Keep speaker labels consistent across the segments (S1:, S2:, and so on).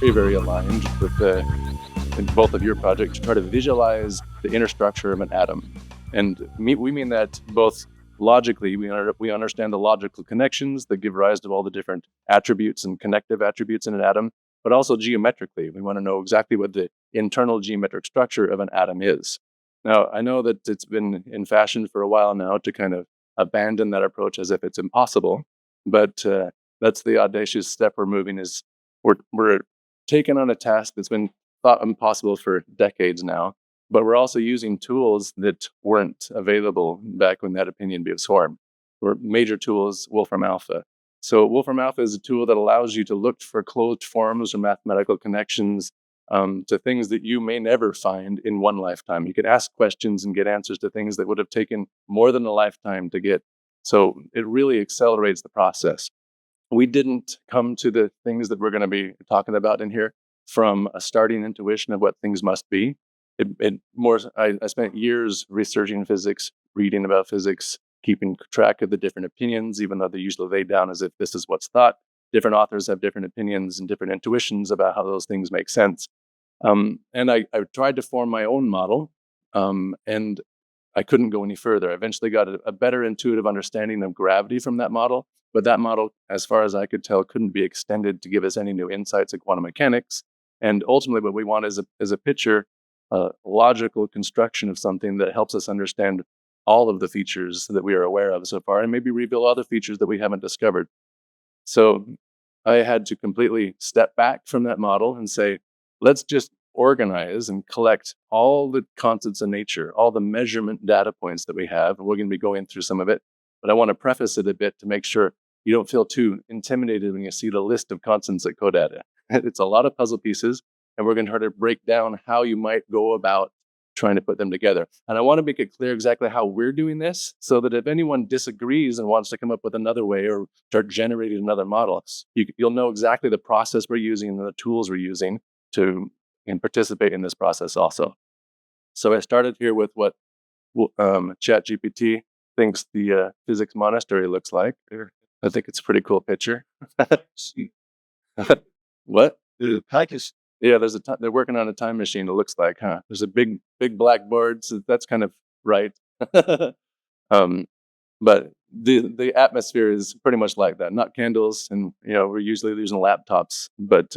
S1: very, very aligned with in both of your projects to try to visualize the inner structure of an atom. And we mean that both logically, we understand the logical connections that give rise to all the different attributes and connective attributes in an atom, but also geometrically. We want to know exactly what the internal geometric structure of an atom is. Now, I know that it's been in fashion for a while now to kind of abandon that approach as if it's impossible, but that's the audacious step we're moving. Is we're taking on a task that's been thought impossible for decades now, but we're also using tools that weren't available back when that opinion was formed. Or major tools, Wolfram Alpha. So Wolfram Alpha is a tool that allows you to look for closed forms or mathematical connections to things that you may never find in one lifetime. You could ask questions and get answers to things that would have taken more than a lifetime to get. So it really accelerates the process. We didn't come to the things that we're going to be talking about in here from a starting intuition of what things must be. I spent years researching physics, reading about physics, keeping track of the different opinions, even though they're usually laid down as if this is what's thought. Different authors have different opinions and different intuitions about how those things make sense. And I tried to form my own model, and I couldn't go any further. I eventually got a better intuitive understanding of gravity from that model, but that model, as far as I could tell, couldn't be extended to give us any new insights in quantum mechanics. And ultimately, what we want is a picture, a logical construction of something that helps us understand all of the features that we are aware of so far, and maybe reveal other features that we haven't discovered. So I had to completely step back from that model and say, let's just organize and collect all the constants of nature, all the measurement data points that we have. And we're going to be going through some of it. But I want to preface it a bit to make sure you don't feel too intimidated when you see the list of constants at CODATA. It's a lot of puzzle pieces, and we're going to try to break down how you might go about trying to put them together. And I want to make it clear exactly how we're doing this, so that if anyone disagrees and wants to come up with another way or start generating another model, you'll know exactly the process we're using and the tools we're using to participate in this process also. So I started here with what ChatGPT thinks the Physics Monastery looks like. I think it's a pretty cool picture. What?
S2: The package.
S1: Yeah, they're working on a time machine, it looks like, huh? There's a big blackboard, so that's kind of right. But the atmosphere is pretty much like that. Not candles, and we're usually using laptops, but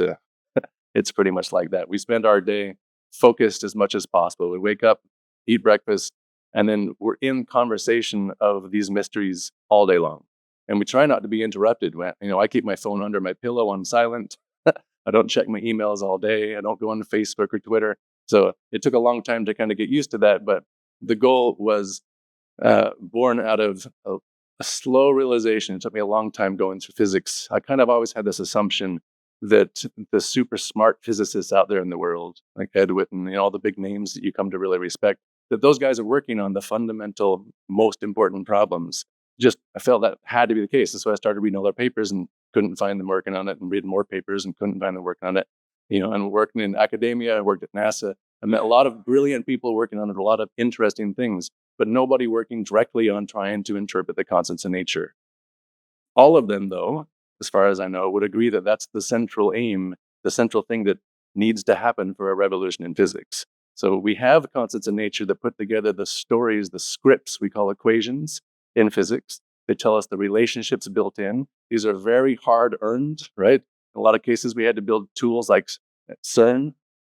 S1: it's pretty much like that. We spend our day focused as much as possible. We wake up, eat breakfast, and then we're in conversation of these mysteries all day long. And we try not to be interrupted. I keep my phone under my pillow on silent. I don't check my emails all day. I don't go on Facebook or Twitter. So it took a long time to kind of get used to that. But the goal was born out of a slow realization. It took me a long time going through physics. I kind of always had this assumption that the super smart physicists out there in the world, like Ed Witten and all the big names that you come to really respect, that those guys are working on the fundamental, most important problems. I felt that had to be the case. And so I started reading all their papers and couldn't find them working on it, and reading more papers and couldn't find them working on it. And working in academia, I worked at NASA. I met a lot of brilliant people working on it, a lot of interesting things, but nobody working directly on trying to interpret the constants of nature. All of them, though, as far as I know, would agree that that's the central aim, the central thing that needs to happen for a revolution in physics. So we have constants of nature that put together the stories, the scripts we call equations in physics. They tell us the relationships built in. These are very hard earned, right? In a lot of cases, we had to build tools like CERN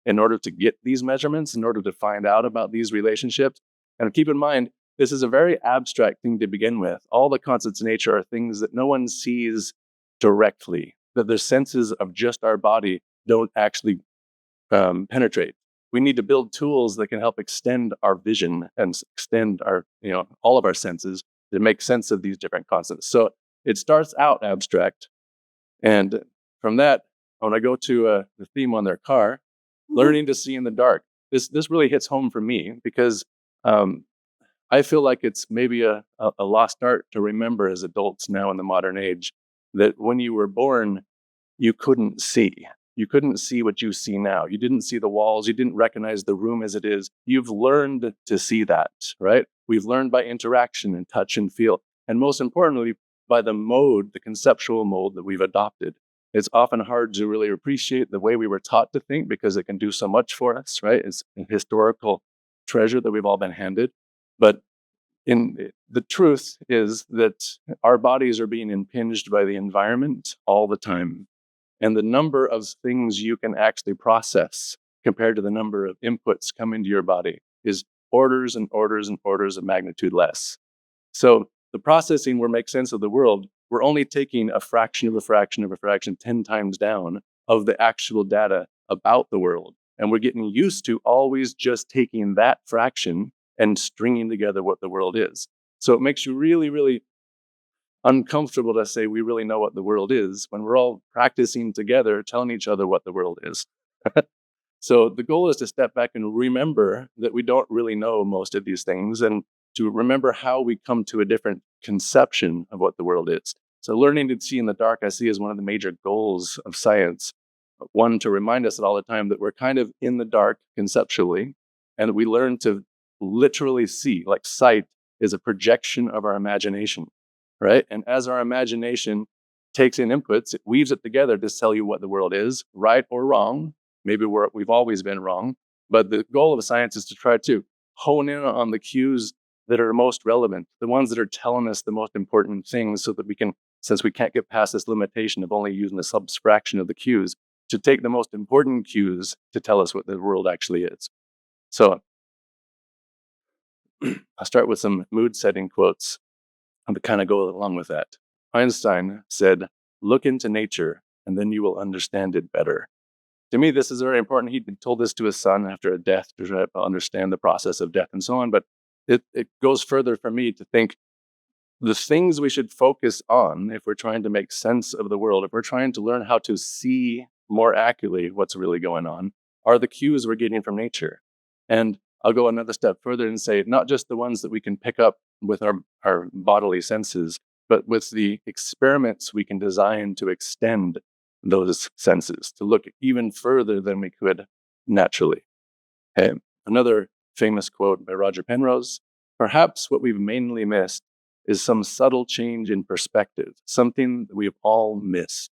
S1: in order to get these measurements, in order to find out about these relationships. And keep in mind, this is a very abstract thing to begin with. All the constants of nature are things that no one sees directly, that the senses of just our body don't actually penetrate. We need to build tools that can help extend our vision and extend our, all of our senses to make sense of these different constants. So it starts out abstract. And from that, when I go to the theme on their car, learning to see in the dark, this really hits home for me, because I feel like it's maybe a lost art to remember as adults now in the modern age, that when you were born, you couldn't see. You couldn't see what you see now. You didn't see the walls. You didn't recognize the room as it is. You've learned to see that, right? We've learned by interaction and touch and feel. And most importantly, by the conceptual mode that we've adopted. It's often hard to really appreciate the way we were taught to think because it can do so much for us, right? It's a historical treasure that we've all been handed. But the truth is that our bodies are being impinged by the environment all the time. And the number of things you can actually process compared to the number of inputs coming to your body is orders and orders and orders of magnitude less. So the processing where make sense of the world, we're only taking a fraction of a fraction of a fraction 10 times down of the actual data about the world. And we're getting used to always just taking that fraction and stringing together what the world is. So it makes you really, really uncomfortable to say we really know what the world is when we're all practicing together, telling each other what the world is. So the goal is to step back and remember that we don't really know most of these things, and to remember how we come to a different conception of what the world is. So learning to see in the dark, I see as one of the major goals of science. One, to remind us at all the time that we're kind of in the dark conceptually, and we learn to literally see, like sight is a projection of our imagination, right? And as our imagination takes in inputs, it weaves it together to tell you what the world is, right or wrong. Maybe we've always been wrong, but the goal of science is to try to hone in on the cues that are most relevant, the ones that are telling us the most important things, so that we can, since we can't get past this limitation of only using a subfraction of the cues, to take the most important cues to tell us what the world actually is. So I'll start with some mood-setting quotes that kind of go along with that. Einstein said, "Look into nature, and then you will understand it better." To me, this is very important. He told this to his son after a death to try to understand the process of death and so on. But it goes further for me to think the things we should focus on if we're trying to make sense of the world, if we're trying to learn how to see more accurately what's really going on, are the cues we're getting from nature. And I'll go another step further and say, not just the ones that we can pick up with our bodily senses, but with the experiments we can design to extend those senses, to look even further than we could naturally. Okay. Another famous quote by Roger Penrose: "Perhaps what we've mainly missed is some subtle change in perspective, something that we've all missed."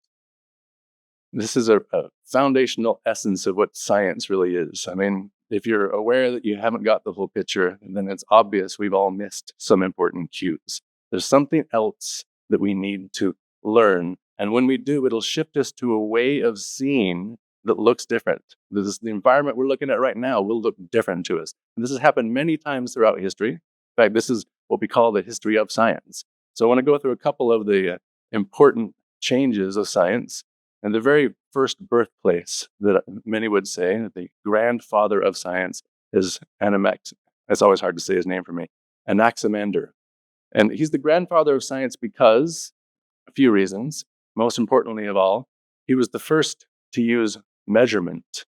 S1: This is a foundational essence of what science really is. I mean, if you're aware that you haven't got the whole picture, then it's obvious we've all missed some important cues. There's something else that we need to learn. And when we do, it'll shift us to a way of seeing that looks different. The environment we're looking at right now will look different to us. And this has happened many times throughout history. In fact, this is what we call the history of science. So I want to go through a couple of the important changes of science. And the very first birthplace that many would say, the grandfather of science, is It's always hard to say his name for me, Anaximander. And he's the grandfather of science because a few reasons. Most importantly of all, he was the first to use measurement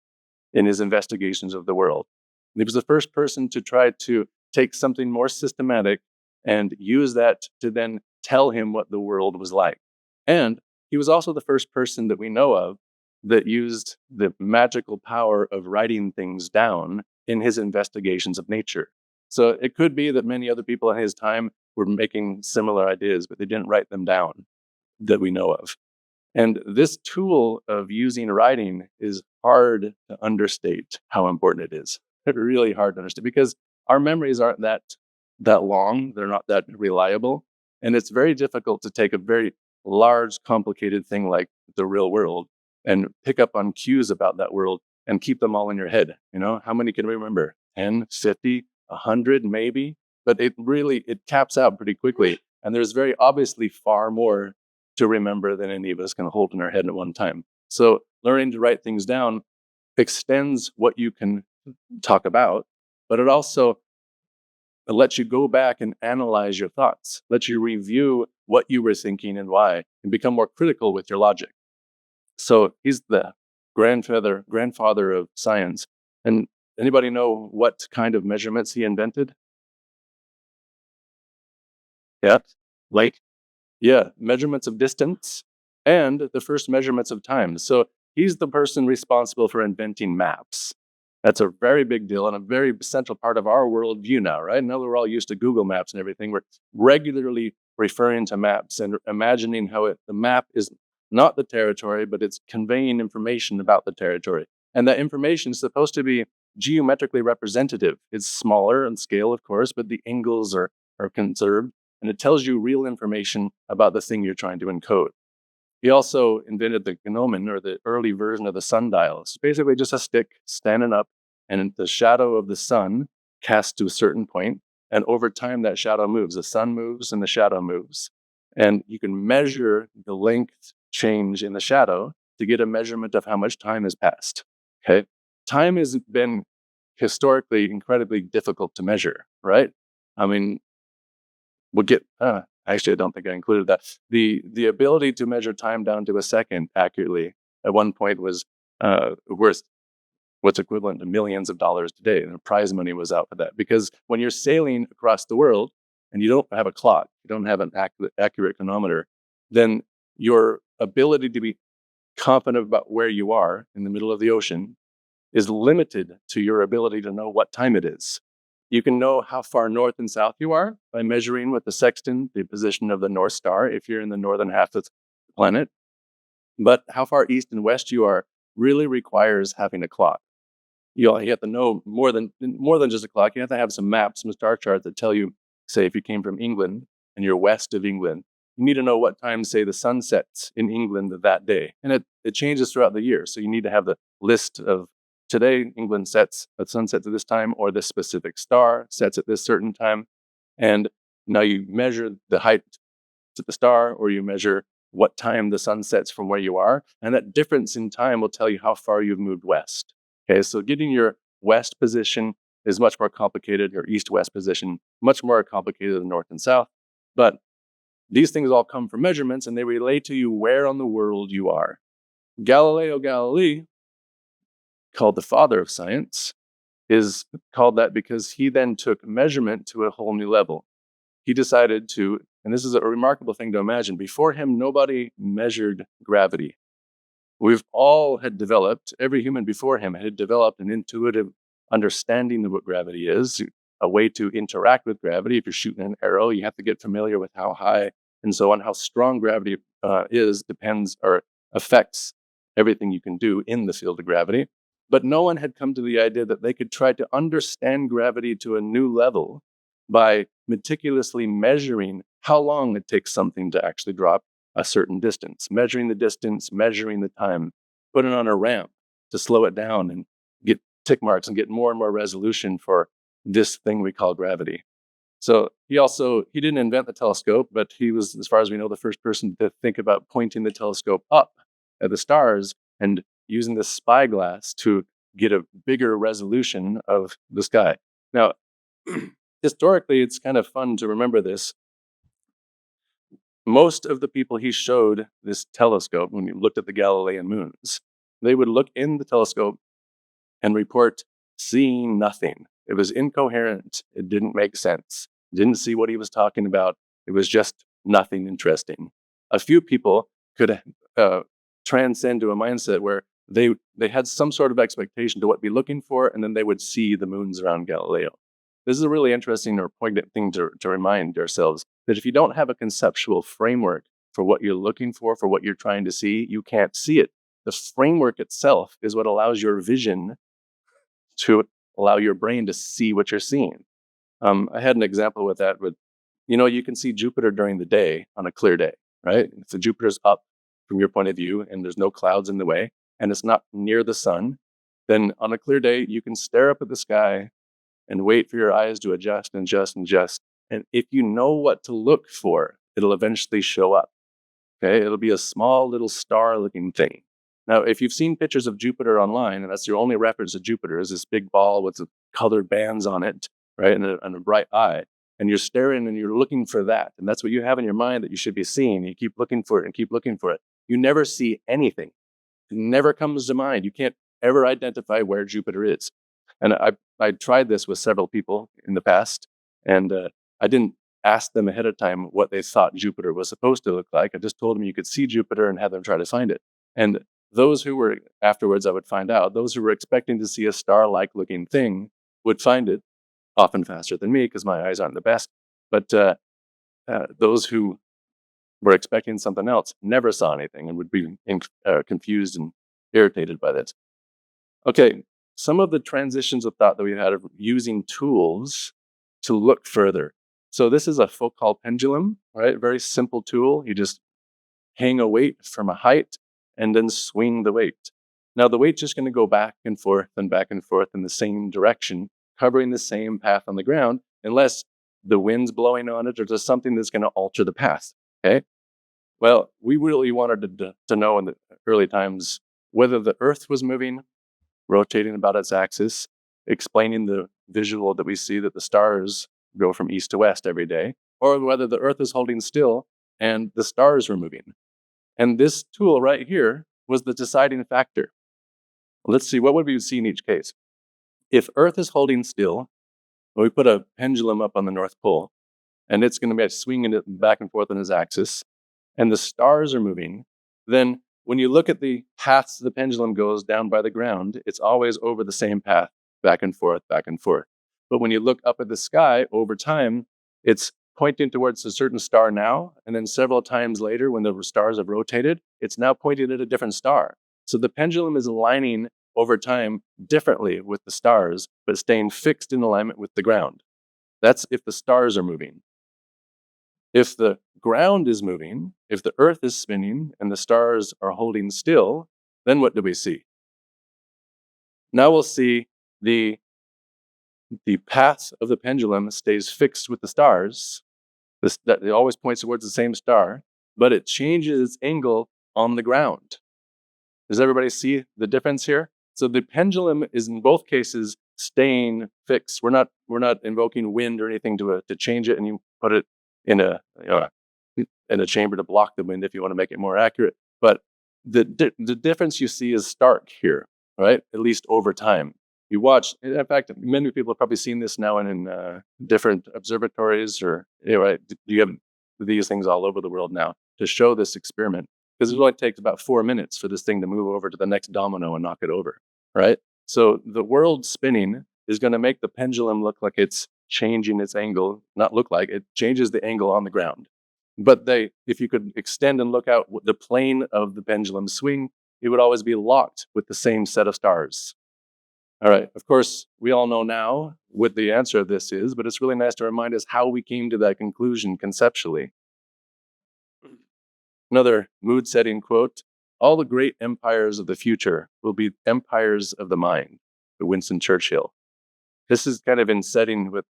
S1: in his investigations of the world. And he was the first person to try to take something more systematic and use that to then tell him what the world was like. And he was also the first person that we know of that used the magical power of writing things down in his investigations of nature. So it could be that many other people in his time were making similar ideas, but they didn't write them down that we know of. And this tool of using writing is hard to understate how important it is. It's really hard to understand because our memories aren't that long. They're not that reliable. And it's very difficult to take a very large, complicated thing like the real world and pick up on cues about that world and keep them all in your head. You know, how many can we remember? 10, 50, 100, maybe? But it caps out pretty quickly. And there's very obviously far more to remember than any of us can hold in our head at one time. So learning to write things down extends what you can talk about, but it also lets you go back and analyze your thoughts, lets you review what you were thinking and why, and become more critical with your logic. So he's the grandfather of science. And anybody know what kind of measurements he invented? Yeah, like, yeah, measurements of distance and the first measurements of time. So he's the person responsible for inventing maps. That's a very big deal and a very central part of our worldview now, right? Now that we're all used to Google Maps and everything, we're regularly referring to maps and imagining how the map is not the territory, but it's conveying information about the territory. And that information is supposed to be geometrically representative. It's smaller in scale, of course, but the angles are conserved, and it tells you real information about the thing you're trying to encode. He also invented the gnomon, or the early version of the sundial. It's basically just a stick standing up, and the shadow of the sun cast to a certain point, and over time that shadow moves. The sun moves and the shadow moves. And you can measure the length change in the shadow to get a measurement of how much time has passed. Okay? Time has been historically incredibly difficult to measure, right? I mean, we'll get, actually, I don't think I included that. The ability to measure time down to a second accurately at one point was worth what's equivalent to millions of dollars today. And the prize money was out for that. Because when you're sailing across the world and you don't have a clock, you don't have an accurate chronometer, then your ability to be confident about where you are in the middle of the ocean is limited to your ability to know what time it is. You can know how far north and south you are by measuring with the sextant the position of the North Star if you're in the northern half of the planet. But how far east and west you are really requires having a clock. You have to know more than just a clock. You have to have some maps, some star charts that tell you, say, if you came from England and you're west of England, you need to know what time, say, the sun sets in England that day. And it changes throughout the year. So you need to have the list of today, England sets at sunset at this time, or this specific star sets at this certain time. And now you measure the height to the star, or you measure what time the sun sets from where you are. And that difference in time will tell you how far you've moved west. Okay, so getting your west position is much more complicated, your east-west position, much more complicated than north and south. But these things all come from measurements, and they relate to you where on the world you are. Galileo Galilei, called the father of science, is called that because he then took measurement to a whole new level. He decided to, and this is a remarkable thing to imagine, before him, nobody measured gravity. We've all had developed, every human before him had developed an intuitive understanding of what gravity is, a way to interact with gravity. If you're shooting an arrow, you have to get familiar with how high and so on. How strong gravity is depends or affects everything you can do in the field of gravity. But no one had come to the idea that they could try to understand gravity to a new level by meticulously measuring how long it takes something to actually drop a certain distance, measuring the distance, measuring the time, put it on a ramp to slow it down and get tick marks and get more and more resolution for this thing we call gravity. So he didn't invent the telescope, but he was, as far as we know, the first person to think about pointing the telescope up at the stars and using the spyglass to get a bigger resolution of the sky. Now, historically, it's kind of fun to remember this. Most of the people he showed this telescope, when you looked at the Galilean moons, they would look in the telescope and report seeing nothing. It was incoherent. It didn't make sense. Didn't see what he was talking about. It was just nothing interesting. A few people could transcend to a mindset where they had some sort of expectation to what to be looking for, and then they would see the moons around Galileo. This is a really interesting or poignant thing to remind ourselves that if you don't have a conceptual framework for what you're looking for what you're trying to see, you can't see it. The framework itself is what allows your vision to allow your brain to see what you're seeing. I had an example with that. You can see Jupiter during the day on a clear day, right? If the Jupiter's up from your point of view and there's no clouds in the way and it's not near the sun, then on a clear day, you can stare up at the sky and wait for your eyes to adjust and adjust and adjust. And if you know what to look for, it'll eventually show up. Okay, it'll be a small little star-looking thing. Now, if you've seen pictures of Jupiter online, and that's your only reference to Jupiter, is this big ball with the colored bands on it, right, and a bright eye, and you're staring and you're looking for that, and that's what you have in your mind that you should be seeing. You keep looking for it and keep looking for it. You never see anything. It never comes to mind. You can't ever identify where Jupiter is. And I tried this with several people in the past, and I didn't ask them ahead of time what they thought Jupiter was supposed to look like. I just told them you could see Jupiter and have them try to find it. And those who were, afterwards I would find out, those who were expecting to see a star-like looking thing would find it, often faster than me because my eyes aren't the best. But those who were expecting something else, never saw anything, and would be confused and irritated by this. Okay, some of the transitions of thought that we've had of using tools to look further. So this is a Foucault pendulum, right? Very simple tool. You just hang a weight from a height and then swing the weight. Now the weight's just going to go back and forth in the same direction, covering the same path on the ground, unless the wind's blowing on it or there's something that's going to alter the path, okay? Well, we really wanted to know in the early times whether the Earth was moving, rotating about its axis, explaining the visual that we see that the stars go from east to west every day, or whether the Earth is holding still and the stars were moving. And this tool right here was the deciding factor. Let's see, what would we see in each case? If Earth is holding still, we put a pendulum up on the North Pole, and it's going to be swinging it back and forth on its axis, and the stars are moving, then when you look at the paths the pendulum goes down by the ground, it's always over the same path, back and forth, back and forth. But when you look up at the sky over time, it's pointing towards a certain star now, and then several times later, when the stars have rotated, it's now pointing at a different star. So the pendulum is aligning over time differently with the stars, but staying fixed in alignment with the ground. That's if the stars are moving. If the ground is moving, if the Earth is spinning and the stars are holding still, then what do we see? Now we'll see the path of the pendulum stays fixed with the stars. It always points towards the same star, but it changes its angle on the ground. Does everybody see the difference here? So the pendulum is in both cases staying fixed. We're not invoking wind or anything to change it, and you put it in a chamber to block the wind if you want to make it more accurate. But the difference you see is stark here, right? At least over time. You watch. In fact, many people have probably seen this now in different observatories, or right? You have these things all over the world now to show this experiment, because it only takes about 4 minutes for this thing to move over to the next domino and knock it over, right? So the world spinning is going to make the pendulum look like it's changing its angle. Not look like it changes the angle on the ground. But if you could extend and look out the plane of the pendulum swing, it would always be locked with the same set of stars. All right, of course, we all know now what the answer of this is, but it's really nice to remind us how we came to that conclusion conceptually. Another mood-setting quote: "All the great empires of the future will be empires of the mind," by Winston Churchill. This is kind of in setting with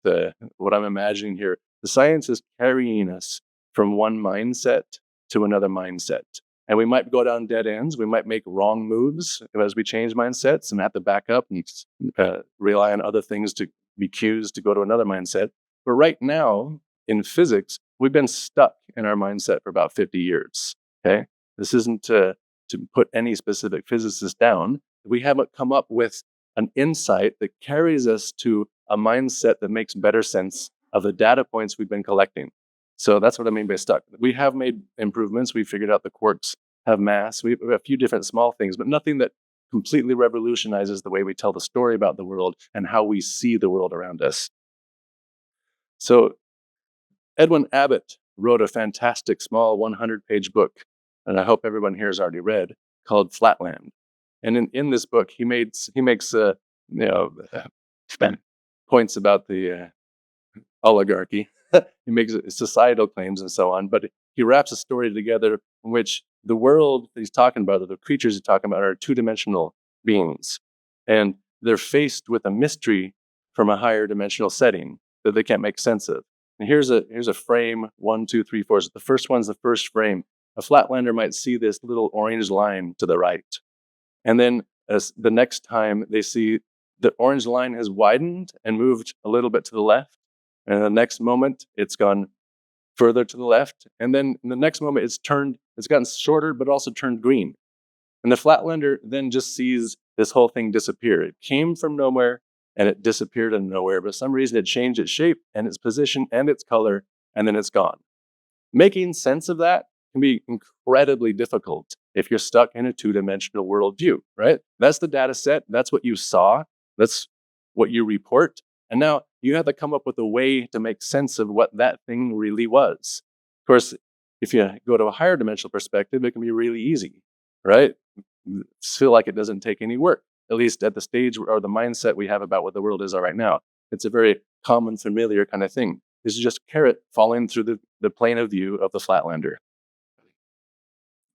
S1: what I'm imagining here. The science is carrying us from one mindset to another mindset. And we might go down dead ends. We might make wrong moves as we change mindsets and have to back up and rely on other things to be cues to go to another mindset. But right now, in physics, we've been stuck in our mindset for about 50 years, okay? This isn't to put any specific physicist down. We haven't come up with an insight that carries us to a mindset that makes better sense of the data points we've been collecting. So that's what I mean by stuck. We have made improvements. We figured out the quarks have mass. We have a few different small things, but nothing that completely revolutionizes the way we tell the story about the world and how we see the world around us. So Edwin Abbott wrote a fantastic small 100-page book, and I hope everyone here has already read, called Flatland. And in this book, he makes points about the oligarchy. He makes societal claims and so on, but he wraps a story together in which the world that he's talking about, or the creatures he's talking about, are two-dimensional beings. And they're faced with a mystery from a higher dimensional setting that they can't make sense of. And here's a frame, 1, 2, 3, 4. So the first one's the first frame. A flatlander might see this little orange line to the right. And then as the next time they see the orange line has widened and moved a little bit to the left. And the next moment, it's gone further to the left. And then in the next moment, it's gotten shorter, but also turned green. And the flatlander then just sees this whole thing disappear. It came from nowhere and it disappeared into nowhere. But for some reason, it changed its shape and its position and its color, and then it's gone. Making sense of that can be incredibly difficult if you're stuck in a two-dimensional worldview, right? That's the data set. That's what you saw. That's what you report. And now you have to come up with a way to make sense of what that thing really was. Of course, If you go to a higher dimensional perspective, it can be really easy, right? Feel like it doesn't take any work, at least at the stage or the mindset we have about what the world is right now. It's a very common, familiar kind of thing. This is just a carrot falling through the plane of view of the flatlander.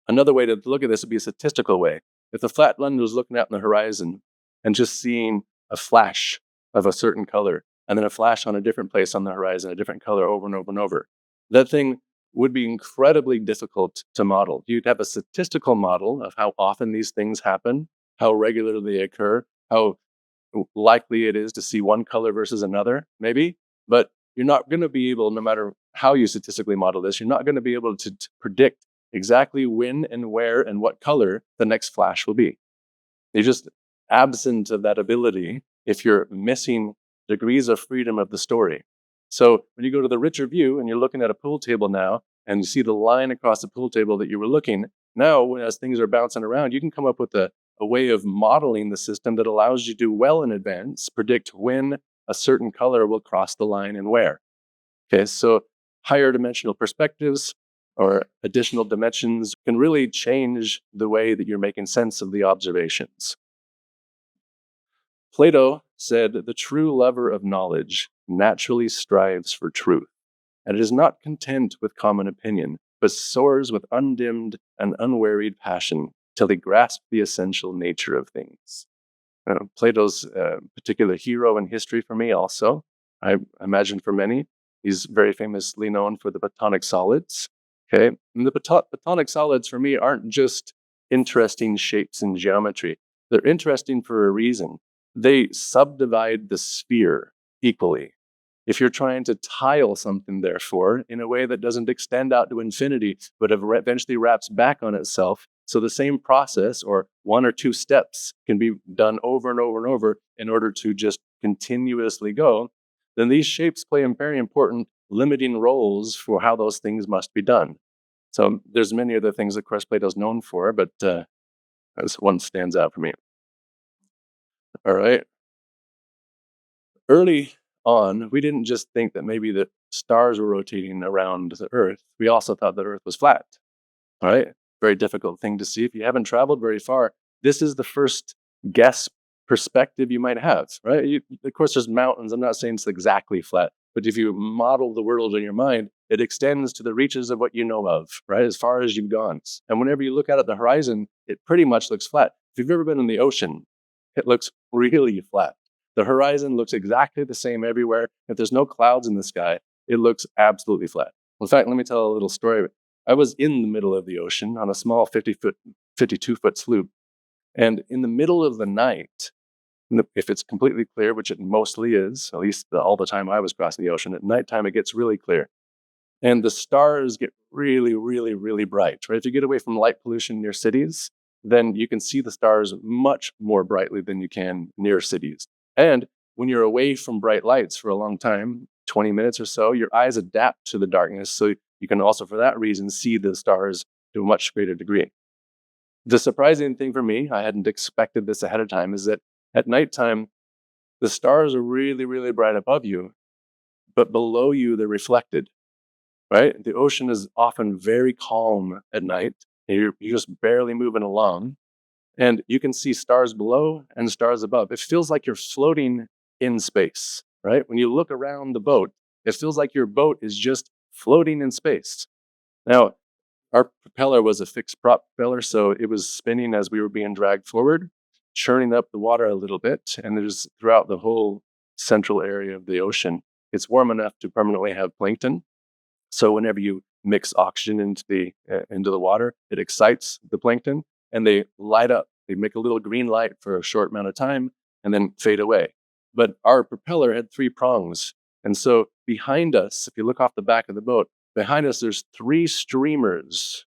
S1: Another way to look at this would be a statistical way. If the flatlander was looking out in the horizon and just seeing a flash of a certain color, and then a flash on a different place on the horizon, a different color over and over and over, that thing would be incredibly difficult to model. You'd have a statistical model of how often these things happen, how regularly they occur, how likely it is to see one color versus another, maybe, but you're not going to be able, no matter how you statistically model this, you're not going to be able to predict exactly when and where and what color the next flash will be. You're just absent of that ability if you're missing degrees of freedom of the story. So when you go to the richer view and you're looking at a pool table now and you see the line across the pool table that you were looking, now as things are bouncing around, you can come up with a way of modeling the system that allows you to well in advance predict when a certain color will cross the line and where. Okay, so higher dimensional perspectives or additional dimensions can really change the way that you're making sense of the observations. Plato said, "The true lover of knowledge naturally strives for truth, and it is not content with common opinion, but soars with undimmed and unwearied passion till he grasps the essential nature of things." Plato's a particular hero in history for me also. I imagine for many, he's very famously known for the Platonic solids. Okay, and the Platonic solids for me aren't just interesting shapes in geometry. They're interesting for a reason. They subdivide the sphere equally. If you're trying to tile something, therefore, in a way that doesn't extend out to infinity, but eventually wraps back on itself, so the same process or one or two steps can be done over and over and over in order to just continuously go, then these shapes play very important limiting roles for how those things must be done. So there's many other things, of course, Plato's known for, but this one stands out for me. All right. Early on, we didn't just think that maybe the stars were rotating around the Earth. We also thought that Earth was flat. All right. Very difficult thing to see. If you haven't traveled very far, this is the first guess perspective you might have, right? Of course, there's mountains. I'm not saying it's exactly flat, but if you model the world in your mind, it extends to the reaches of what you know of, right? As far as you've gone. And whenever you look out at the horizon, it pretty much looks flat. If you've ever been in the ocean, it looks really flat. The horizon looks exactly the same everywhere. If there's no clouds in the sky, it looks absolutely flat. In fact, let me tell a little story. I was in the middle of the ocean on a small 52-foot sloop. And in the middle of the night, if it's completely clear, which it mostly is, at least all the time I was crossing the ocean, at nighttime it gets really clear. And the stars get really, really, really bright, right? If you get away from light pollution near cities, then you can see the stars much more brightly than you can near cities. And when you're away from bright lights for a long time, 20 minutes or so, your eyes adapt to the darkness. So you can also, for that reason, see the stars to a much greater degree. The surprising thing for me, I hadn't expected this ahead of time, is that at nighttime, the stars are really, really bright above you, but below you, they're reflected, right? The ocean is often very calm at night. You're just barely moving along. And you can see stars below and stars above. It feels like you're floating in space, right? When you look around the boat, it feels like your boat is just floating in space. Now, our propeller was a fixed prop propeller, so it was spinning as we were being dragged forward, churning up the water a little bit. And there's throughout the whole central area of the ocean, it's warm enough to permanently have plankton. So whenever you mix oxygen into the water, it excites the plankton and they light up. They make a little green light for a short amount of time and then fade away. But our propeller had 3 prongs. And so behind us, if you look off the back of the boat, behind us, there's 3 streamers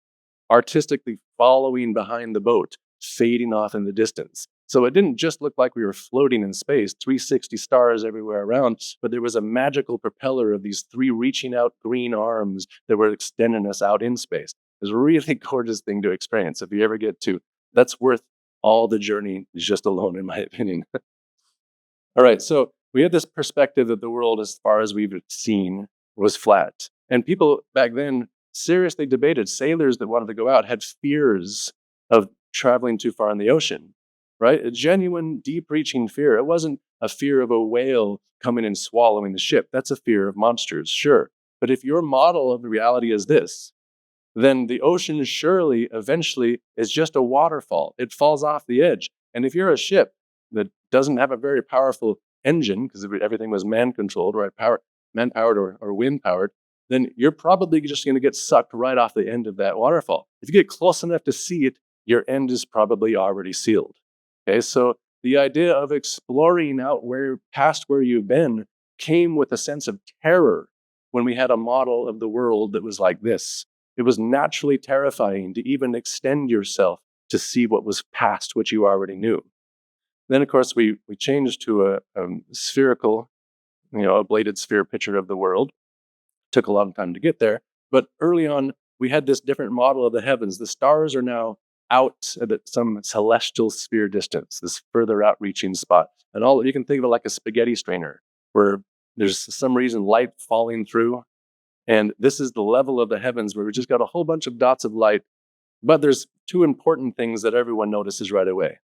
S1: artistically following behind the boat, fading off in the distance. So it didn't just look like we were floating in space, 360 stars everywhere around, but there was a magical propeller of these 3 reaching out green arms that were extending us out in space. It was a really gorgeous thing to experience. If you ever get to, that's worth all the journey just alone, in my opinion. All right, so we had this perspective that the world, as far as we've seen, was flat. And people back then seriously debated. Sailors that wanted to go out had fears of traveling too far in the ocean, right? A genuine, deep-reaching fear. It wasn't a fear of a whale coming and swallowing the ship. That's a fear of monsters, sure. But if your model of reality is this, then the ocean surely eventually is just a waterfall. It falls off the edge. And if you're a ship that doesn't have a very powerful engine, because everything was man-controlled, right, man-powered or wind-powered, then you're probably just going to get sucked right off the end of that waterfall. If you get close enough to see it, your end is probably already sealed. Okay, so the idea of exploring out past where you've been came with a sense of terror when we had a model of the world that was like this. It was naturally terrifying to even extend yourself to see what was past what you already knew. Then, of course, we changed to a spherical, a bladed sphere picture of the world. Took a long time to get there, but early on, we had this different model of the heavens. The stars are now out at some celestial sphere distance, this further out-reaching spot. And you can think of it like a spaghetti strainer, where there's for some reason light falling through. And this is the level of the heavens where we just got a whole bunch of dots of light. But there's two important things that everyone notices right away: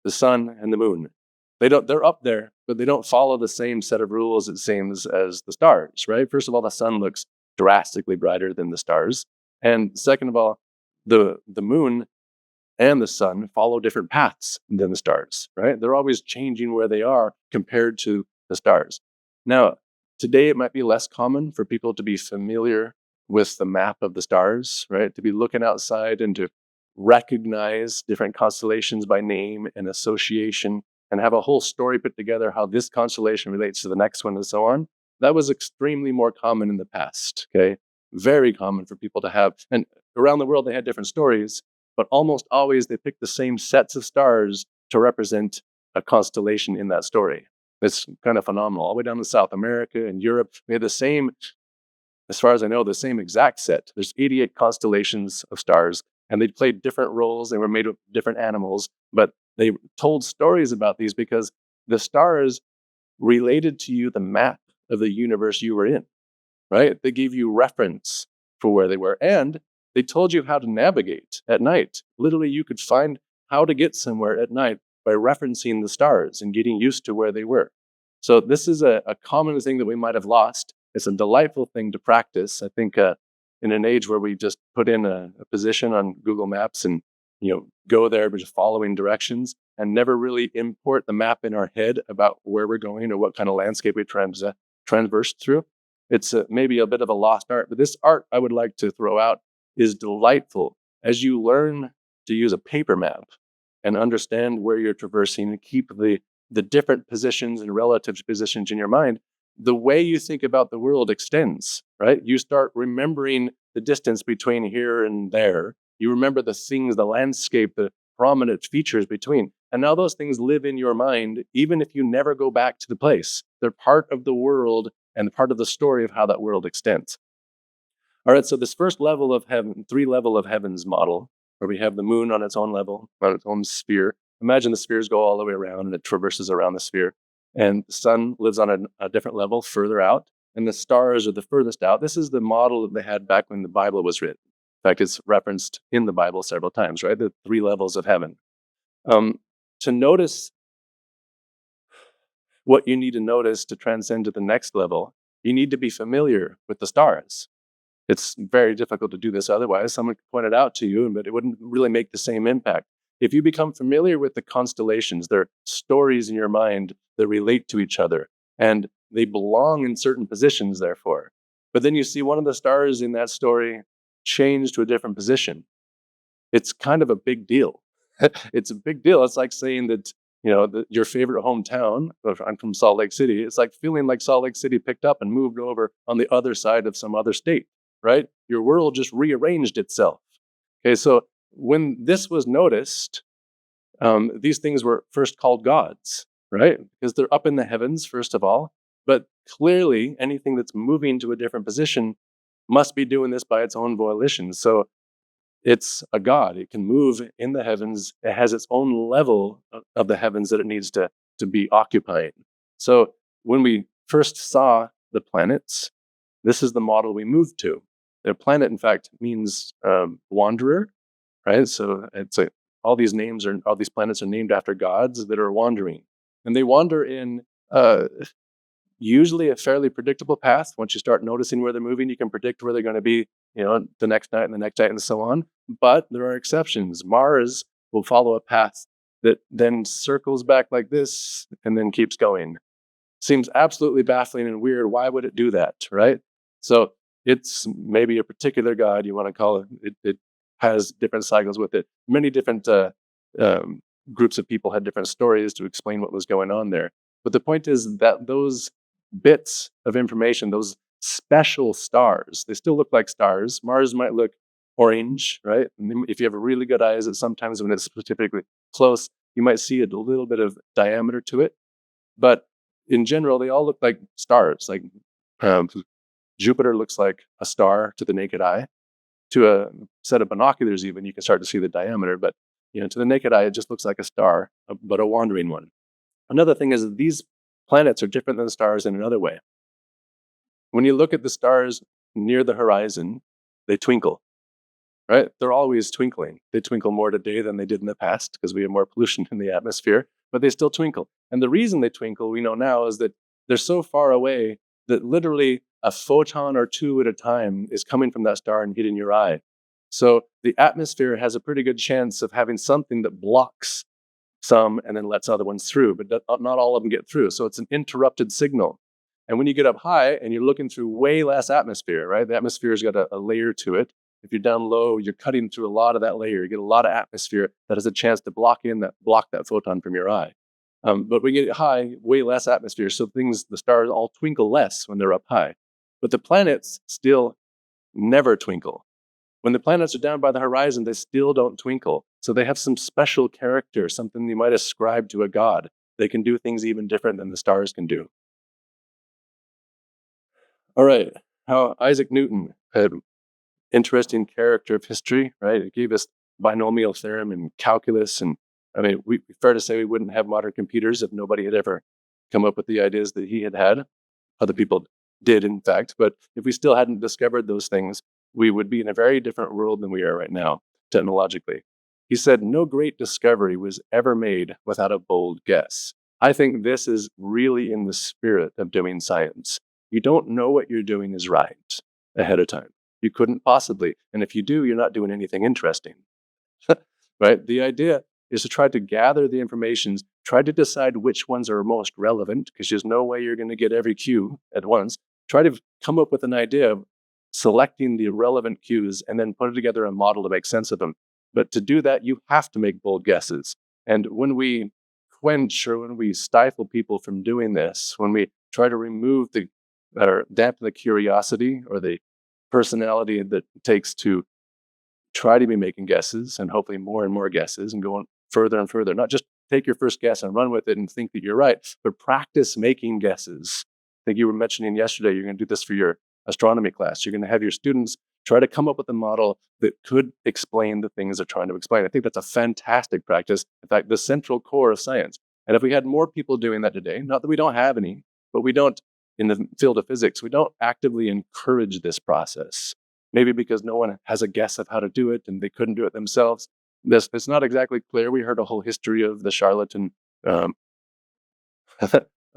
S1: the sun and the moon. They're up there, but they don't follow the same set of rules, it seems, as the stars, right? First of all, the sun looks drastically brighter than the stars. And second of all, the moon and the sun follow different paths than the stars, right? They're always changing where they are compared to the stars. Now, today it might be less common for people to be familiar with the map of the stars, right? To be looking outside and to recognize different constellations by name and association and have a whole story put together how this constellation relates to the next one and so on. That was extremely more common in the past, okay? Very common for people to have. And around the world, they had different stories, but almost always they picked the same sets of stars to represent a constellation in that story. It's kind of phenomenal. All the way down to South America and Europe, we had the same, as far as I know, the same exact set. There's 88 constellations of stars, and they played different roles. They were made of different animals, but they told stories about these because the stars related to you the map of the universe you were in, right? They gave you reference for where they were, and they told you how to navigate at night. Literally, you could find how to get somewhere at night by referencing the stars and getting used to where they were. So this is a common thing that we might have lost. It's a delightful thing to practice. I think in an age where we just put in a position on Google Maps and go there just following directions and never really import the map in our head about where we're going or what kind of landscape we traversed through. It's maybe a bit of a lost art, but this art I would like to throw out is delightful as you learn to use a paper map and understand where you're traversing and keep the different positions and relative positions in your mind. The way you think about the world extends, right? You start remembering the distance between here and there. You remember the things, the landscape, the prominent features between. And now those things live in your mind, even if you never go back to the place. They're part of the world and part of the story of how that world extends. All right, so this first level of heaven, 3-level of heavens model, where we have the moon on its own level, on its own sphere. Imagine the spheres go all the way around and it traverses around the sphere. And the sun lives on a different level further out, and the stars are the furthest out. This is the model that they had back when the Bible was written. In fact, it's referenced in the Bible several times, right? The 3 levels of heaven. To notice what you need to notice to transcend to the next level, you need to be familiar with the stars. It's very difficult to do this otherwise. Someone could point it out to you, but it wouldn't really make the same impact. If you become familiar with the constellations, they're stories in your mind that relate to each other, and they belong in certain positions, therefore. But then you see one of the stars in that story change to a different position. It's kind of a big deal. It's a big deal. It's like saying that, your favorite hometown, if I'm from Salt Lake City, it's like feeling like Salt Lake City picked up and moved over on the other side of some other state, right? Your world just rearranged itself. Okay, so when this was noticed, these things were first called gods, right? Because they're up in the heavens, first of all. But clearly, anything that's moving to a different position must be doing this by its own volition. So it's a god. It can move in the heavens. It has its own level of the heavens that it needs to be occupying. So when we first saw the planets, this is the model we moved to. A planet, in fact, means wanderer, right? So it's all these planets are named after gods that are wandering, and they wander in usually a fairly predictable path. Once you start noticing where they're moving, you can predict where they're going to be, the next night and the next night and so on. But there are exceptions. Mars will follow a path that then circles back like this and then keeps going. Seems absolutely baffling and weird. Why would it do that, right? So it's maybe a particular god, you want to call it. It has different cycles with it. Many different groups of people had different stories to explain what was going on there. But the point is that those bits of information, those special stars, they still look like stars. Mars might look orange, right? And if you have really good eyes, sometimes when it's specifically close, you might see a little bit of diameter to it. But in general, they all look like stars. Like Jupiter looks like a star to the naked eye. To a set of binoculars, even, you can start to see the diameter. But to the naked eye, it just looks like a star, but a wandering one. Another thing is that these planets are different than stars in another way. When you look at the stars near the horizon, they twinkle, right? They're always twinkling. They twinkle more today than they did in the past because we have more pollution in the atmosphere, but they still twinkle. And the reason they twinkle, we know now, is that they're so far away that literally a photon or two at a time is coming from that star and hitting your eye. So the atmosphere has a pretty good chance of having something that blocks some and then lets other ones through, but not all of them get through. So it's an interrupted signal. And when you get up high and you're looking through way less atmosphere, right? The atmosphere's got a layer to it. If you're down low, you're cutting through a lot of that layer. You get a lot of atmosphere that has a chance to block that photon from your eye. But when you get high, way less atmosphere. So the stars all twinkle less when they're up high. But the planets still never twinkle. When the planets are down by the horizon, they still don't twinkle. So they have some special character, something you might ascribe to a god. They can do things even different than the stars can do. All right, how Isaac Newton had interesting character of history, right? It gave us binomial theorem and calculus. And I mean, fair to say we wouldn't have modern computers if nobody had ever come up with the ideas that he had. Other people did, in fact. But if we still hadn't discovered those things, we would be in a very different world than we are right now, technologically. He said, no great discovery was ever made without a bold guess. I think this is really in the spirit of doing science. You don't know what you're doing is right ahead of time. You couldn't possibly. And if you do, you're not doing anything interesting. Right? The idea is to try to gather the information, try to decide which ones are most relevant, because there's no way you're going to get every cue at once. Try to come up with an idea of selecting the relevant cues and then put together a model to make sense of them. But to do that, you have to make bold guesses. And when we quench or when we stifle people from doing this, when we try to remove or dampen the curiosity or the personality that it takes to try to be making guesses and hopefully more and more guesses and go on further and further, not just take your first guess and run with it and think that you're right, but practice making guesses. I think you were mentioning yesterday, you're going to do this for your astronomy class. You're going to have your students try to come up with a model that could explain the things they're trying to explain. I think that's a fantastic practice. In fact, the central core of science. And if we had more people doing that today, not that we don't have any, but we don't, in the field of physics, we don't actively encourage this process. Maybe because no one has a guess of how to do it and they couldn't do it themselves. It's not exactly clear. We heard a whole history of the charlatan of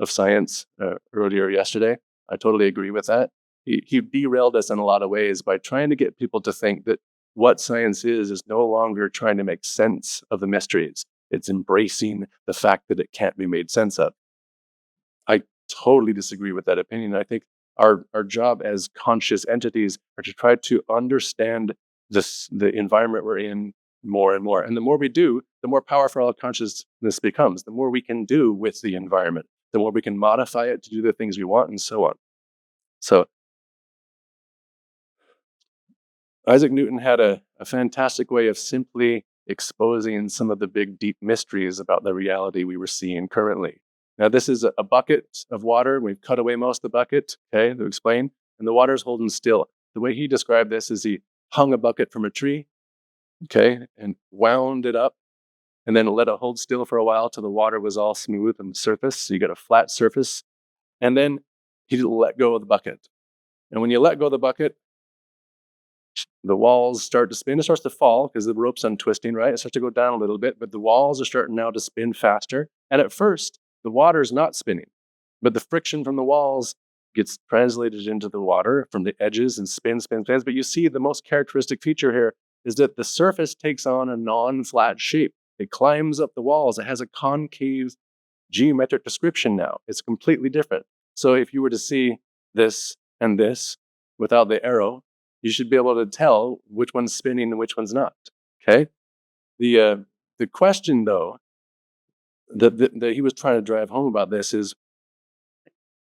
S1: science earlier yesterday. I totally agree with that. He derailed us in a lot of ways by trying to get people to think that what science is no longer trying to make sense of the mysteries. It's embracing the fact that it can't be made sense of. I totally disagree with that opinion. I think our job as conscious entities are to try to understand the environment we're in more and more. And the more we do, the more powerful our consciousness becomes. The more we can do with the environment, the more we can modify it to do the things we want and so on. So Isaac Newton had a fantastic way of simply exposing some of the big, deep mysteries about the reality we were seeing currently. Now, this is a bucket of water. We've cut away most of the bucket, okay, to explain, and the water's holding still. The way he described this is he hung a bucket from a tree, okay, and wound it up, and then let it hold still for a while till the water was all smooth on the surface, so you got a flat surface, and then he let go of the bucket. And when you let go of the bucket, the walls start to spin. It starts to fall because the rope's untwisting, right? It starts to go down a little bit, but the walls are starting now to spin faster. And at first, the water's not spinning, but the friction from the walls gets translated into the water from the edges and spins. But you see the most characteristic feature here is that the surface takes on a non-flat shape. It climbs up the walls. It has a concave geometric description now. It's completely different. So if you were to see this and this without the arrow, you should be able to tell which one's spinning and which one's not. Okay. The question though that he was trying to drive home about this is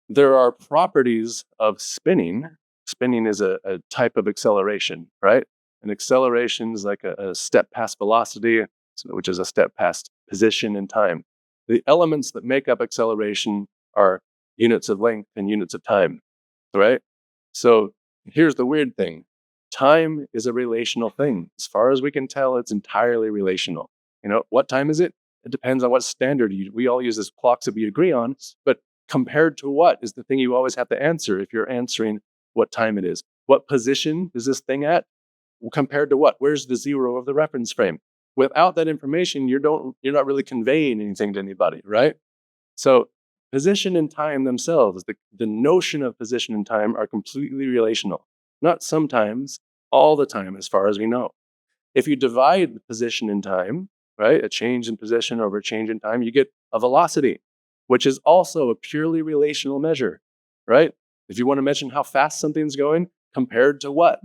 S1: there are properties of spinning. Spinning is a type of acceleration, right? An acceleration is like a step past velocity, which is a step past position in time. The elements that make up acceleration are units of length and units of time, right? So here's the weird thing. Time is a relational thing. As far as we can tell, it's entirely relational. What time is it? It depends on what standard we all use as clocks that we agree on, but compared to what is the thing you always have to answer if you're answering what time it is. What position is this thing at? Compared to what? Where's the zero of the reference frame? Without that information, you're not really conveying anything to anybody, right? So position and time themselves, the notion of position and time are completely relational. Not sometimes, all the time, as far as we know. If you divide the position in time, right, a change in position over a change in time, you get a velocity, which is also a purely relational measure, right? If you want to mention how fast something's going, compared to what?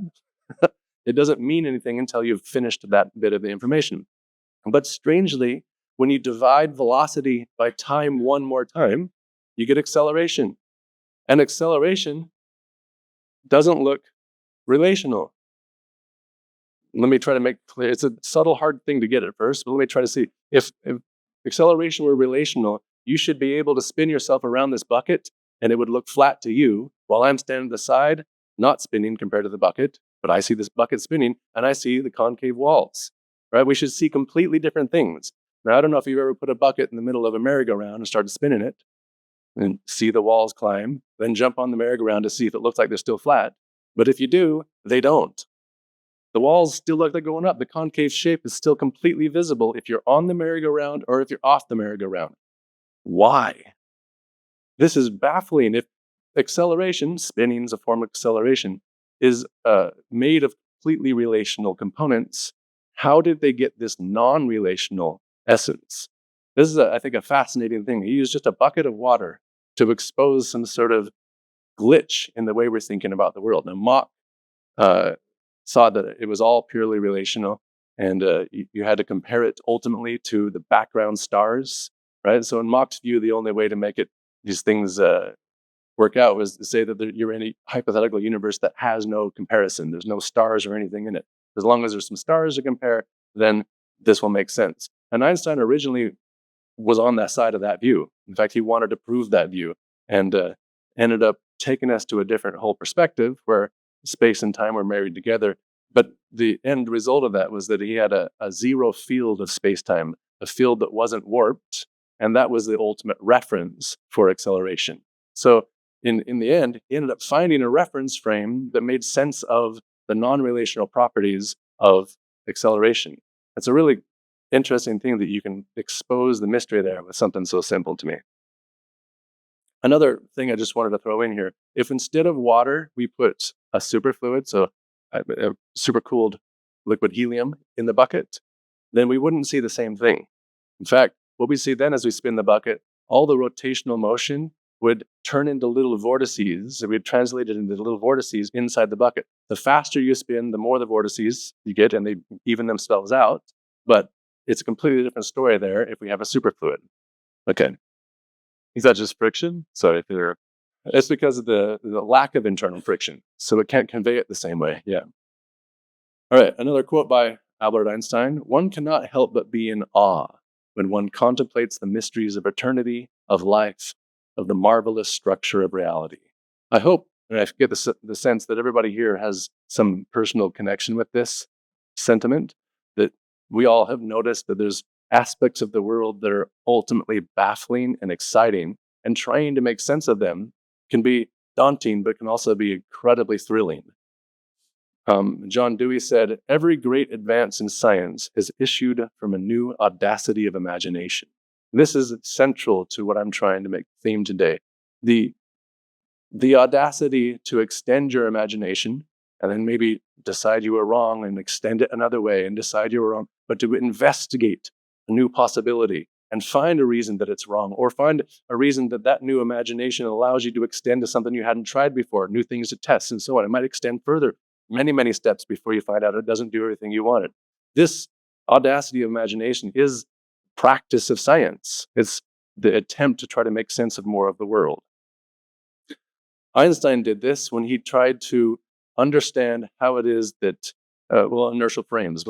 S1: It doesn't mean anything until you've finished that bit of the information. But strangely, when you divide velocity by time one more time, you get acceleration. And acceleration doesn't look relational. Let me try to make clear. It's a subtle, hard thing to get at first, but let me try to see. If acceleration were relational, you should be able to spin yourself around this bucket and it would look flat to you while I'm standing to the side, not spinning compared to the bucket, but I see this bucket spinning and I see the concave walls, right? We should see completely different things. Now, I don't know if you've ever put a bucket in the middle of a merry-go-round and started spinning it and see the walls climb, then jump on the merry-go-round to see if it looks like they're still flat. But if you do, they don't. The walls still look like they're going up. The concave shape is still completely visible if you're on the merry-go-round or if you're off the merry-go-round. Why? This is baffling. If acceleration, spinning is a form of acceleration, is made of completely relational components, how did they get this non-relational essence? This is, I think, a fascinating thing. He used just a bucket of water to expose some sort of glitch in the way we're thinking about the world. Now, Mach saw that it was all purely relational, and you had to compare it ultimately to the background stars, right? So in Mach's view, the only way to make these things work out was to say that you're in a hypothetical universe that has no comparison. There's no stars or anything in it. As long as there's some stars to compare, then this will make sense. And Einstein originally was on that side of that view. In fact, he wanted to prove that view and ended up taking us to a different whole perspective where space and time were married together. But the end result of that was that he had a zero field of space-time, a field that wasn't warped, and that was the ultimate reference for acceleration. So in the end, he ended up finding a reference frame that made sense of the non-relational properties of acceleration. It's a really interesting thing that you can expose the mystery there with something so simple to me. Another thing I just wanted to throw in here, if instead of water, we put a superfluid, so a supercooled liquid helium in the bucket, then we wouldn't see the same thing. In fact, what we see then as we spin the bucket, all the rotational motion would turn into little vortices. We'd translate it into little vortices inside the bucket. The faster you spin, the more the vortices you get, and they even themselves out. But it's a completely different story there if we have a superfluid. Okay. Is that just friction? So it's because of the lack of internal friction. So it can't convey it the same way. Yeah. All right. Another quote by Albert Einstein. One cannot help but be in awe when one contemplates the mysteries of eternity, of life, of the marvelous structure of reality. I hope, and I get the sense that everybody here has some personal connection with this sentiment, that we all have noticed that there's aspects of the world that are ultimately baffling and exciting, and trying to make sense of them can be daunting, but can also be incredibly thrilling. John Dewey said, "Every great advance in science has issued from a new audacity of imagination." This is central to what I'm trying to make theme today. The audacity to extend your imagination and then maybe decide you were wrong and extend it another way and decide you were wrong, but to investigate a new possibility and find a reason that it's wrong, or find a reason that that new imagination allows you to extend to something you hadn't tried before, new things to test and so on. It might extend further, many, many steps before you find out it doesn't do everything you wanted. This audacity of imagination is practice of science. It's the attempt to try to make sense of more of the world. Einstein did this when he tried to understand how it is that, inertial frames.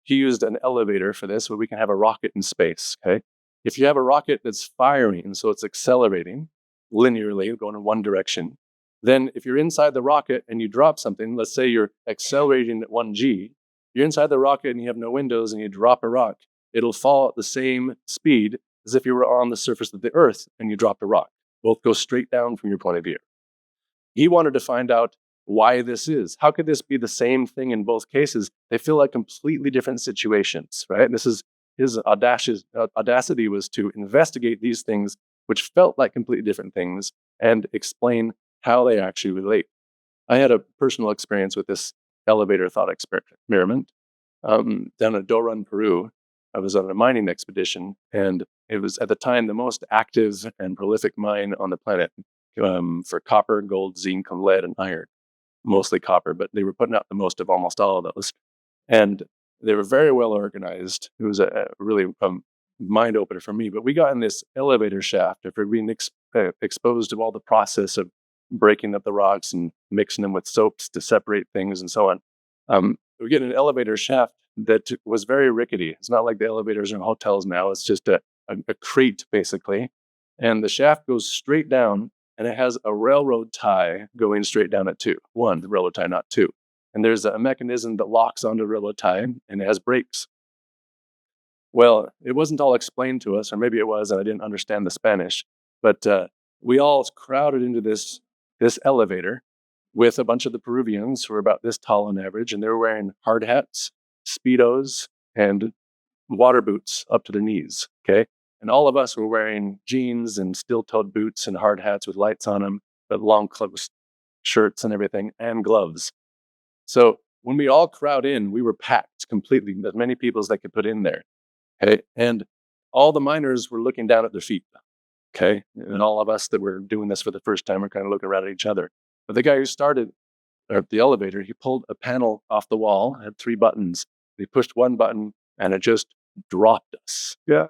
S1: He used an elevator for this, where we can have a rocket in space. Okay, if you have a rocket that's firing, so it's accelerating linearly, going in one direction, then if you're inside the rocket and you drop something, let's say you're accelerating at 1g, you're inside the rocket and you have no windows and you drop a rock, it'll fall at the same speed as if you were on the surface of the Earth and you dropped a rock. Both go straight down from your point of view. He wanted to find out why this is. How could this be the same thing in both cases? They feel like completely different situations, right? This is his audacity was to investigate these things, which felt like completely different things, and explain how they actually relate. I had a personal experience with this elevator thought experiment down in Doran, Peru. I was on a mining expedition, and it was at the time the most active and prolific mine on the planet for copper, gold, zinc, and lead, and iron. Mostly copper, but they were putting out the most of almost all of those. And they were very well organized. It was a really mind opener for me. But we got in this elevator shaft after being exposed to all the process of breaking up the rocks and mixing them with soaps to separate things and so on. We get an elevator shaft that was very rickety. It's not like the elevators in hotels now. It's just a crate, basically. And the shaft goes straight down, and it has a railroad tie going straight down it too. One, the railroad tie, not two. And there's a mechanism that locks onto the railroad tie, and it has brakes. Well, it wasn't all explained to us, or maybe it was, and I didn't understand the Spanish. But we all crowded into this elevator with a bunch of the Peruvians who were about this tall on average, and they were wearing hard hats, Speedos, and water boots up to their knees, okay? And all of us were wearing jeans and steel-toed boots and hard hats with lights on them, but long close shirts and everything, and gloves. So when we all crowd in, we were packed completely, as many people as they could put in there, okay? And all the miners were looking down at their feet, okay? And all of us that were doing this for the first time were kind of looking around at each other. But the guy who started the elevator, he pulled a panel off the wall, had 3 buttons. He pushed one button, and it just dropped us. Yeah.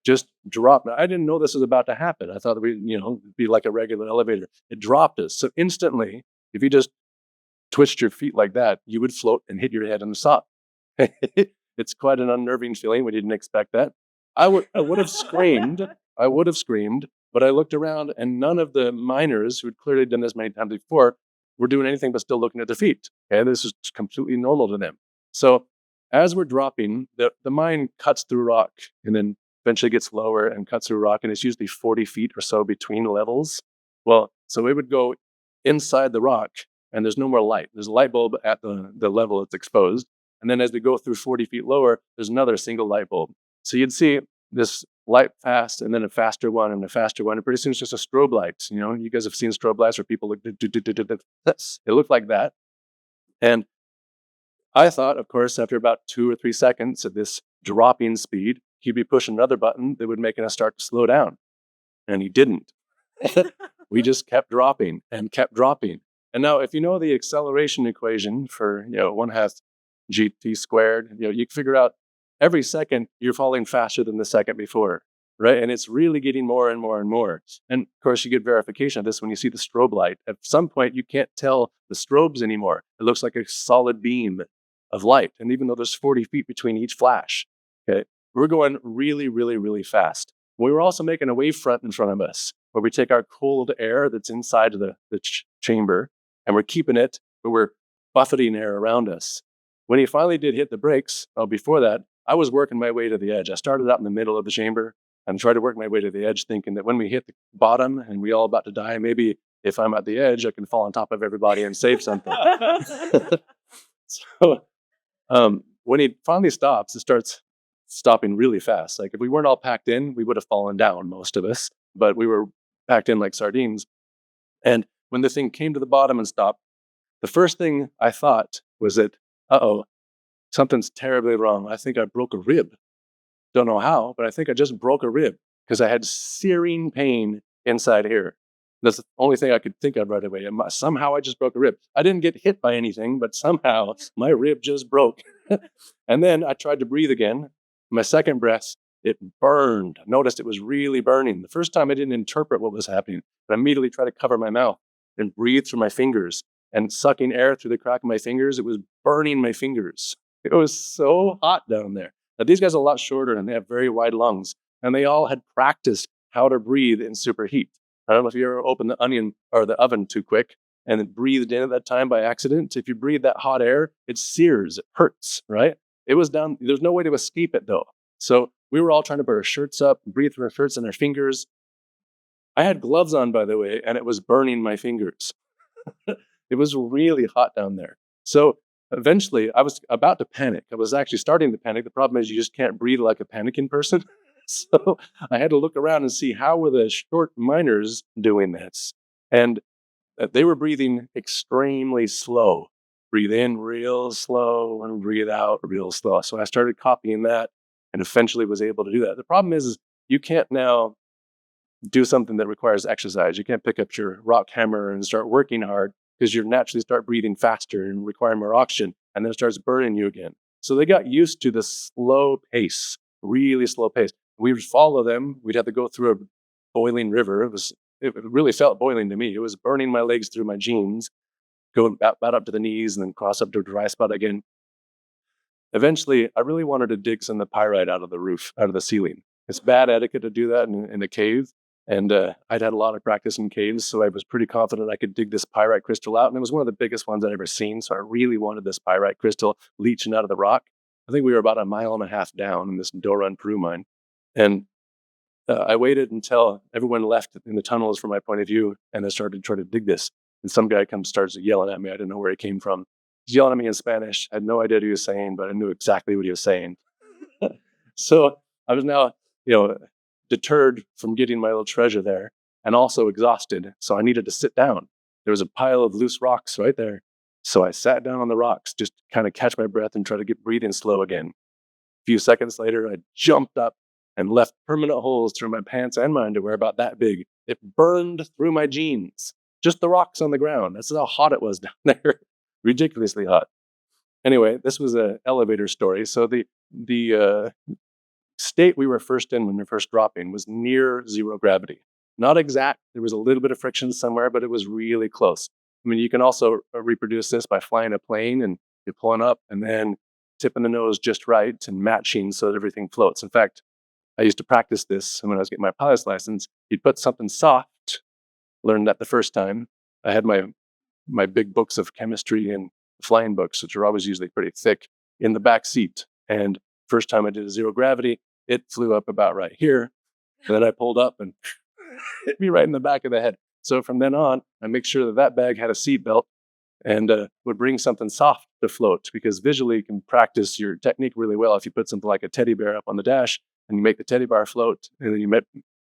S1: Just dropped. I didn't know this was about to happen. I thought it'd be like a regular elevator. It dropped us. So instantly, if you just twitched your feet like that, you would float and hit your head on the sock. It's quite an unnerving feeling. We didn't expect that. I would have screamed. I would have screamed, but I looked around, and none of the miners who had clearly done this many times before were doing anything but still looking at their feet. Okay, this is completely normal to them. So as we're dropping, the mine cuts through rock and then eventually gets lower and cuts through rock, and it's usually 40 feet or so between levels. Well, so it would go inside the rock, and there's no more light. There's a light bulb at the level it's exposed. And then as we go through 40 feet lower, there's another single light bulb. So you'd see this light fast, and then a faster one, and a faster one. And pretty soon it's just a strobe light. You guys have seen strobe lights where people look, it looked like that. And I thought, of course, after about 2 or 3 seconds at this dropping speed, he'd be pushing another button that would make us start to slow down. And he didn't. We just kept dropping and kept dropping. And now, if you know the acceleration equation for 1/2 gt squared, you can figure out every second you're falling faster than the second before, right? And it's really getting more and more and more. And of course, you get verification of this when you see the strobe light. At some point, you can't tell the strobes anymore. It looks like a solid beam of light. And even though there's 40 feet between each flash, okay, we're going really, really, really fast. We were also making a wavefront in front of us, where we take our cold air that's inside of the chamber, and we're keeping it, but we're buffeting air around us. When he finally did hit the brakes, before that, I was working my way to the edge. I started out in the middle of the chamber and tried to work my way to the edge, thinking that when we hit the bottom and we all about to die, maybe if I'm at the edge, I can fall on top of everybody and save something. So when he finally stops, it starts stopping really fast. Like if we weren't all packed in, we would have fallen down, most of us, but we were packed in like sardines. And when the thing came to the bottom and stopped, the first thing I thought was that, something's terribly wrong. I think I broke a rib. Don't know how, but I think I just broke a rib because I had searing pain inside here. That's the only thing I could think of right away. And somehow I just broke a rib. I didn't get hit by anything, but somehow my rib just broke. And then I tried to breathe again. My second breath, it burned. I noticed it was really burning. The first time I didn't interpret what was happening, but I immediately tried to cover my mouth and breathe through my fingers. And sucking air through the crack of my fingers, it was burning my fingers. It was so hot down there. Now, these guys are a lot shorter and they have very wide lungs. And they all had practiced how to breathe in superheat. I don't know if you ever opened the onion or the oven too quick and then breathed in at that time by accident. If you breathe that hot air, it sears, it hurts, right? It was down. There's no way to escape it though. So we were all trying to put our shirts up, breathe through our shirts and our fingers. I had gloves on, by the way, and it was burning my fingers. It was really hot down there. So eventually I was about to panic. I was actually starting to panic. The problem is you just can't breathe like a panicking person. So I had to look around and see how were the short miners doing this. And they were breathing extremely slow. Breathe in real slow and breathe out real slow. So I started copying that and eventually was able to do that. The problem is you can't now do something that requires exercise. You can't pick up your rock hammer and start working hard because you naturally start breathing faster and requiring more oxygen, and then it starts burning you again. So they got used to the slow pace, really slow pace. We would follow them. We'd have to go through a boiling river. It really felt boiling to me. It was burning my legs through my jeans, going about up to the knees and then cross up to a dry spot again. Eventually, I really wanted to dig some of the pyrite out of the roof, out of the ceiling. It's bad etiquette to do that in a cave. And I'd had a lot of practice in caves, so I was pretty confident I could dig this pyrite crystal out. And it was one of the biggest ones I'd ever seen. So I really wanted this pyrite crystal leaching out of the rock. I think we were about 1.5 miles down in this Doran Peru mine. And I waited until everyone left in the tunnels from my point of view, and I started trying to dig this. And some guy starts yelling at me. I didn't know where he came from. He's yelling at me in Spanish. I had no idea what he was saying, but I knew exactly what he was saying. So I was now, deterred from getting my little treasure there and also exhausted. So I needed to sit down. There was a pile of loose rocks right there. So I sat down on the rocks, just to kind of catch my breath and try to get breathing slow again. A few seconds later, I jumped up and left permanent holes through my pants and my underwear about that big. It burned through my jeans, just the rocks on the ground. That's how hot it was down there. Ridiculously hot. Anyway, this was an elevator story. So the state we were first in when we were first dropping was near zero gravity. Not exact. There was a little bit of friction somewhere, but it was really close. I mean, you can also reproduce this by flying a plane and you're pulling up and then tipping the nose just right and matching so that everything floats. In fact, I used to practice this when I was getting my pilot's license. You'd put something soft, learned that the first time. I had my big books of chemistry and flying books, which are always usually pretty thick, in the back seat. And first time I did a zero gravity, it flew up about right here. And then I pulled up and hit me right in the back of the head. So from then on, I make sure that bag had a seat belt and would bring something soft to float, because visually you can practice your technique really well if you put something like a teddy bear up on the dash and you make the teddy bear float and then you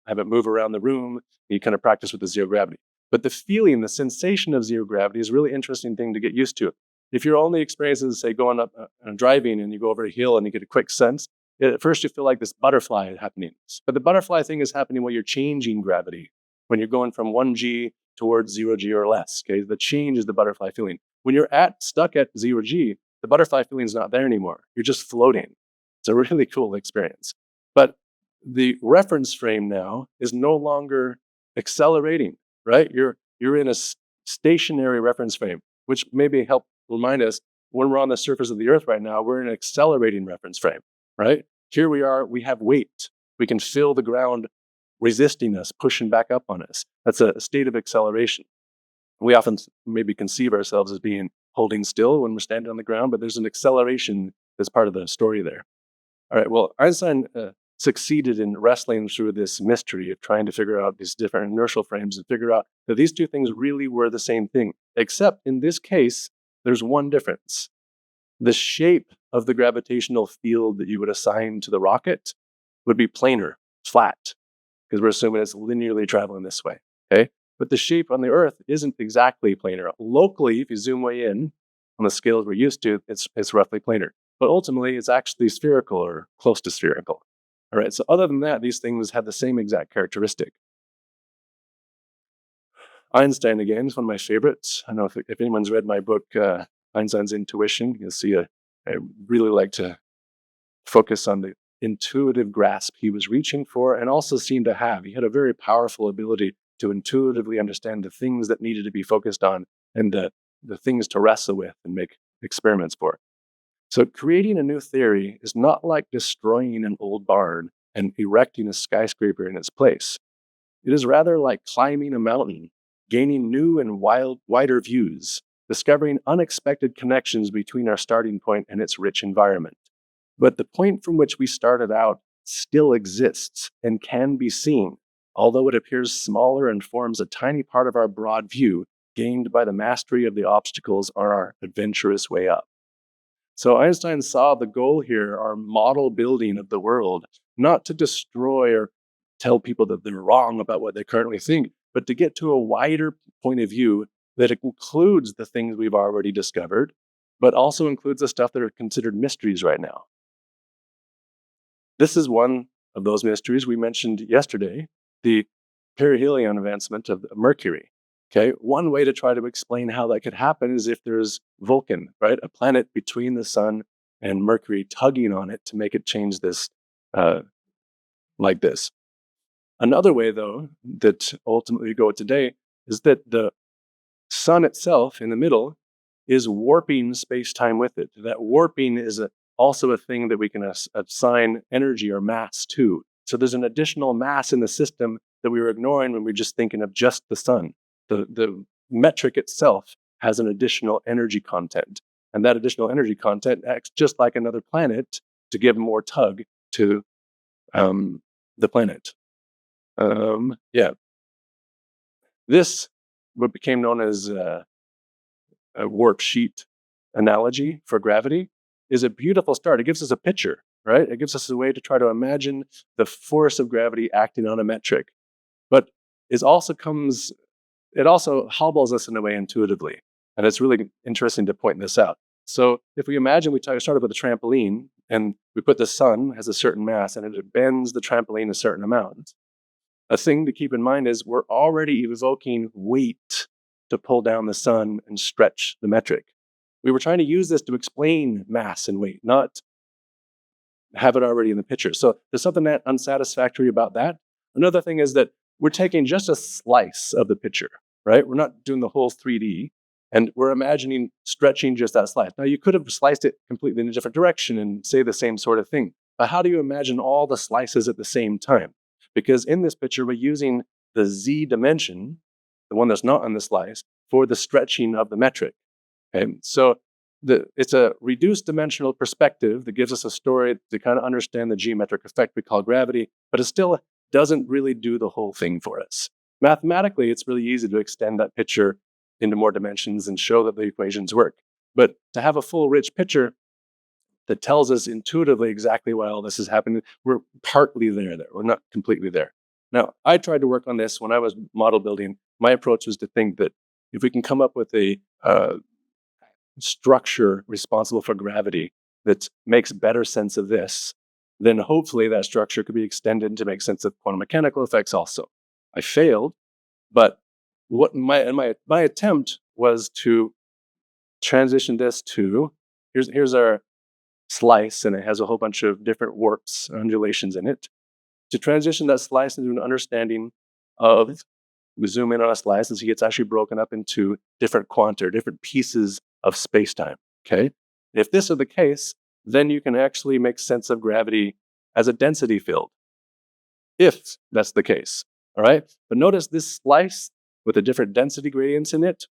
S1: have it move around the room. And you kind of practice with the zero gravity. But the feeling, the sensation of zero gravity is a really interesting thing to get used to. If your only experience is, say, going up driving and you go over a hill and you get a quick sense, at first you feel like this butterfly happening. But the butterfly thing is happening while you're changing gravity, when you're going from 1g towards 0g or less. Okay, the change is the butterfly feeling. When you're stuck at 0g, the butterfly feeling is not there anymore. You're just floating. It's a really cool experience. But the reference frame now is no longer accelerating, right? You're in a stationary reference frame, which maybe help remind us when we're on the surface of the Earth right now, we're in an accelerating reference frame, right? Here we are, we have weight. We can feel the ground resisting us, pushing back up on us. That's a state of acceleration. We often maybe conceive ourselves as being holding still when we're standing on the ground, but there's an acceleration that's part of the story there. All right, well, Einstein succeeded in wrestling through this mystery of trying to figure out these different inertial frames and figure out that these two things really were the same thing, except in this case, there's one difference. The shape of the gravitational field that you would assign to the rocket would be planar, flat, because we're assuming it's linearly traveling this way, okay? But the shape on the Earth isn't exactly planar. Locally, if you zoom way in on the scales we're used to, it's roughly planar. But ultimately, it's actually spherical or close to spherical. All right, so other than that, these things have the same exact characteristic. Einstein, again, is one of my favorites. I don't know if anyone's read my book, Einstein's Intuition. You'll see I really like to focus on the intuitive grasp he was reaching for and also seemed to have. He had a very powerful ability to intuitively understand the things that needed to be focused on and the things to wrestle with and make experiments for. So creating a new theory is not like destroying an old barn and erecting a skyscraper in its place. It is rather like climbing a mountain, gaining new and wider views, discovering unexpected connections between our starting point and its rich environment. But the point from which we started out still exists and can be seen, although it appears smaller and forms a tiny part of our broad view gained by the mastery of the obstacles on our adventurous way up. So Einstein saw the goal here, our model building of the world, not to destroy or tell people that they're wrong about what they currently think, but to get to a wider point of view that includes the things we've already discovered, but also includes the stuff that are considered mysteries right now. This is one of those mysteries we mentioned yesterday, the perihelion advancement of Mercury. Okay, one way to try to explain how that could happen is if there's Vulcan, right? A planet between the sun and Mercury tugging on it to make it change this like this. Another way, though, that ultimately we go today is that the sun itself in the middle is warping space-time with it. That warping is also a thing that we can assign energy or mass to. So there's an additional mass in the system that we were ignoring when we were just thinking of just the sun. The metric itself has an additional energy content. And that additional energy content acts just like another planet to give more tug to the planet. This, what became known as a warp sheet analogy for gravity, is a beautiful start. It gives us a picture, right? It gives us a way to try to imagine the force of gravity acting on a metric. But it also hobbles us in a way intuitively. And it's really interesting to point this out. So if we imagine we started with a trampoline and we put the sun has a certain mass and it bends the trampoline a certain amount, a thing to keep in mind is we're already evoking weight to pull down the sun and stretch the metric. We were trying to use this to explain mass and weight, not have it already in the picture. So there's something that unsatisfactory about that. Another thing is that we're taking just a slice of the picture, right? We're not doing the whole 3D, and we're imagining stretching just that slice. Now, you could have sliced it completely in a different direction and say the same sort of thing, but how do you imagine all the slices at the same time? Because in this picture, we're using the z dimension, the one that's not on the slice, for the stretching of the metric. Okay? So it's a reduced dimensional perspective that gives us a story to kind of understand the geometric effect we call gravity, but it still doesn't really do the whole thing for us. Mathematically, it's really easy to extend that picture into more dimensions and show that the equations work. But to have a full, rich picture that tells us intuitively exactly why all this is happening, we're partly there. We're not completely there. Now, I tried to work on this when I was model building. My approach was to think that if we can come up with a structure responsible for gravity that makes better sense of this, then hopefully that structure could be extended to make sense of quantum mechanical effects also. I failed, but what my attempt was to transition this to, here's our slice, and it has a whole bunch of different warps, undulations in it. To transition that slice into an understanding of, we zoom in on a slice and see it's actually broken up into different quanta, different pieces of space-time, okay? If this is the case, then you can actually make sense of gravity as a density field, if that's the case, all right? But notice this slice with the different density gradients in it,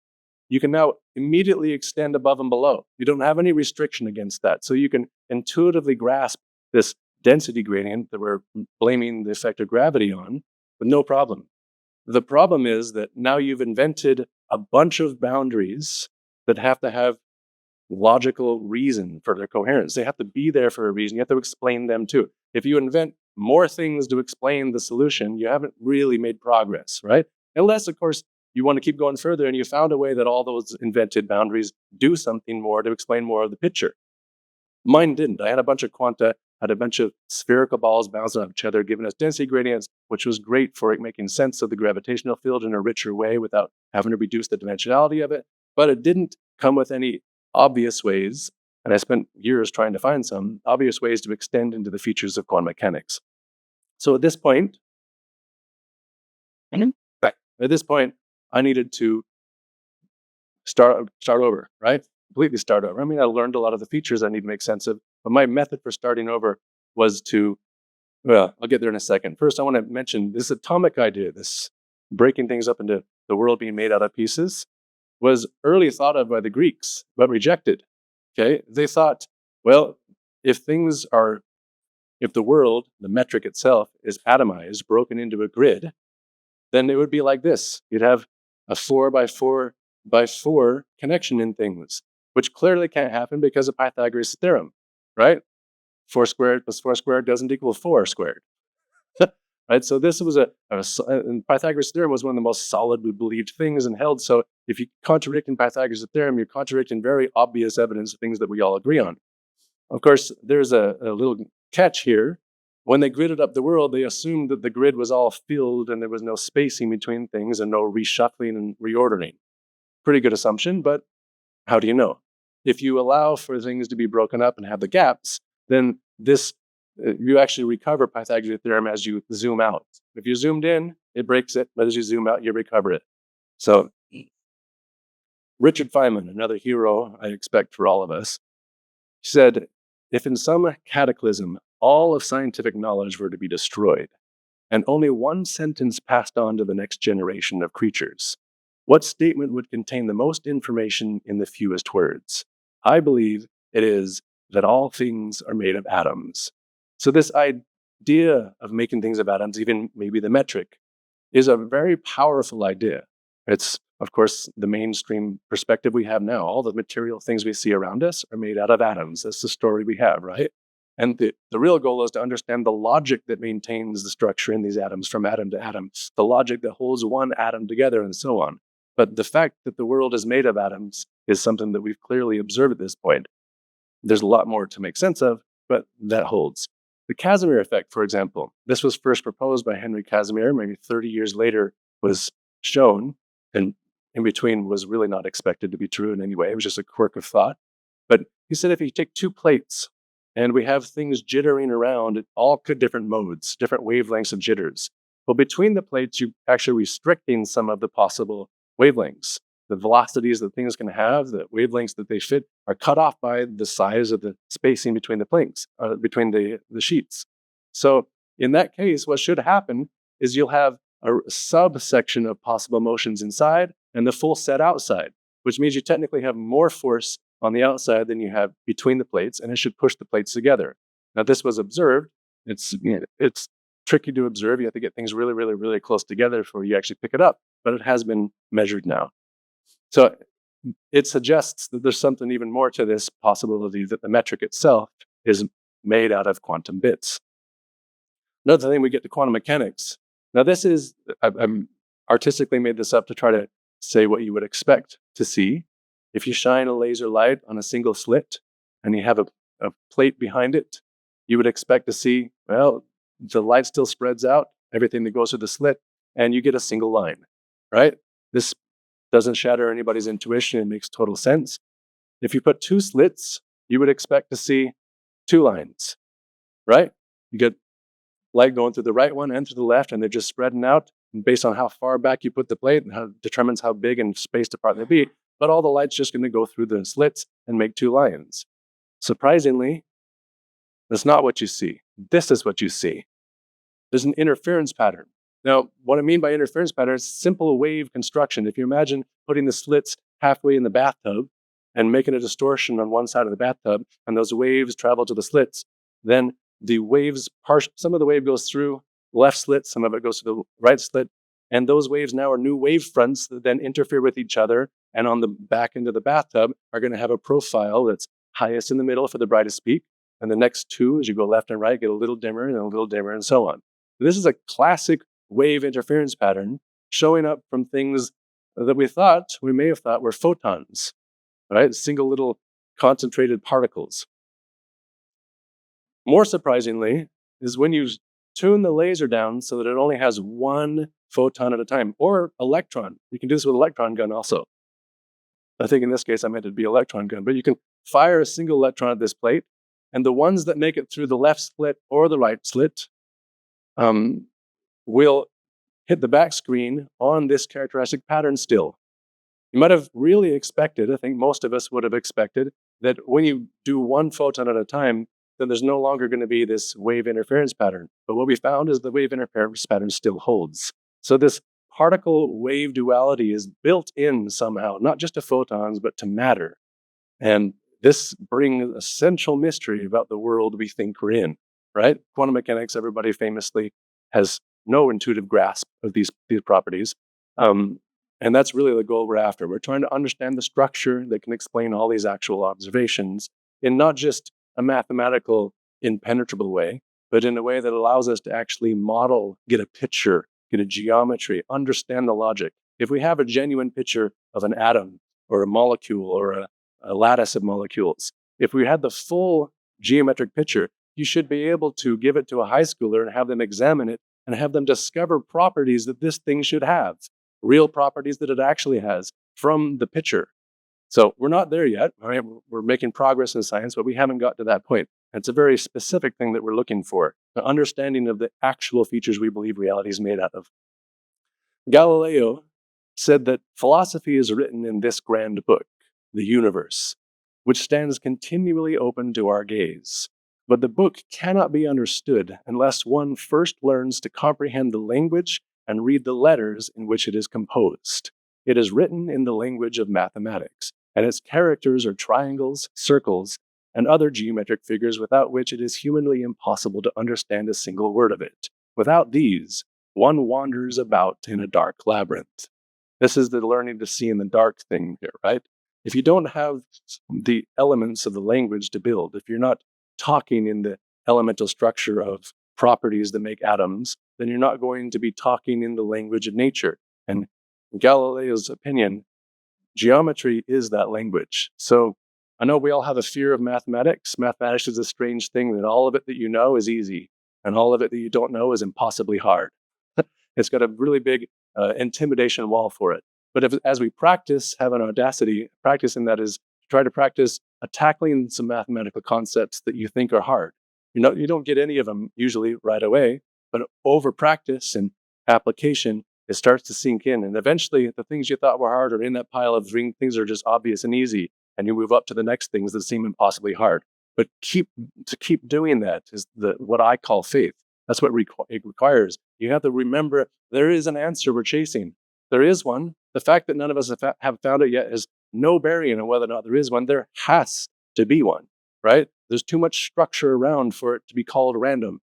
S1: you can now immediately extend above and below. You don't have any restriction against that. So you can intuitively grasp this density gradient that we're blaming the effect of gravity on, with no problem. The problem is that now you've invented a bunch of boundaries that have to have logical reason for their coherence. They have to be there for a reason. You have to explain them too. If you invent more things to explain the solution, you haven't really made progress, right? Unless, of course, you want to keep going further and you found a way that all those invented boundaries do something more to explain more of the picture. Mine didn't. I had a bunch of quanta, had a bunch of spherical balls bouncing off each other, giving us density gradients, which was great for making sense of the gravitational field in a richer way without having to reduce the dimensionality of it. But it didn't come with any obvious ways, and I spent years trying to find some obvious ways to extend into the features of quantum mechanics. So at this point, I needed to start over, right? Completely start over. I mean, I learned a lot of the features I need to make sense of, but my method for starting over was to, well, I'll get there in a second. First, I want to mention this atomic idea, this breaking things up into the world being made out of pieces, was early thought of by the Greeks, but rejected. Okay, they thought, well, if the world, the metric itself, is atomized, broken into a grid, then it would be like this. You'd have a 4 by 4 by 4 connection in things, which clearly can't happen because of Pythagoras' theorem, right? 4 squared plus 4 squared doesn't equal 4 squared. Right? So this was and Pythagoras' theorem was one of the most solidly believed things and held. So if you contradict in Pythagoras' theorem, you're contradicting very obvious evidence of things that we all agree on. Of course, there's a little catch here. When they gridded up the world, they assumed that the grid was all filled and there was no spacing between things and no reshuffling and reordering. Pretty good assumption, but how do you know? If you allow for things to be broken up and have the gaps, then you actually recover Pythagoras' theorem as you zoom out. If you zoomed in, it breaks it, but as you zoom out, you recover it. So Richard Feynman, another hero I expect for all of us, said, if in some cataclysm all of scientific knowledge were to be destroyed, and only one sentence passed on to the next generation of creatures, what statement would contain the most information in the fewest words? I believe it is that all things are made of atoms. So this idea of making things of atoms, even maybe the metric, is a very powerful idea. It's, of course, the mainstream perspective we have now. All the material things we see around us are made out of atoms. That's the story we have, right? And the real goal is to understand the logic that maintains the structure in these atoms from atom to atom, the logic that holds one atom together and so on. But the fact that the world is made of atoms is something that we've clearly observed at this point. There's a lot more to make sense of, but that holds. The Casimir effect, for example, this was first proposed by Henry Casimir, maybe 30 years later was shown, and in between was really not expected to be true in any way. It was just a quirk of thought. But he said if you take two plates and we have things jittering around, all different modes, different wavelengths of jitters. Well, between the plates, you're actually restricting some of the possible wavelengths. The velocities that things can have, the wavelengths that they fit, are cut off by the size of the spacing between the plates, between the sheets. So in that case, what should happen is you'll have a subsection of possible motions inside and the full set outside, which means you technically have more force on the outside than you have between the plates, and it should push the plates together. Now, this was observed. It's tricky to observe. You have to get things really, really, really close together before you actually pick it up, but it has been measured now. So it suggests that there's something even more to this possibility that the metric itself is made out of quantum bits. Another thing, we get to quantum mechanics. Now this is, I'm artistically made this up to try to say what you would expect to see. If you shine a laser light on a single slit and you have a plate behind it, you would expect to see, well, the light still spreads out, everything that goes through the slit, and you get a single line, right? This doesn't shatter anybody's intuition. It makes total sense. If you put two slits, you would expect to see two lines, right? You get light going through the right one and through the left, and they're just spreading out. And based on how far back you put the plate, and determines how big and spaced apart they'll be. But all the light's just going to go through the slits and make two lines. Surprisingly, that's not what you see. This is what you see. There's an interference pattern. Now, what I mean by interference pattern is simple wave construction. If you imagine putting the slits halfway in the bathtub and making a distortion on one side of the bathtub, and those waves travel to the slits, then the waves, some of the wave goes through the left slit, some of it goes through the right slit, and those waves now are new wave fronts that then interfere with each other, and on the back end of the bathtub are going to have a profile that's highest in the middle for the brightest peak, and the next two, as you go left and right, get a little dimmer and a little dimmer and so on. This is a classic wave interference pattern showing up from things that we may have thought were photons, right? Single little concentrated particles. More surprisingly is when you tune the laser down so that it only has one photon at a time, or electron. You can do this with an electron gun also. I think in this case I meant it to be electron gun, but you can fire a single electron at this plate, and the ones that make it through the left slit or the right slit will hit the back screen on this characteristic pattern still. You might have really expected, I think most of us would have expected, that when you do one photon at a time, then there's no longer going to be this wave interference pattern. But what we found is the wave interference pattern still holds. So this particle-wave duality is built in somehow, not just to photons, but to matter. And this brings essential mystery about the world we think we're in, right? Quantum mechanics, everybody famously has no intuitive grasp of these properties. And that's really the goal we're after. We're trying to understand the structure that can explain all these actual observations in not just a mathematical, impenetrable way, but in a way that allows us to actually model, get a picture, get a geometry, understand the logic. If we have a genuine picture of an atom or a molecule or a lattice of molecules, if we had the full geometric picture, you should be able to give it to a high schooler and have them examine it and have them discover properties that this thing should have, real properties that it actually has from the picture. So we're not there yet. All right? We're making progress in science, but we haven't got to that point. It's a very specific thing that we're looking for, the understanding of the actual features we believe reality is made out of. Galileo said that philosophy is written in this grand book, the universe, which stands continually open to our gaze. But the book cannot be understood unless one first learns to comprehend the language and read the letters in which it is composed. It is written in the language of mathematics, and its characters are triangles, circles, and other geometric figures without which it is humanly impossible to understand a single word of it. Without these, one wanders about in a dark labyrinth. This is the learning to see in the dark thing here, right? If you don't have the elements of the language to build, if you're not talking in the elemental structure of properties that make atoms, then you're not going to be talking in the language of nature. And in Galileo's opinion, geometry is that language. So I know we all have a fear of mathematics. Mathematics is a strange thing that all of it that you know is easy, and all of it that you don't know is impossibly hard. It's got a really big intimidation wall for it. But as we practice, have an audacity, practicing that is try to practice tackling some mathematical concepts that you think are hard. You don't get any of them usually right away, but over practice and application, it starts to sink in. And eventually the things you thought were hard are in that pile of things that are just obvious and easy. And you move up to the next things that seem impossibly hard. But keep doing that is what I call faith. That's what it requires. You have to remember there is an answer we're chasing. There is one. The fact that none of us have found it yet has no bearing on whether or not there is one. There has to be one, right? There's too much structure around for it to be called random.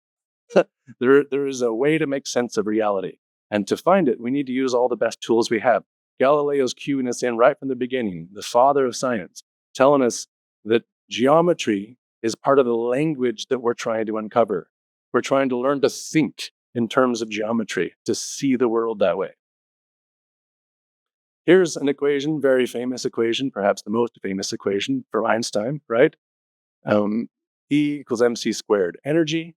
S1: There is a way to make sense of reality. And to find it, we need to use all the best tools we have. Galileo's cueing us in right from the beginning, the father of science, telling us that geometry is part of the language that we're trying to uncover. We're trying to learn to think in terms of geometry, to see the world that way. Here's an equation, very famous equation, perhaps the most famous equation for Einstein, right? E equals mc squared. Energy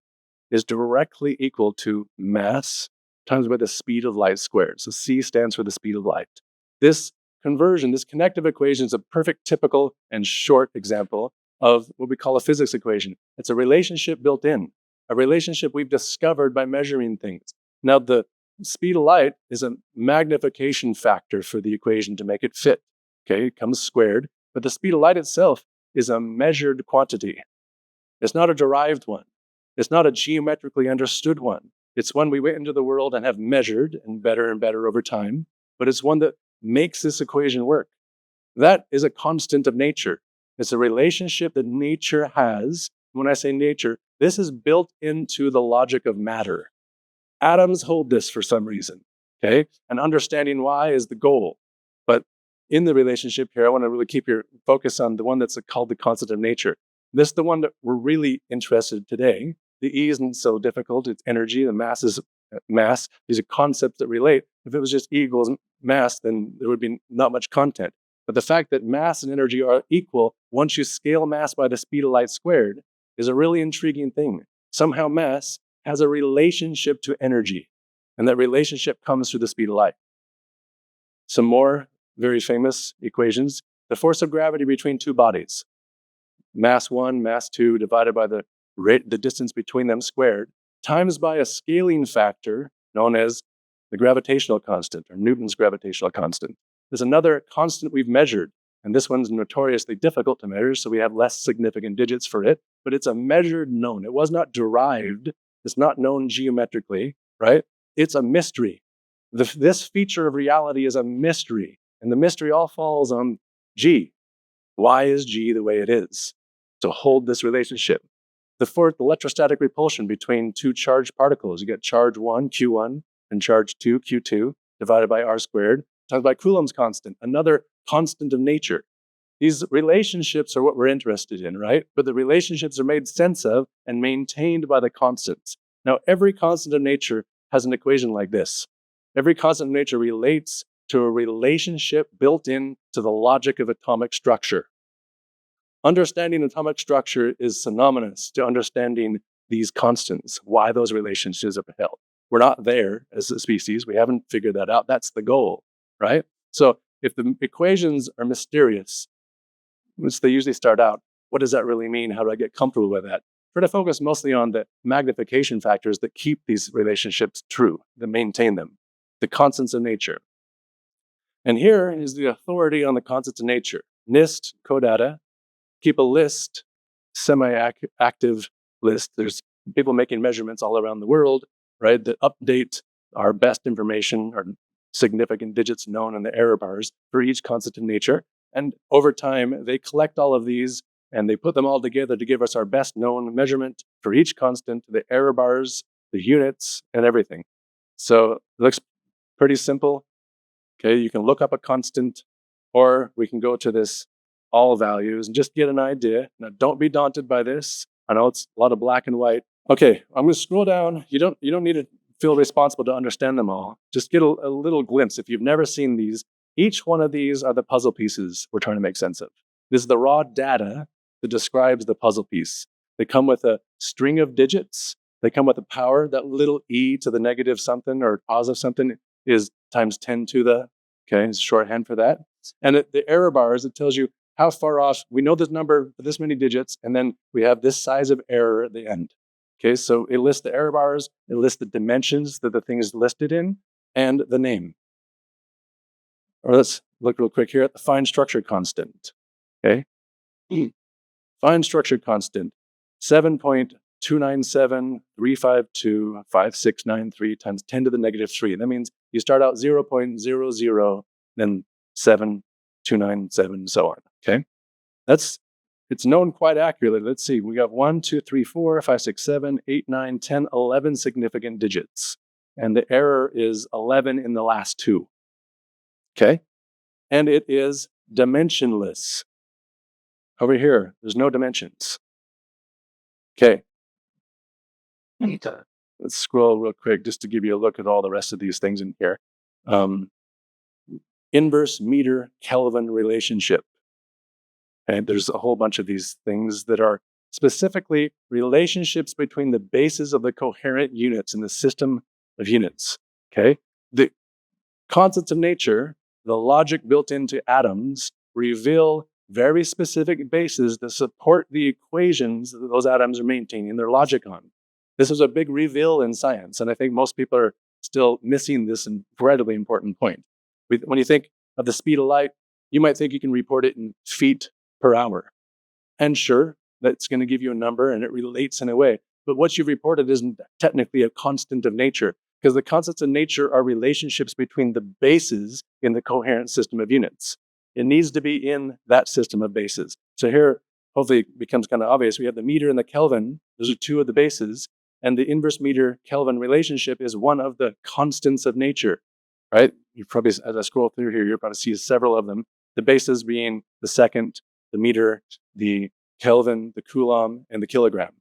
S1: is directly equal to mass times by the speed of light squared. So C stands for the speed of light. This conversion, this connective equation is a perfect typical and short example of what we call a physics equation. It's a relationship built in, a relationship we've discovered by measuring things. Now, the speed of light is a magnification factor for the equation to make it fit. Okay, it comes squared, but the speed of light itself is a measured quantity. It's not a derived one. It's not a geometrically understood one. It's one we went into the world and have measured and better over time, but it's one that makes this equation work. That is a constant of nature. It's a relationship that nature has. When I say nature, This is built into the logic of matter. Atoms hold this for some reason, okay? And understanding why is the goal. But in the relationship here, I want to really keep your focus on the one that's called the constant of nature. This is the one that we're really interested in today. The E isn't so difficult. It's energy. The mass is mass. These are concepts that relate. If it was just E equals mass, then there would be not much content. But the fact that mass and energy are equal once you scale mass by the speed of light squared is a really intriguing thing. Somehow mass has a relationship to energy, and that relationship comes through the speed of light. Some more very famous equations. The force of gravity between two bodies. Mass 1, mass 2 divided by the distance between them squared, times by a scaling factor known as the gravitational constant, or Newton's gravitational constant. There's another constant we've measured, and this one's notoriously difficult to measure, so we have less significant digits for it, but it's a measured known. It was not derived. It's not known geometrically, right? It's a mystery. This feature of reality is a mystery, and the mystery all falls on G. Why is G the way it is? To hold this relationship. The fourth, electrostatic repulsion between two charged particles. You get charge 1, Q1, and charge 2, Q2, divided by R squared, times by Coulomb's constant, another constant of nature. These relationships are what we're interested in, right? But the relationships are made sense of and maintained by the constants. Now, every constant of nature has an equation like this. Every constant of nature relates to a relationship built into the logic of atomic structure. Understanding atomic structure is synonymous to understanding these constants, why those relationships are held. We're not there as a species. We haven't figured that out. That's the goal, right? So if the equations are mysterious, which they usually start out, what does that really mean? How do I get comfortable with that? Try to focus mostly on the magnification factors that keep these relationships true, that maintain them, the constants of nature. And here is the authority on the constants of nature. NIST, CODATA, keep a list, semi-active list. There's people making measurements all around the world, right, that update our best information, our significant digits known in the error bars for each constant of nature. And over time, they collect all of these and they put them all together to give us our best known measurement for each constant, the error bars, the units, and everything. So it looks pretty simple. Okay, you can look up a constant, or we can go to this all values and just get an idea. Now, don't be daunted by this. I know it's a lot of black and white. Okay, I'm going to scroll down. You don't need to feel responsible to understand them all. Just get a little glimpse. If you've never seen these, each one of these are the puzzle pieces we're trying to make sense of. This is the raw data that describes the puzzle piece. They come with a string of digits. They come with a power. That little e to the negative something or positive something is times 10 to the, okay, it's shorthand for that. And the error bars, it tells you how far off. We know this number for this many digits, and then we have this size of error at the end. Okay, so it lists the error bars, it lists the dimensions that the thing is listed in, and the name. Or let's look real quick here at the fine structure constant. Okay, fine structure constant, 7.2973525693 times 10 to the negative 3. That means you start out 0.00, then 7.297, so on. Okay, it's known quite accurately. Let's see, we got 1, 2, 3, 4, 5, 6, 7, 8, 9, 10, 11 significant digits. And the error is 11 in the last two. Okay, and it is dimensionless. Over here, there's no dimensions. Okay, let's scroll real quick just to give you a look at all the rest of these things in here. Inverse meter Kelvin relationship. And there's a whole bunch of these things that are specifically relationships between the bases of the coherent units in the system of units. Okay, the constants of nature, the logic built into atoms, reveal very specific bases that support the equations that those atoms are maintaining their logic on. This is a big reveal in science, and I think most people are still missing this incredibly important point. When you think of the speed of light, you might think you can report it in feet per hour. And sure, that's going to give you a number and it relates in a way. But what you've reported isn't technically a constant of nature, because the constants of nature are relationships between the bases in the coherent system of units. It needs to be in that system of bases. So here, hopefully it becomes kind of obvious. We have the meter and the Kelvin. Those are two of the bases. And the inverse meter Kelvin relationship is one of the constants of nature, right? You probably, as I scroll through here, you're about to see several of them. The bases being the second, the meter, the Kelvin, the Coulomb, and the kilogram.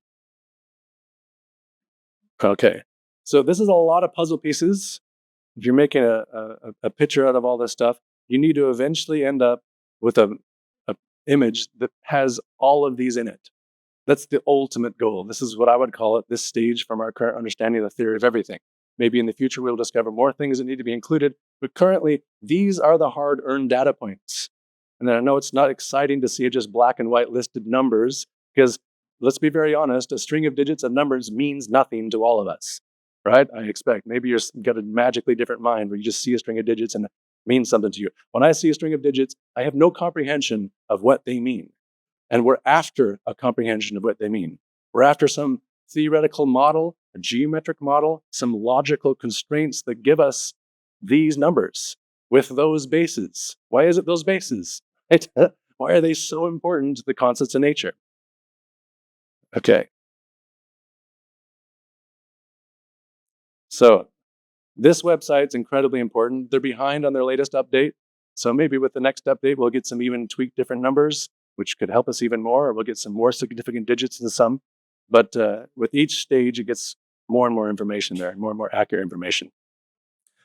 S1: Okay, so this is a lot of puzzle pieces. If you're making a picture out of all this stuff, you need to eventually end up with a image that has all of these in it. That's the ultimate goal. This is what I would call it, this stage from our current understanding of the theory of everything. Maybe in the future we'll discover more things that need to be included, but currently these are the hard-earned data points. And I know it's not exciting to see just black and white listed numbers, because let's be very honest, a string of digits and numbers means nothing to all of us, right? I expect. Maybe you've got a magically different mind where you just see a string of digits and it means something to you. When I see a string of digits, I have no comprehension of what they mean. And we're after a comprehension of what they mean. We're after some theoretical model, a geometric model, some logical constraints that give us these numbers with those bases. Why is it those bases? Right? Why are they so important to the constants of nature? Okay. So this website's incredibly important. They're behind on their latest update. So maybe with the next update, we'll get some even tweaked different numbers, which could help us even more, or we'll get some more significant digits to the sum. But with each stage, it gets more and more information there, more and more accurate information.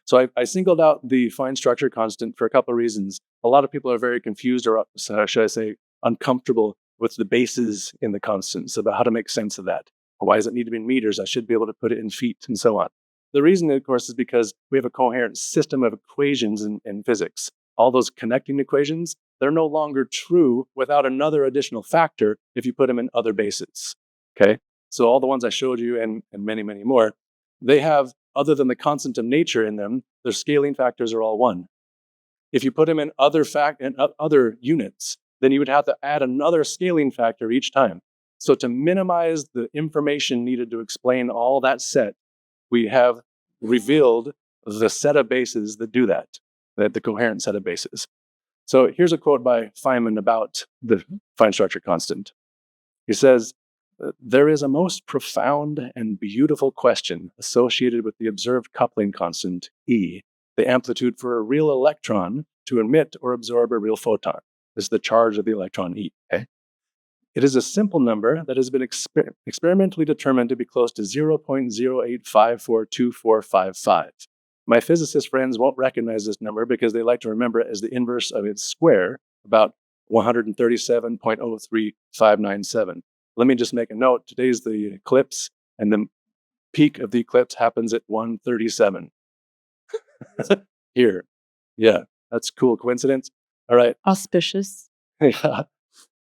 S1: So I singled out the fine structure constant for a couple of reasons. A lot of people are very confused, or should I say, uncomfortable with the bases in the constants, about how to make sense of that. Why does it need to be in meters? I should be able to put it in feet, and so on. The reason, of course, is because we have a coherent system of equations in physics. All those connecting equations, they're no longer true without another additional factor if you put them in other bases, okay? So all the ones I showed you and many, many more, they have, other than the constant of nature in them, their scaling factors are all one. If you put them in other units, then you would have to add another scaling factor each time. So to minimize the information needed to explain all that set, we have revealed the set of bases that do that, the coherent set of bases. So here's a quote by Feynman about the fine structure constant. He says, "There is a most profound and beautiful question associated with the observed coupling constant, E, the amplitude for a real electron to emit or absorb a real photon." This is the charge of the electron, E. Okay? It is a simple number that has been experimentally determined to be close to 0.08542455. My physicist friends won't recognize this number because they like to remember it as the inverse of its square, about 137.03597. Let me just make a note. Today's the eclipse, and the peak of the eclipse happens at 1:37. Here. Yeah, that's a cool coincidence. All right.
S2: Auspicious.
S1: Yeah.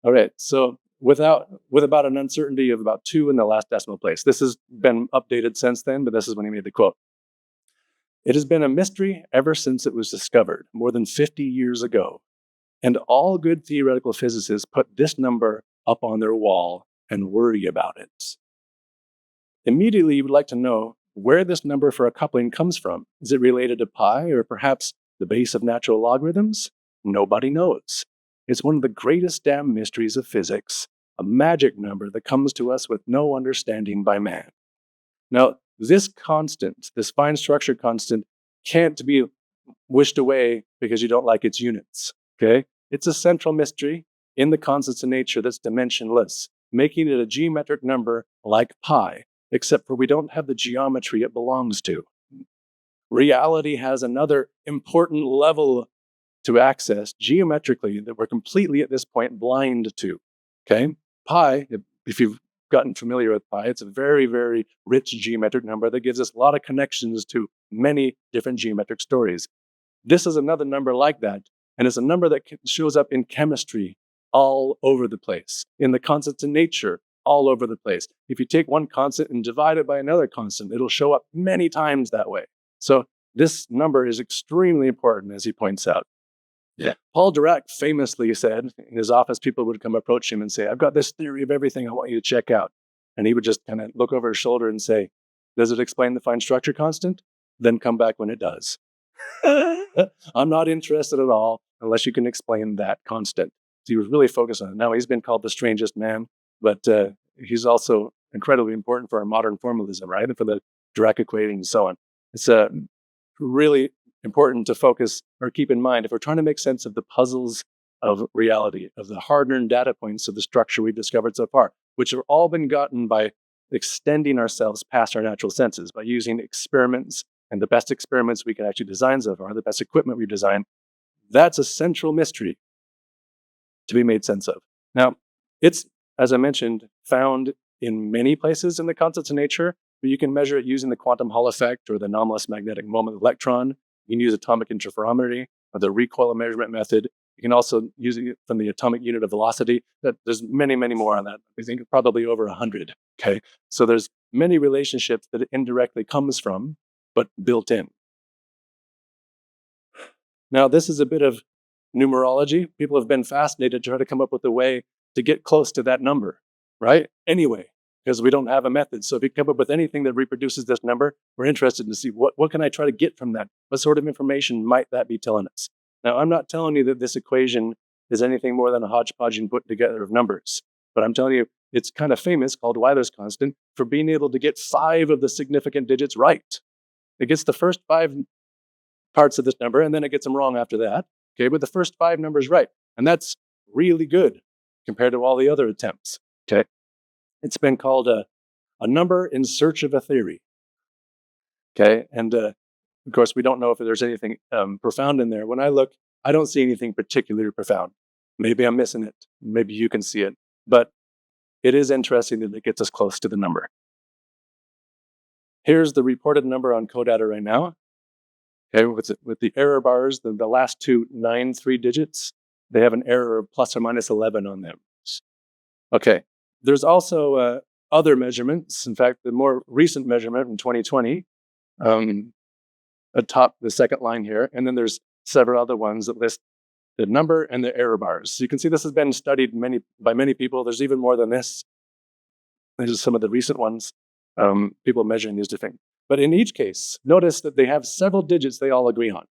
S1: All right. So with about an uncertainty of about 2 in the last decimal place. This has been updated since then, but this is when he made the quote. "It has been a mystery ever since it was discovered, more than 50 years ago. And all good theoretical physicists put this number up on their wall and worry about it. Immediately, you would like to know where this number for a coupling comes from. Is it related to pi, or perhaps the base of natural logarithms? Nobody knows. It's one of the greatest damn mysteries of physics, a magic number that comes to us with no understanding by man." Now, this constant, this fine structure constant, can't be wished away because you don't like its units, okay? It's a central mystery in the constants of nature that's dimensionless, making it a geometric number like pi, except for we don't have the geometry it belongs to. Reality has another important level to access geometrically that we're completely at this point blind to, okay? Pi, if you've gotten familiar with pi, it's a very, very rich geometric number that gives us a lot of connections to many different geometric stories. This is another number like that, and it's a number that shows up in chemistry all over the place, in the constants of nature all over the place. If you take one constant and divide it by another constant, it'll show up many times that way. So this number is extremely important, as he points out. Yeah. Paul Dirac famously said in his office, people would come approach him and say, "I've got this theory of everything I want you to check out." And he would just kind of look over his shoulder and say, "Does it explain the fine structure constant? Then come back when it does." I'm not interested at all unless you can explain that constant. So he was really focused on it. Now he's been called the strangest man, but he's also incredibly important for our modern formalism, right? And for the Dirac equating and so on. It's really important to focus or keep in mind if we're trying to make sense of the puzzles of reality, of the hard-earned data points of the structure we've discovered so far, which have all been gotten by extending ourselves past our natural senses, by using experiments, and the best experiments we can actually design so far, the best equipment we've designed. That's a central mystery to be made sense of. Now, it's, as I mentioned, found in many places in the concepts of nature, but you can measure it using the quantum Hall effect or the anomalous magnetic moment of the electron. You can use atomic interferometry or the recoil measurement method. You can also use it from the atomic unit of velocity. There's many, many more on that. I think probably over 100. Okay, so there's many relationships that it indirectly comes from, but built in. Now, this is a bit of numerology. People have been fascinated to try to come up with a way to get close to that number, right? Anyway, because we don't have a method. So if you come up with anything that reproduces this number, we're interested to see what can I try to get from that? What sort of information might that be telling us? Now, I'm not telling you that this equation is anything more than a hodgepodge and put together of numbers, but I'm telling you it's kind of famous, called Euler's constant, for being able to get 5 of the significant digits right. It gets the first 5 parts of this number, and then it gets them wrong after that. Okay, but the first 5 numbers right, and that's really good compared to all the other attempts. Okay, it's been called a number in search of a theory. Okay, and of course we don't know if there's anything profound in there. When I look, I don't see anything particularly profound. Maybe I'm missing it. Maybe you can see it, but it is interesting that it gets us close to the number. Here's the reported number on CODATA right now. Okay, with the error bars, the last 2 9 digits, they have an error of plus or minus 11 on them. Okay, there's also other measurements. In fact, the more recent measurement from 2020, atop the second line here, and then there's several other ones that list the number and the error bars. So you can see this has been studied by many people. There's even more than this. These are some of the recent ones, people measuring these different. But in each case, notice that they have several digits they all agree on.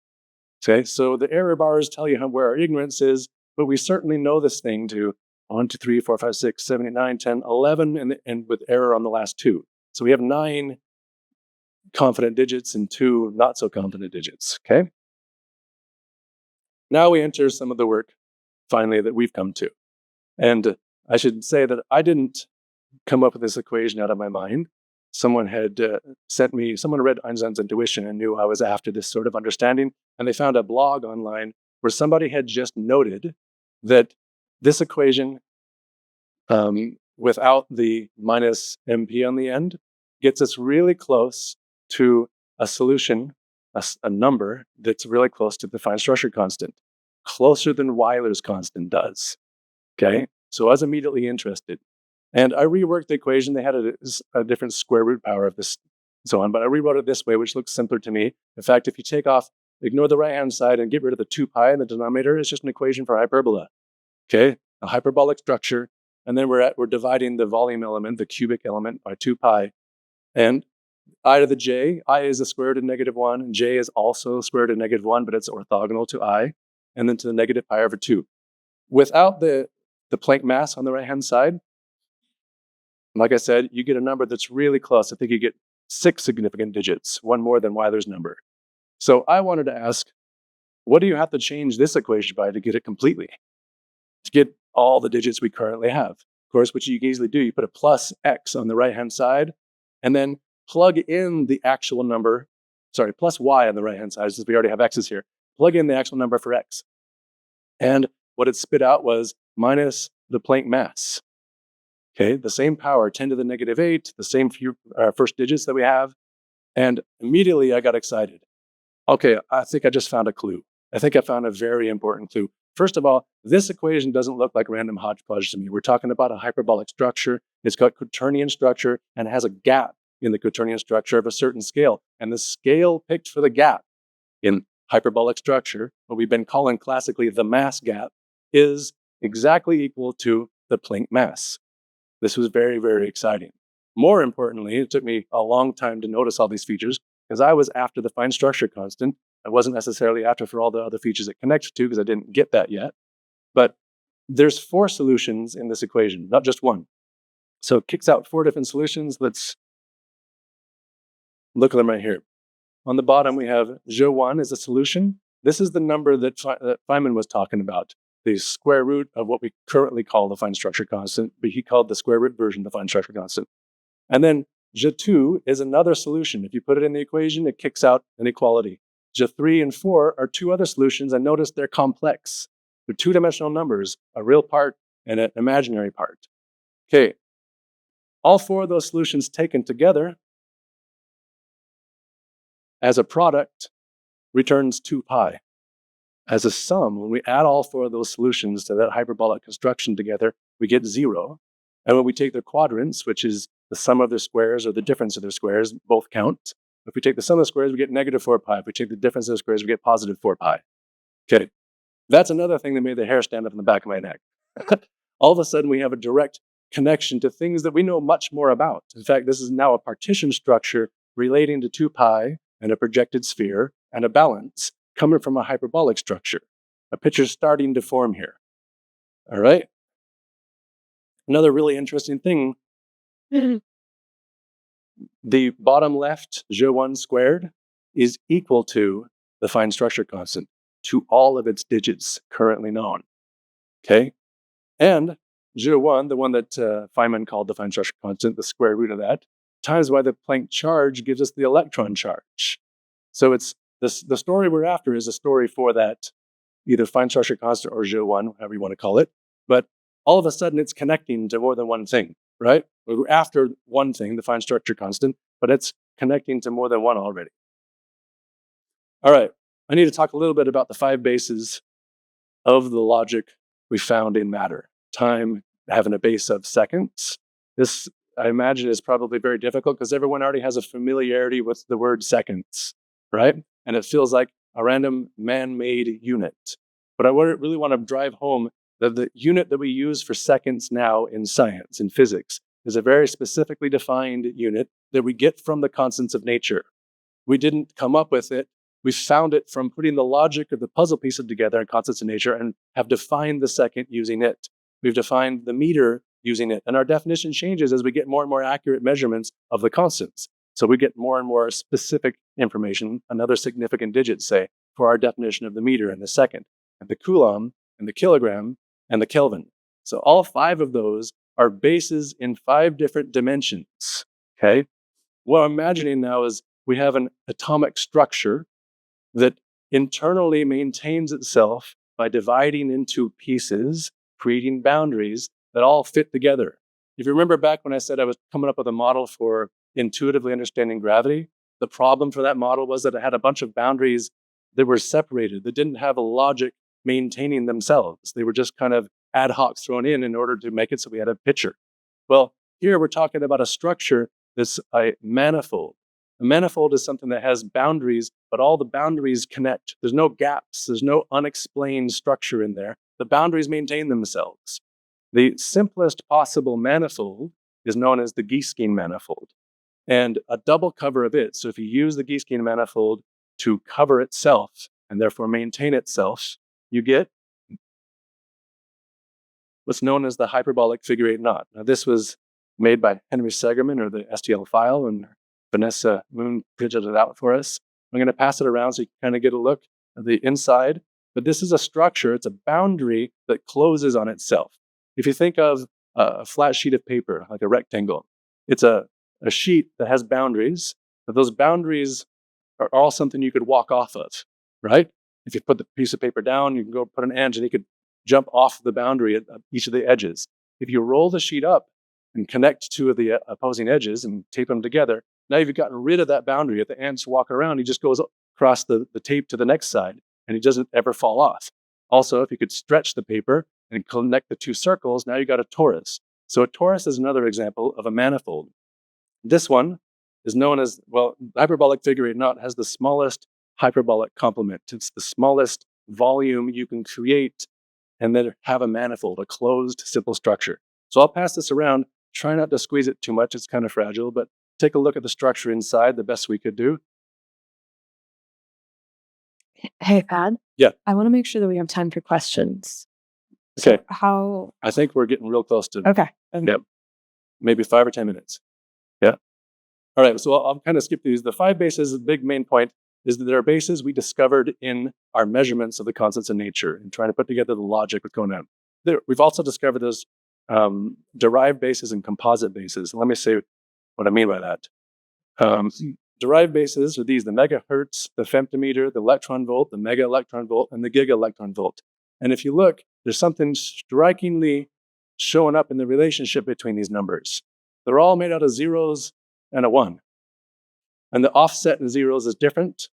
S1: Okay, so the error bars tell you where our ignorance is, but we certainly know this thing to 1, 2, 3, 4, 5, 6, 7, 8, 9, 10, 11, and with error on the last 2. So we have 9 confident digits and 2 not so confident digits. Okay. Now we enter some of the work, finally, that we've come to. And I should say that I didn't come up with this equation out of my mind. Someone had someone read Einstein's intuition and knew I was after this sort of understanding. And they found a blog online where somebody had just noted that this equation, without the minus MP on the end, gets us really close to a solution, a number that's really close to the fine structure constant, closer than Euler's constant does. Okay, so I was immediately interested. And I reworked the equation. They had a different square root power of this and so on, but I rewrote it this way, which looks simpler to me. In fact, if you ignore the right-hand side and get rid of the 2 pi in the denominator, it's just an equation for hyperbola. Okay, a hyperbolic structure, and then we're dividing the volume element, the cubic element, by 2 pi. And I to the j, I is the square root of -1, and j is also square root of -1, but it's orthogonal to I, and then to the negative pi over 2. Without the Planck mass on the right-hand side, like I said, you get a number that's really close. I think you get 6 significant digits, 1 more than Euler's number. So I wanted to ask, what do you have to change this equation by to get it completely? To get all the digits we currently have? Of course, what you can easily do, you put a plus x on the right-hand side, and then plug in the actual number, plus y on the right-hand side, since we already have x's here. Plug in the actual number for x. And what it spit out was minus the Planck mass. Okay, the same power, 10 to the -8, the same few first digits that we have. And immediately I got excited. Okay, I think I just found a clue. I think I found a very important clue. First of all, this equation doesn't look like random hodgepodge to me. We're talking about a hyperbolic structure. It's got quaternion structure and has a gap in the quaternion structure of a certain scale. And the scale picked for the gap in hyperbolic structure, what we've been calling classically the mass gap, is exactly equal to the Planck mass. This was very, very exciting. More importantly, it took me a long time to notice all these features because I was after the fine structure constant. I wasn't necessarily after for all the other features it connects to because I didn't get that yet. But there's 4 solutions in this equation, not just one. So it kicks out 4 different solutions. Let's look at them right here. On the bottom, we have J1 is a solution. This is the number that Feynman was talking about, the square root of what we currently call the fine structure constant, but he called the square root version the fine structure constant. And then J2 is another solution. If you put it in the equation, it kicks out an equality. J3 and 4 are 2 other solutions, and notice they're complex. They're 2-dimensional numbers, a real part and an imaginary part. Okay, all 4 of those solutions taken together as a product returns 2 pi. As a sum, when we add all 4 of those solutions to that hyperbolic construction together, we get 0. And when we take their quadrants, which is the sum of their squares or the difference of their squares, both count. If we take the sum of the squares, we get negative 4 pi. If we take the difference of the squares, we get positive 4 pi. Okay, that's another thing that made the hair stand up in the back of my neck. All of a sudden, we have a direct connection to things that we know much more about. In fact, this is now a partition structure relating to 2 pi and a projected sphere and a balance coming from a hyperbolic structure. A picture's starting to form here. All right? Another really interesting thing, the bottom left, J1 squared, is equal to the fine structure constant, to all of its digits currently known. Okay? And J1, the one that Feynman called the fine structure constant, the square root of that, times by the Planck charge gives us the electron charge. So it's the story we're after is a story for that, either fine structure constant or J1, however you want to call it. But all of a sudden, it's connecting to more than one thing, right? We're after one thing, the fine structure constant, but it's connecting to more than one already. All right, I need to talk a little bit about the 5 bases of the logic we found in matter. Time having a base of seconds. This, I imagine, is probably very difficult because everyone already has a familiarity with the word seconds, right? And it feels like a random man-made unit. But I really want to drive home that the unit that we use for seconds now in science, in physics, is a very specifically defined unit that we get from the constants of nature. We didn't come up with it. We found it from putting the logic of the puzzle pieces together in constants of nature and have defined the second using it. We've defined the meter using it. And our definition changes as we get more and more accurate measurements of the constants. So we get more and more specific information, another significant digit, say, for our definition of the meter and the second, and the coulomb, and the kilogram, and the Kelvin. So all 5 of those are bases in 5 different dimensions, okay? What I'm imagining now is we have an atomic structure that internally maintains itself by dividing into pieces, creating boundaries that all fit together. If you remember back when I said I was coming up with a model for intuitively understanding gravity, the problem for that model was that it had a bunch of boundaries that were separated, that didn't have a logic maintaining themselves. They were just kind of ad hoc thrown in order to make it so we had a picture. Well, here we're talking about a structure that's a manifold. A manifold is something that has boundaries, but all the boundaries connect. There's no gaps. There's no unexplained structure in there. The boundaries maintain themselves. The simplest possible manifold is known as the Giesking manifold. And a double cover of it, so if you use the Giesking manifold to cover itself and therefore maintain itself, you get what's known as the hyperbolic figure-8 knot. Now, this was made by Henry Segerman, or the STL file, and Vanessa Moon printed it out for us. I'm going to pass it around so you can kind of get a look at the inside. But this is a structure, it's a boundary that closes on itself. If you think of a flat sheet of paper, like a rectangle, it's a sheet that has boundaries, but those boundaries are all something you could walk off of, right? If you put the piece of paper down, you can go put an edge and you could jump off the boundary at each of the edges. If you roll the sheet up and connect 2 of the opposing edges and tape them together, now you've gotten rid of that boundary. If the ants walk around, he just goes across the tape to the next side and he doesn't ever fall off. Also, if you could stretch the paper and connect the 2 circles, now you've got a torus. So a torus is another example of a manifold. This one is known as, well, hyperbolic figure-8 knot has the smallest hyperbolic complement. It's the smallest volume you can create and then have a manifold, a closed, simple structure. So I'll pass this around. Try not to squeeze it too much. It's kind of fragile, but take a look at the structure inside, the best we could do.
S2: Hey, Pat.
S1: Yeah.
S2: I want to make sure that we have time for questions.
S1: Okay.
S2: So how?
S1: I think we're getting real close to.
S2: Okay.
S1: Yep. maybe 5 or 10 minutes. Yeah. All right, so I'll kind of skip these. The 5 bases, the big main point is that there are bases we discovered in our measurements of the constants in nature and trying to put together the logic what's going on. We've also discovered those derived bases and composite bases. Let me say what I mean by that. Derived bases are these: the megahertz, the femtometer, the electron volt, the mega electron volt, and the giga electron volt. And if you look, there's something strikingly showing up in the relationship between these numbers. They're all made out of zeros and a 1. And the offset in zeros is different.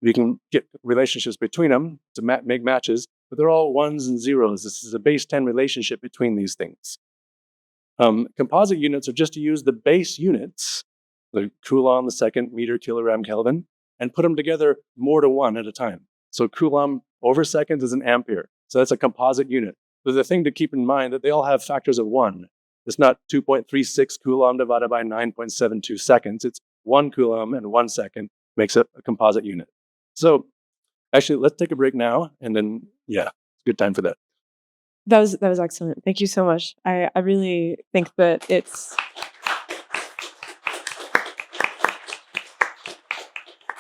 S1: We can get relationships between them to make matches, but they're all 1s and 0s. This is a base 10 relationship between these things. Composite units are just to use the base units, the Coulomb, the second, meter, kilogram, Kelvin, and put them together more to 1 at a time. So Coulomb over seconds is an ampere. So that's a composite unit. But the thing to keep in mind that they all have factors of 1. It's not 2.36 Coulomb divided by 9.72 seconds. It's 1 Coulomb and 1 second makes it a composite unit. So actually, let's take a break now. And then, yeah, it's a good time for that.
S2: That was excellent. Thank you so much. I really think that it's,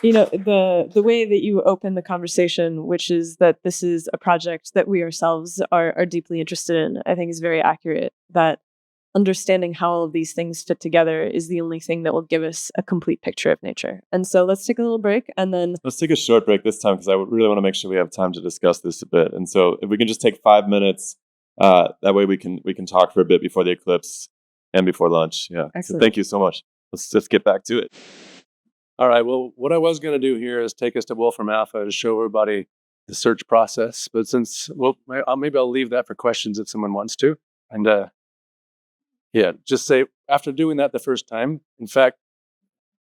S2: the way that you open the conversation, which is that this is a project that we ourselves are deeply interested in, I think is very accurate. That understanding how all of these things fit together is the only thing that will give us a complete picture of nature. And so let's take a little break and then...
S3: Let's take a short break this time because I really want to make sure we have time to discuss this a bit. And so if we can just take 5 minutes, that way we can talk for a bit before the eclipse and before lunch. Yeah.
S2: Excellent.
S3: So thank you so much. Let's just get back to it.
S1: All right, well, what I was going to do here is take us to Wolfram Alpha to show everybody the search process. But since, maybe I'll leave that for questions if someone wants to. And just say, after doing that the first time, in fact,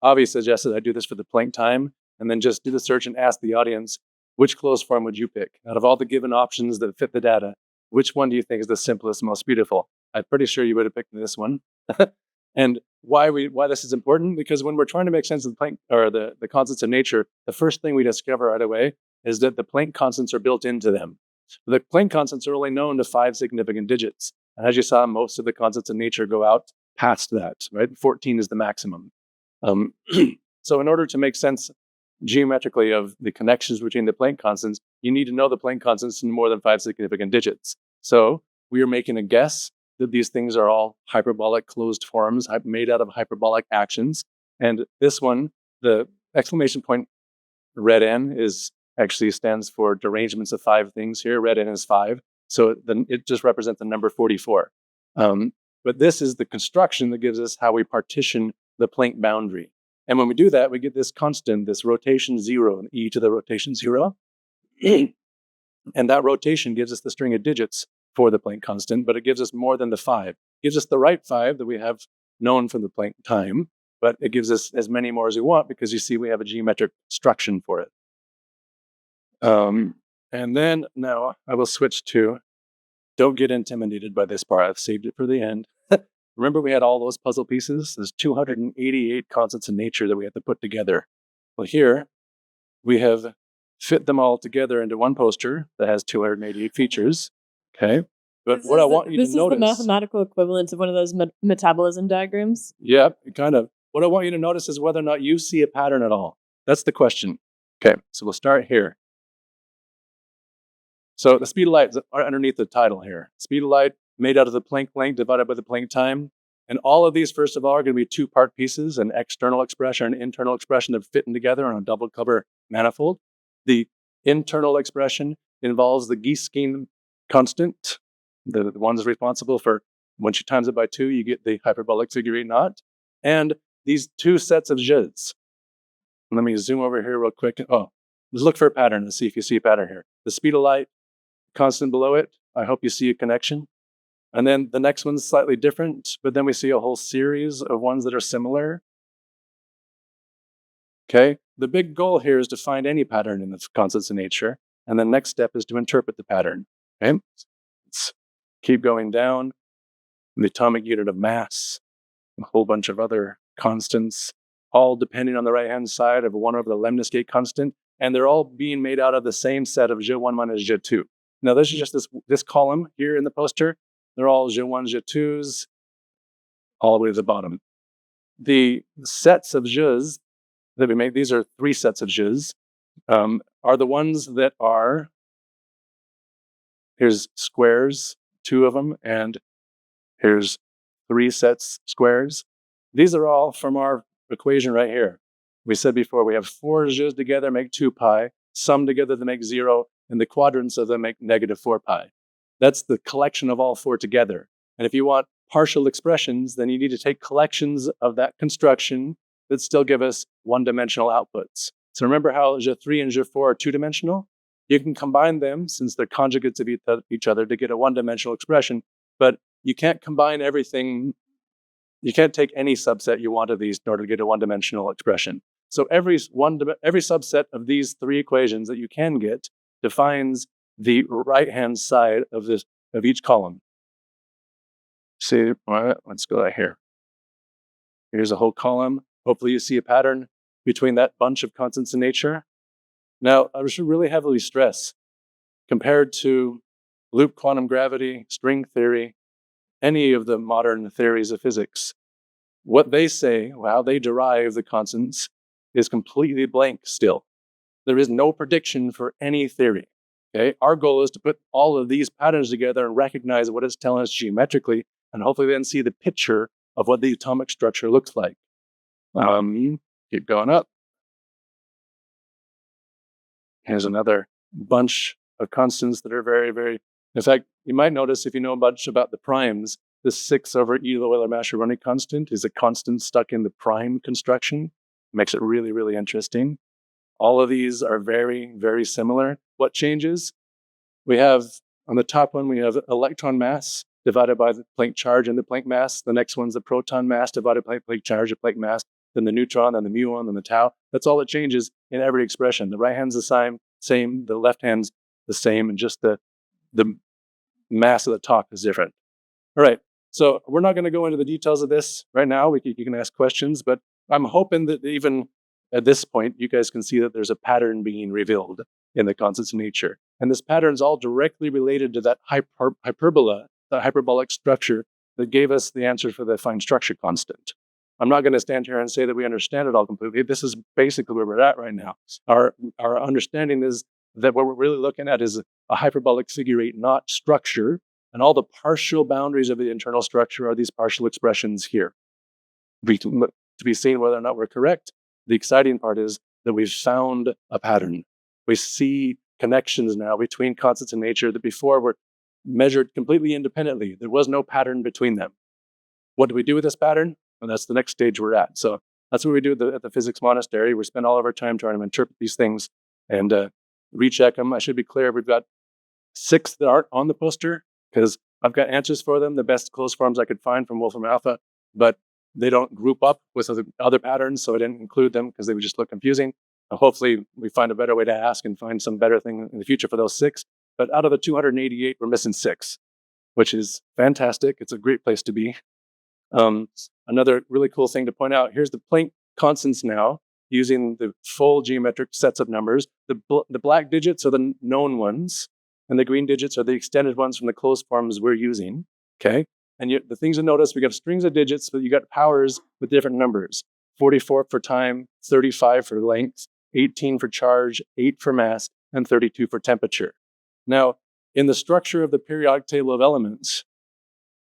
S1: Avi suggested I do this for the Planck time, and then just do the search and ask the audience, which closed form would you pick? Out of all the given options that fit the data, which one do you think is the simplest, most beautiful? I'm pretty sure you would have picked this one. And why this is important? Because when we're trying to make sense of the Planck or the constants of nature, the first thing we discover right away is that the Planck constants are built into them. The Planck constants are only known to 5 significant digits. And as you saw, most of the constants of nature go out past that, right? 14 is the maximum. So in order to make sense geometrically of the connections between the Planck constants, you need to know the Planck constants in more than 5 significant digits. So we are making a guess that these things are all hyperbolic closed forms made out of hyperbolic actions. And this one, the exclamation point red n actually stands for derangements of 5 things here. Red n is 5. So then it just represents the number 44. But this is the construction that gives us how we partition the Planck boundary. And when we do that, we get this constant, this rotation 0, and e to the rotation 0. And that rotation gives us the string of digits for the Planck constant, but it gives us more than the 5. It gives us the right 5 that we have known from the Planck time, but it gives us as many more as we want because you see we have a geometric construction for it. And then now I will switch to, don't get intimidated by this part. I've saved it for the end. Remember we had all those puzzle pieces? There's 288 constants in nature that we have to put together. Well, here we have fit them all together into one poster that has 288 features. Okay. But what I want you to notice...
S2: This is the mathematical equivalent of one of those metabolism diagrams?
S1: Yeah, kind of. What I want you to notice is whether or not you see a pattern at all. That's the question. Okay, so we'll start here. So the speed of light is underneath the title here. Speed of light made out of the Planck length divided by the Planck time. And all of these, first of all, are going to be 2-part pieces, an external expression and an internal expression that are fitting together on a double cover manifold. The internal expression involves the Giesecke constant, the one that's responsible for, once you times it by 2, you get the hyperbolic figure 8 knot. And these 2 sets of jets. Let me zoom over here real quick. Oh, let's look for a pattern and see if you see a pattern here. The speed of light, constant below it. I hope you see a connection. And then the next one's slightly different, but then we see a whole series of ones that are similar. Okay, the big goal here is to find any pattern in the constants of nature. And the next step is to interpret the pattern. Okay, let's keep going down. The atomic unit of mass, a whole bunch of other constants, all depending on the right-hand side of 1 over the Lemniscate constant. And they're all being made out of the same set of J1 minus J2. Now, this is just this column here in the poster. They're all J1s, J2s, all the way to the bottom. The sets of jeux that we make, these are 3 sets of jeux, are the ones that are, here's squares, 2 of them, and here's 3 sets squares. These are all from our equation right here. We said before, we have 4 jeux together make 2 pi, sum together to make 0, and the quadrants of them make negative 4 pi. That's the collection of all 4 together. And if you want partial expressions, then you need to take collections of that construction that still give us one-dimensional outputs. So remember how jeu 3 and jeu 4 are 2-dimensional? You can combine them, since they're conjugates of each other, to get a one-dimensional expression, but you can't combine everything. You can't take any subset you want of these in order to get a one-dimensional expression. So every subset of these 3 equations that you can get defines the right-hand side of each column. See, let's go right here. Here's a whole column. Hopefully you see a pattern between that bunch of constants in nature. Now, I should really heavily stress, compared to loop quantum gravity, string theory, any of the modern theories of physics, what they say, how they derive the constants, is completely blank still. There is no prediction for any theory. Okay? Our goal is to put all of these patterns together and recognize what it's telling us geometrically, and hopefully then see the picture of what the atomic structure looks like. Keep going up. Here's another bunch of constants that are very, very... In fact, you might notice, if you know a bunch about the primes, the 6 over e to the Euler-Mascheroni constant is a constant stuck in the prime construction. Makes it really, really interesting. All of these are very, very similar. What changes? We have, on the top one, we have electron mass divided by the Planck charge and the Planck mass. The next one's the proton mass divided by Planck charge and Planck mass. Then the neutron, then the muon, then the tau. That's all that changes in every expression. The right hand's the same, the left hand's the same, and just the mass of the top is different. All right, so we're not going to go into the details of this right now. You can ask questions, but I'm hoping that even at this point, you guys can see that there's a pattern being revealed in the constants of nature. And this pattern is all directly related to that hyperbola, the hyperbolic structure that gave us the answer for the fine structure constant. I'm not going to stand here and say that we understand it all completely. This is basically where we're at right now. Our understanding is that what we're really looking at is a hyperbolic figure 8 knot structure, and all the partial boundaries of the internal structure are these partial expressions here. To be seen whether or not we're correct. The exciting part is that we've found a pattern. We see connections now between constants in nature that before were measured completely independently. There was no pattern between them. What do we do with this pattern? And that's the next stage we're at. So that's what we do at the Physics Monastery. We spend all of our time trying to interpret these things and recheck them. I should be clear, we've got 6 that aren't on the poster because I've got answers for them, the best closed forms I could find from Wolfram Alpha, but they don't group up with other patterns, so I didn't include them because they would just look confusing. Hopefully, we find a better way to ask and find some better thing in the future for those 6. But out of the 288, we're missing 6, which is fantastic. It's a great place to be. Another really cool thing to point out, here's the Planck constants now, using the full geometric sets of numbers. The black digits are the known ones, and the green digits are the extended ones from the closed forms we're using, okay? And the things to notice, we got strings of digits, but you got powers with different numbers. 44 for time, 35 for length, 18 for charge, 8 for mass, and 32 for temperature. Now, in the structure of the periodic table of elements,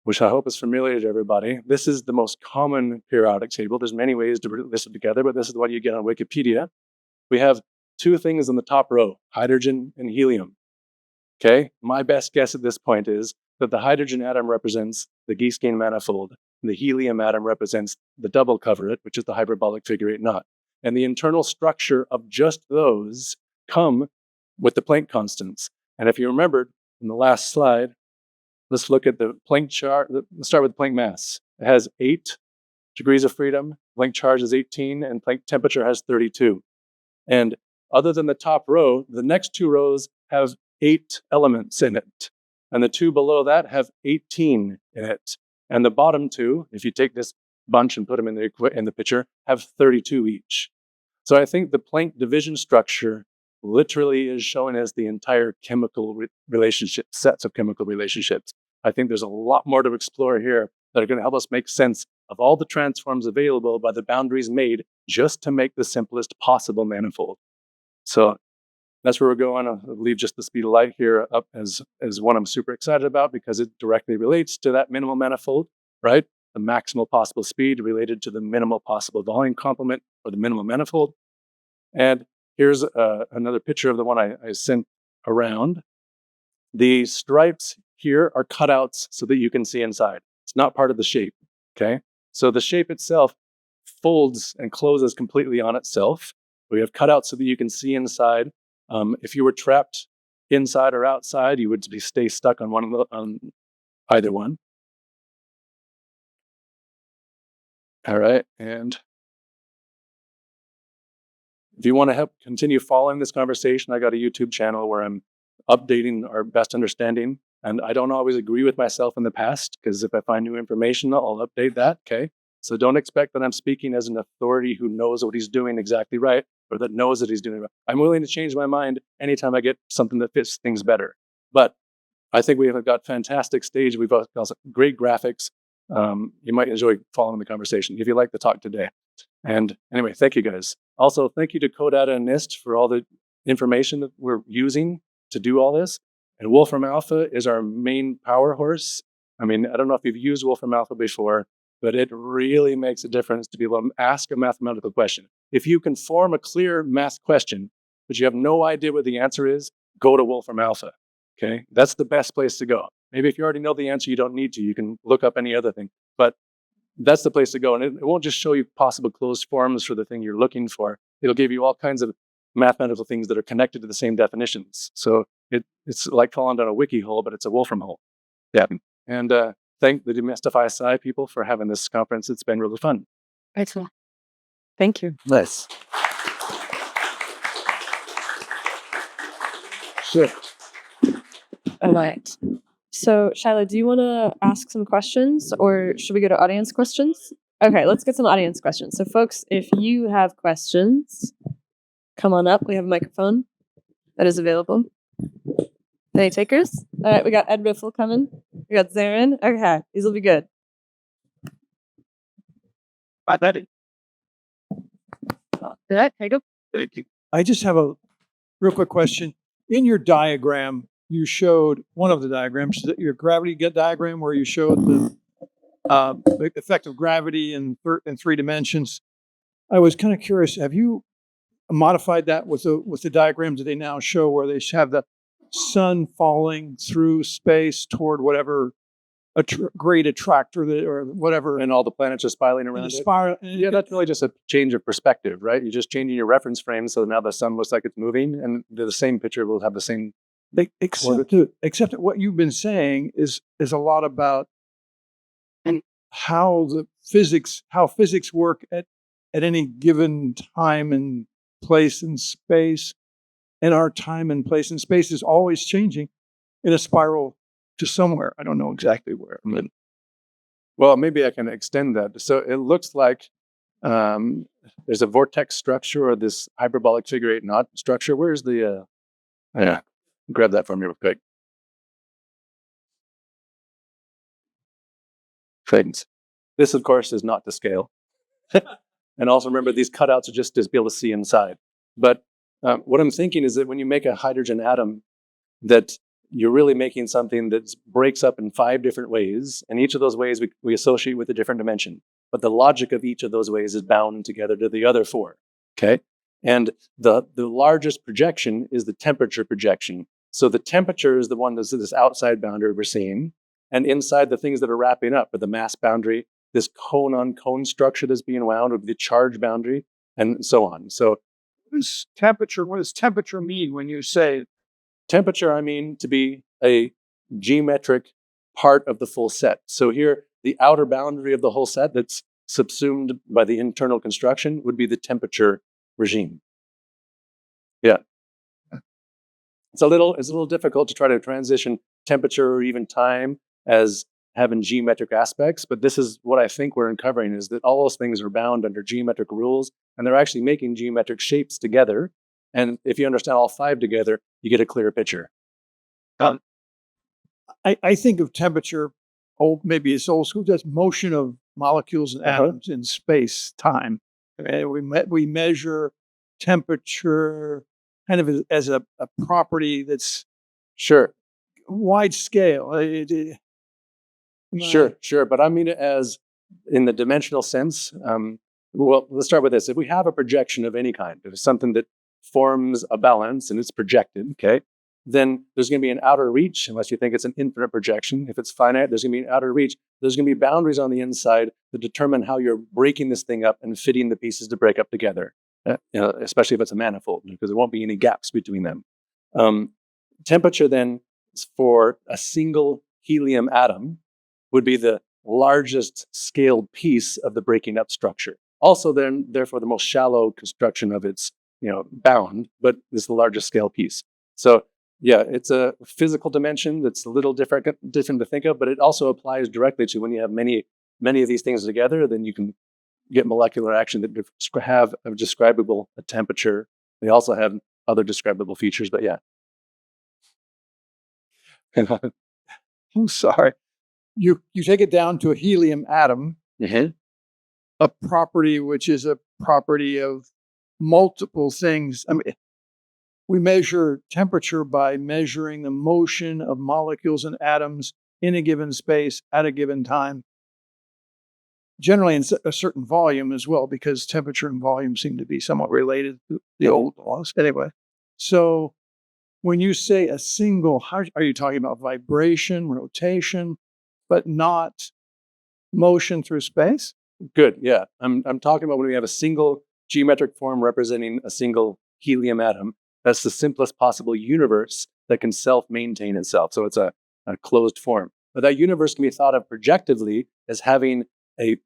S1: which I hope is familiar to everybody, this is the most common periodic table. There's many ways to list it together, but this is the one you get on Wikipedia. We have 2 things in the top row, hydrogen and helium. Okay, my best guess at this point is that the hydrogen atom represents the Giesecke manifold, and the helium atom represents the double coverlet, which is the hyperbolic figure 8 knot. And the internal structure of just those come with the Planck constants. And if you remembered in the last slide, let's look at the Planck chart. Let's start with Planck mass. It has 8 degrees of freedom. Planck charge is 18, and Planck temperature has 32. And other than the top row, the next 2 rows have 8 elements in it. And the 2 below that have 18 in it. And the bottom 2, if you take this bunch and put them in the picture, have 32 each. So I think the Planck division structure literally is showing us the entire chemical relationship, sets of chemical relationships. I think there's a lot more to explore here that are going to help us make sense of all the transforms available by the boundaries made just to make the simplest possible manifold. So that's where we're going. I'll leave just the speed of light here up as one I'm super excited about because it directly relates to that minimal manifold, right? The maximal possible speed related to the minimal possible volume complement or the minimal manifold. And here's another picture of the one I sent around. The stripes here are cutouts so that you can see inside. It's not part of the shape, okay? So the shape itself folds and closes completely on itself. We have cutouts so that you can see inside. If you were trapped inside or outside, you would stay stuck on either one. All right, and if you want to help continue following this conversation, I got a YouTube channel where I'm updating our best understanding. And I don't always agree with myself in the past, because if I find new information, I'll update that, okay? So don't expect that I'm speaking as an authority who knows what he's doing exactly right, or that knows that he's doing it right. I'm willing to change my mind anytime I get something that fits things better. But I think we have got fantastic stage. We've got great graphics. You might enjoy following the conversation if you like the talk today. And anyway, thank you guys. Also, thank you to CODATA and NIST for all the information that we're using to do all this. And Wolfram Alpha is our main power horse. I mean, I don't know if you've used Wolfram Alpha before, but it really makes a difference to be able to ask a mathematical question. If you can form a clear math question, but you have no idea what the answer is, go to Wolfram Alpha, okay? That's the best place to go. Maybe if you already know the answer, you don't need to. You can look up any other thing. But that's the place to go. And it won't just show you possible closed forms for the thing you're looking for. It'll give you all kinds of mathematical things that are connected to the same definitions. So it's like falling down a wiki hole, but it's a Wolfram hole. Yeah. And thank the DemystifySci people for having this conference. It's been really fun.
S2: Excellent. Thank you.
S1: Nice.
S2: Sure. All right. So, Shiloh, do you want to ask some questions, or should we go to audience questions? Okay, let's get some audience questions. So, folks, if you have questions, come on up. We have a microphone that is available. Any takers? All right, we got Ed Riffle coming. We got Zarin. Okay, these will be good.
S4: Bye, Daddy.
S2: There you go.
S4: I just have a real quick question. In your diagram, you showed one of the diagrams, your gravity diagram, where you showed the effect of gravity in 3 dimensions. I was kind of curious, have you modified that with the diagrams that they now show, where they have the sun falling through space toward whatever great attractor or whatever,
S1: and all the planets are spiraling around it? Yeah, that's really just a change of perspective, right? You're just changing your reference frame, so now the sun looks like it's moving, and the same picture will have the same.
S4: Except that what you've been saying is a lot about how physics work at any given time and place and space, and our time and place and space is always changing in a spiral to somewhere. I don't know exactly where.
S1: Well, maybe I can extend that. So it looks like there's a vortex structure, or this hyperbolic figure 8 knot structure. Where's the yeah, grab that for me real quick. Thanks. This, of course, is not to scale. And also remember, these cutouts are just to be able to see inside. But what I'm thinking is that when you make a hydrogen atom, that you're really making something that breaks up in 5 different ways. And each of those ways we associate with a different dimension. But the logic of each of those ways is bound together to the other 4. Okay? And the largest projection is the temperature projection. So the temperature is the one that's this outside boundary we're seeing. And inside, the things that are wrapping up are the mass boundary, this cone-on-cone structure that's being wound, would be the charge boundary, and so on. So
S4: what does temperature mean when you say
S1: temperature? I mean to be a geometric part of the full set. So here, the outer boundary of the whole set that's subsumed by the internal construction would be the temperature regime. Yeah. It's a little difficult to try to transition temperature or even time as having geometric aspects, but this is what I think we're uncovering, is that all those things are bound under geometric rules, and they're actually making geometric shapes together. And if you understand all 5 together, you get a clearer picture.
S4: I think of temperature, maybe it's old school, that's motion of molecules and atoms in space time. We measure temperature kind of as a property that's
S1: Sure.
S4: wide scale.
S1: Sure. But I mean it as in the dimensional sense. Well, let's start with this. If we have a projection of any kind, if it's something that forms a balance and it's projected, okay, then there's going to be an outer reach, unless you think it's an infinite projection. If it's finite, there's going to be an outer reach. There's going to be boundaries on the inside that determine how you're breaking this thing up and fitting the pieces to break up together, especially if it's a manifold, because there won't be any gaps between them. Temperature then for a single helium atom would be the largest scaled piece of the breaking up structure. Also then, therefore, the most shallow construction of its bound, but is the largest scale piece. So yeah, it's a physical dimension that's a little different to think of, but it also applies directly to when you have many of these things together, then you can get molecular action that have a describable temperature. They also have other describable features, but yeah.
S4: I'm sorry. You take it down to a helium atom, a property which is a property of multiple things. I mean, we measure temperature by measuring the motion of molecules and atoms in a given space at a given time. Generally in a certain volume as well, because temperature and volume seem to be somewhat related to the old laws. Anyway, so when you say a single, how are you talking about vibration, rotation, but not motion through space?
S1: Good, yeah. I'm talking about when we have a single geometric form representing a single helium atom. That's the simplest possible universe that can self-maintain itself. So it's a closed form. But that universe can be thought of projectively as having a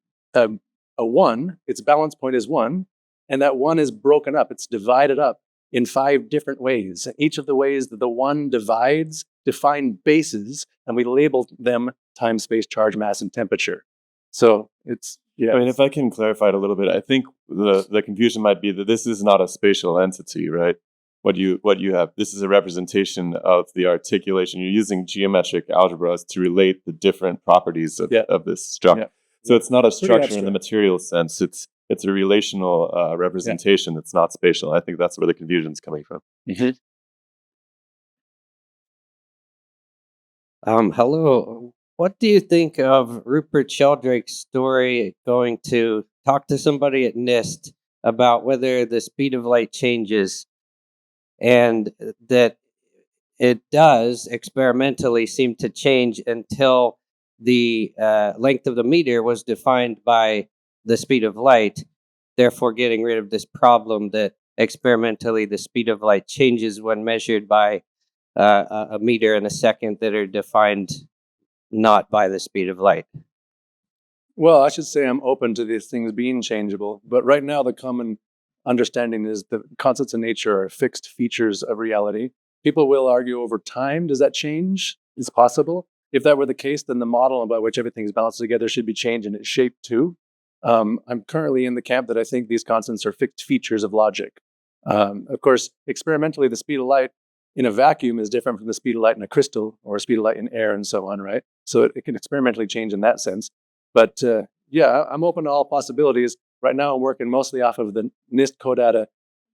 S1: one. Its balance point is one, and that one is broken up. It's divided up in 5 different ways. Each of the ways that the one divides define bases, and we label them time, space, charge, mass, and temperature. So it's, yeah.
S3: I mean, if I can clarify it a little bit, I think the confusion might be that this is not a spatial entity, right? What you have, this is a representation of the articulation. You're using geometric algebras to relate the different properties of this structure. Yeah. So it's not a structure in the material sense. It's a relational representation that's not spatial. I think that's where the confusion is coming from.
S5: Hello. What do you think of Rupert Sheldrake's story going to talk to somebody at NIST about whether the speed of light changes, and that it does experimentally seem to change until the length of the meter was defined by the speed of light, therefore getting rid of this problem that experimentally the speed of light changes when measured by a meter and a second that are defined not by the speed of light?
S1: Well, I should say I'm open to these things being changeable, but right now the common understanding is the constants in nature are fixed features of reality. People will argue over time, does that change? It's possible. If that were the case, then the model by which everything is balanced together should be changed in its shape too. I'm currently in the camp that I think these constants are fixed features of logic. Of course, experimentally, the speed of light in a vacuum is different from the speed of light in a crystal or speed of light in air and so on, right? So it can experimentally change in that sense. But yeah, I'm open to all possibilities. Right now, I'm working mostly off of the NIST CODATA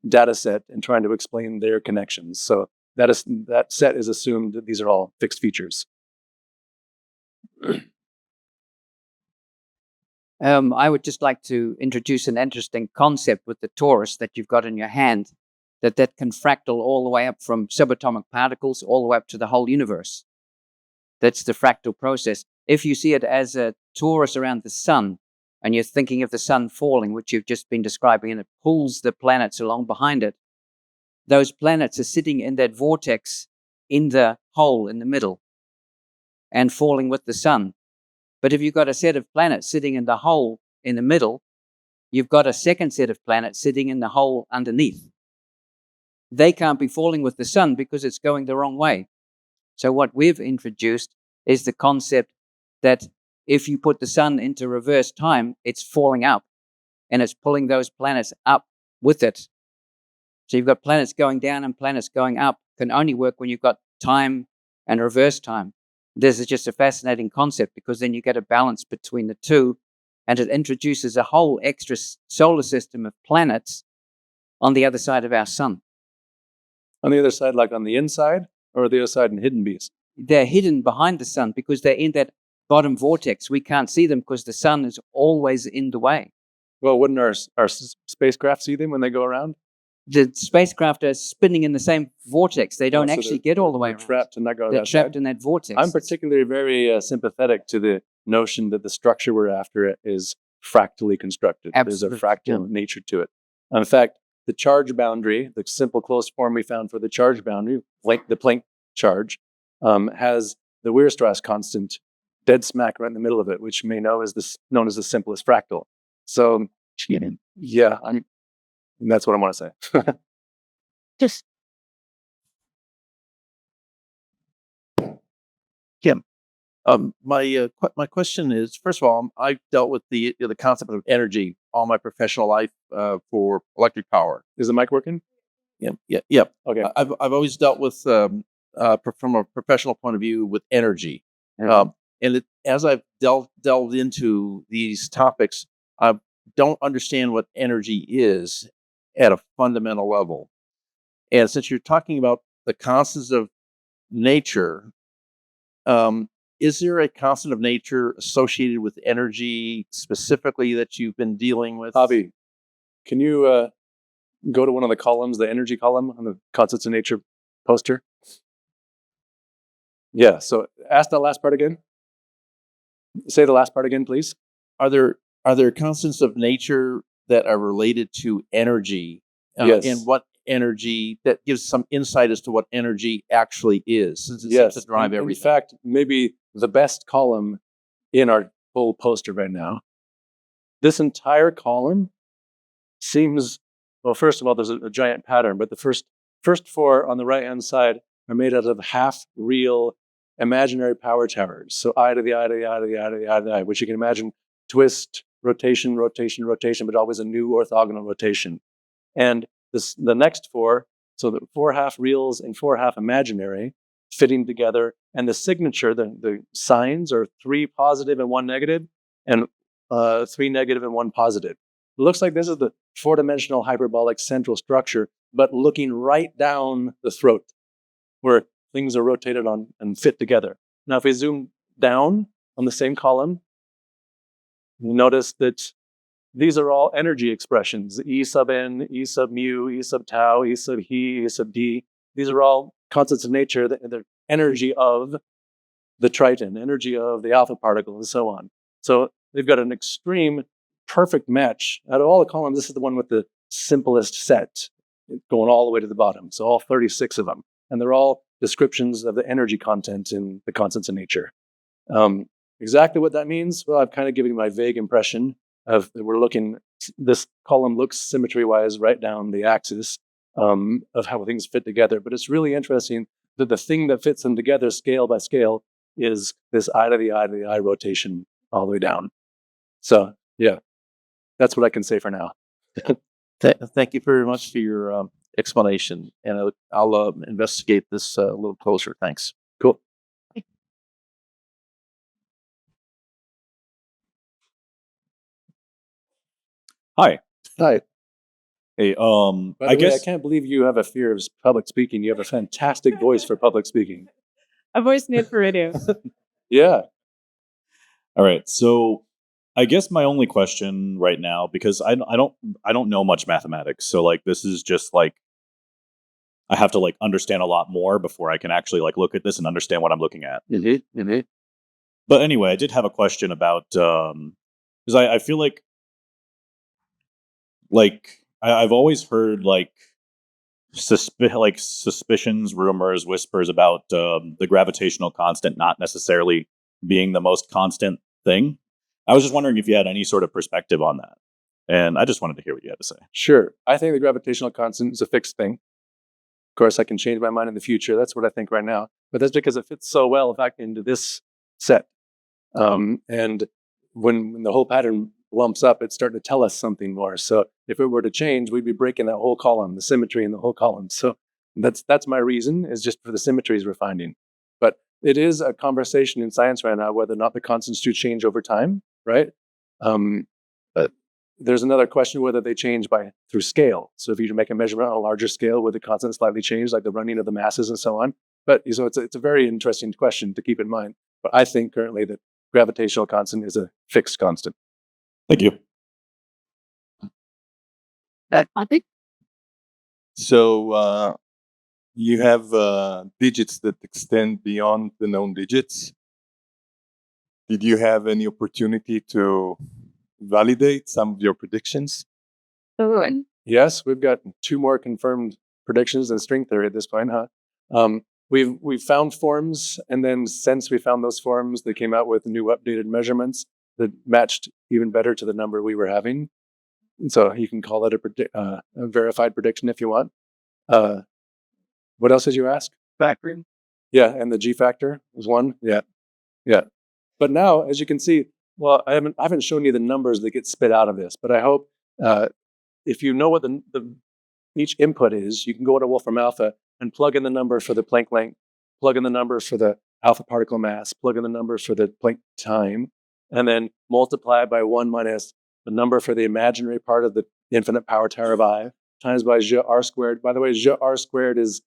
S1: data set and trying to explain their connections. So that set is assumed that these are all fixed features.
S6: I would just like to introduce an interesting concept with the torus that you've got in your hand, that can fractal all the way up from subatomic particles all the way up to the whole universe. That's the fractal process. If you see it as a torus around the sun, and you're thinking of the sun falling, which you've just been describing, and it pulls the planets along behind it, those planets are sitting in that vortex in the hole in the middle and falling with the sun. But if you've got a set of planets sitting in the hole in the middle, you've got a second set of planets sitting in the hole underneath. They can't be falling with the sun because it's going the wrong way. So what we've introduced is the concept that if you put the sun into reverse time, it's falling up and it's pulling those planets up with it. So you've got planets going down and planets going up. Can only work when you've got time and reverse time. This is just a fascinating concept because then you get a balance between the two and it introduces a whole extra solar system of planets on the other side of our sun.
S1: On the other side, like on the inside, or the other side in hidden beast?
S6: They're hidden behind the sun because they're in that bottom vortex. We can't see them because the sun is always in the way.
S1: Well, wouldn't our spacecraft see them when they go around?
S6: The spacecraft are spinning in the same vortex. They don't
S1: So
S6: actually get all the way
S1: they're
S6: around.
S1: trapped and not go
S6: They're
S1: that
S6: trapped
S1: side.
S6: in that vortex.
S1: I'm particularly very sympathetic to the notion that the structure we're after is fractally constructed.
S6: Absolutely,
S1: There's a fractal nature to it. In fact, the charge boundary, the simple closed form we found for the charge boundary, like the Planck charge, has the Weierstrass constant dead smack right in the middle of it, which known as the simplest fractal. So, yeah, that's what I want to say.
S7: Just Kim, my question is, first of all, I've dealt with the concept of energy all my professional life for electric power.
S1: Is the mic working?
S7: Yep.
S1: Okay.
S7: I've always dealt with from a professional point of view with energy, as I've delved into these topics, I don't understand what energy is at a fundamental level. And since you're talking about the constants of nature, is there a constant of nature associated with energy specifically that you've been dealing with?
S1: Javi, can you go to one of the columns, the energy column on the constants of nature poster? Yeah, so ask that last part again. Say the last part again, please.
S7: Are there constants of nature that are related to energy?
S1: Yes.
S7: And what energy, that gives some insight as to what energy actually is, since it seems to drive everything.
S1: In fact, maybe the best column in our whole poster right now. This entire column seems, well, first of all, there's a giant pattern, but the first four on the right-hand side are made out of half real imaginary power towers. So I to the I to the I to the I to the I to the I, which you can imagine twist, rotation, rotation, rotation, but always a new orthogonal rotation. And the next four, so the 4 half reals and 4 half imaginary, fitting together, and the signature, the signs are 3 positive and 1 negative, and 3 negative and 1 positive. It looks like this is the 4-dimensional hyperbolic central structure, but looking right down the throat, where things are rotated on and fit together. Now, if we zoom down on the same column, you notice that these are all energy expressions: E sub n, E sub mu, E sub tau, E sub he, E sub d. These are all constants of nature, the energy of the triton, energy of the alpha particle, and so on. So they've got an extreme perfect match. Out of all the columns, this is the one with the simplest set, going all the way to the bottom. So all 36 of them. And they're all descriptions of the energy content in the constants of nature. Exactly what that means? Well, I've kind of given you my vague impression of we're looking, this column looks symmetry-wise right down the axis of how things fit together. But it's really interesting that the thing that fits them together scale by scale is this I to the I to the I rotation all the way down. So, yeah, that's what I can say for now.
S7: Thank you very much for your explanation, and I'll investigate this a little closer. Thanks.
S1: Cool.
S8: Hi.
S1: Hi.
S8: Hey,
S1: By the way, I can't believe you have a fear of public speaking. You have a fantastic voice for public speaking.
S2: A voice made for radio.
S1: Yeah.
S8: All right. So I guess my only question right now, because I don't know much mathematics, so like this is just like I have to like understand a lot more before I can actually like look at this and understand what I'm looking at.
S1: Mm-hmm. Mm-hmm.
S8: But anyway, I did have a question about because I feel like I've always heard like suspicions, rumors, whispers about the gravitational constant not necessarily being the most constant thing. I was just wondering if you had any sort of perspective on that. And I just wanted to hear what you had to say.
S1: Sure. I think the gravitational constant is a fixed thing. Of course, I can change my mind in the future. That's what I think right now. But that's because it fits so well back into this set. And when the whole pattern lumps up, it's starting to tell us something more. So if it were to change, we'd be breaking that whole column, the symmetry in the whole column. So that's my reason, is just for the symmetries we're finding. But it is a conversation in science right now whether or not the constants do change over time, right? But there's another question whether they change through scale. So if you make a measurement on a larger scale, would the constant slightly change, like the running of the masses and so on? But so it's a very interesting question to keep in mind. But I think currently that gravitational constant is a fixed constant.
S8: Thank you.
S6: I think
S3: So you have digits that extend beyond the known digits. Did you have any opportunity to validate some of your predictions?
S1: Yes, we've got 2 more confirmed predictions in string theory at this point, huh? We've found forms, and then since we found those forms, they came out with new updated measurements that matched even better to the number we were having. And so you can call it a verified prediction if you want. What else did you ask?
S6: factoring.
S1: Yeah, and the G factor was 1. Yeah. But now, as you can see, well, I haven't shown you the numbers that get spit out of this, but I hope if you know what each input is, you can go to Wolfram Alpha and plug in the number for the Planck length, plug in the numbers for the alpha particle mass, plug in the numbers for the Planck time, and then multiply by 1 minus the number for the imaginary part of the infinite power tower of I times by G r squared. By the way, G r squared is,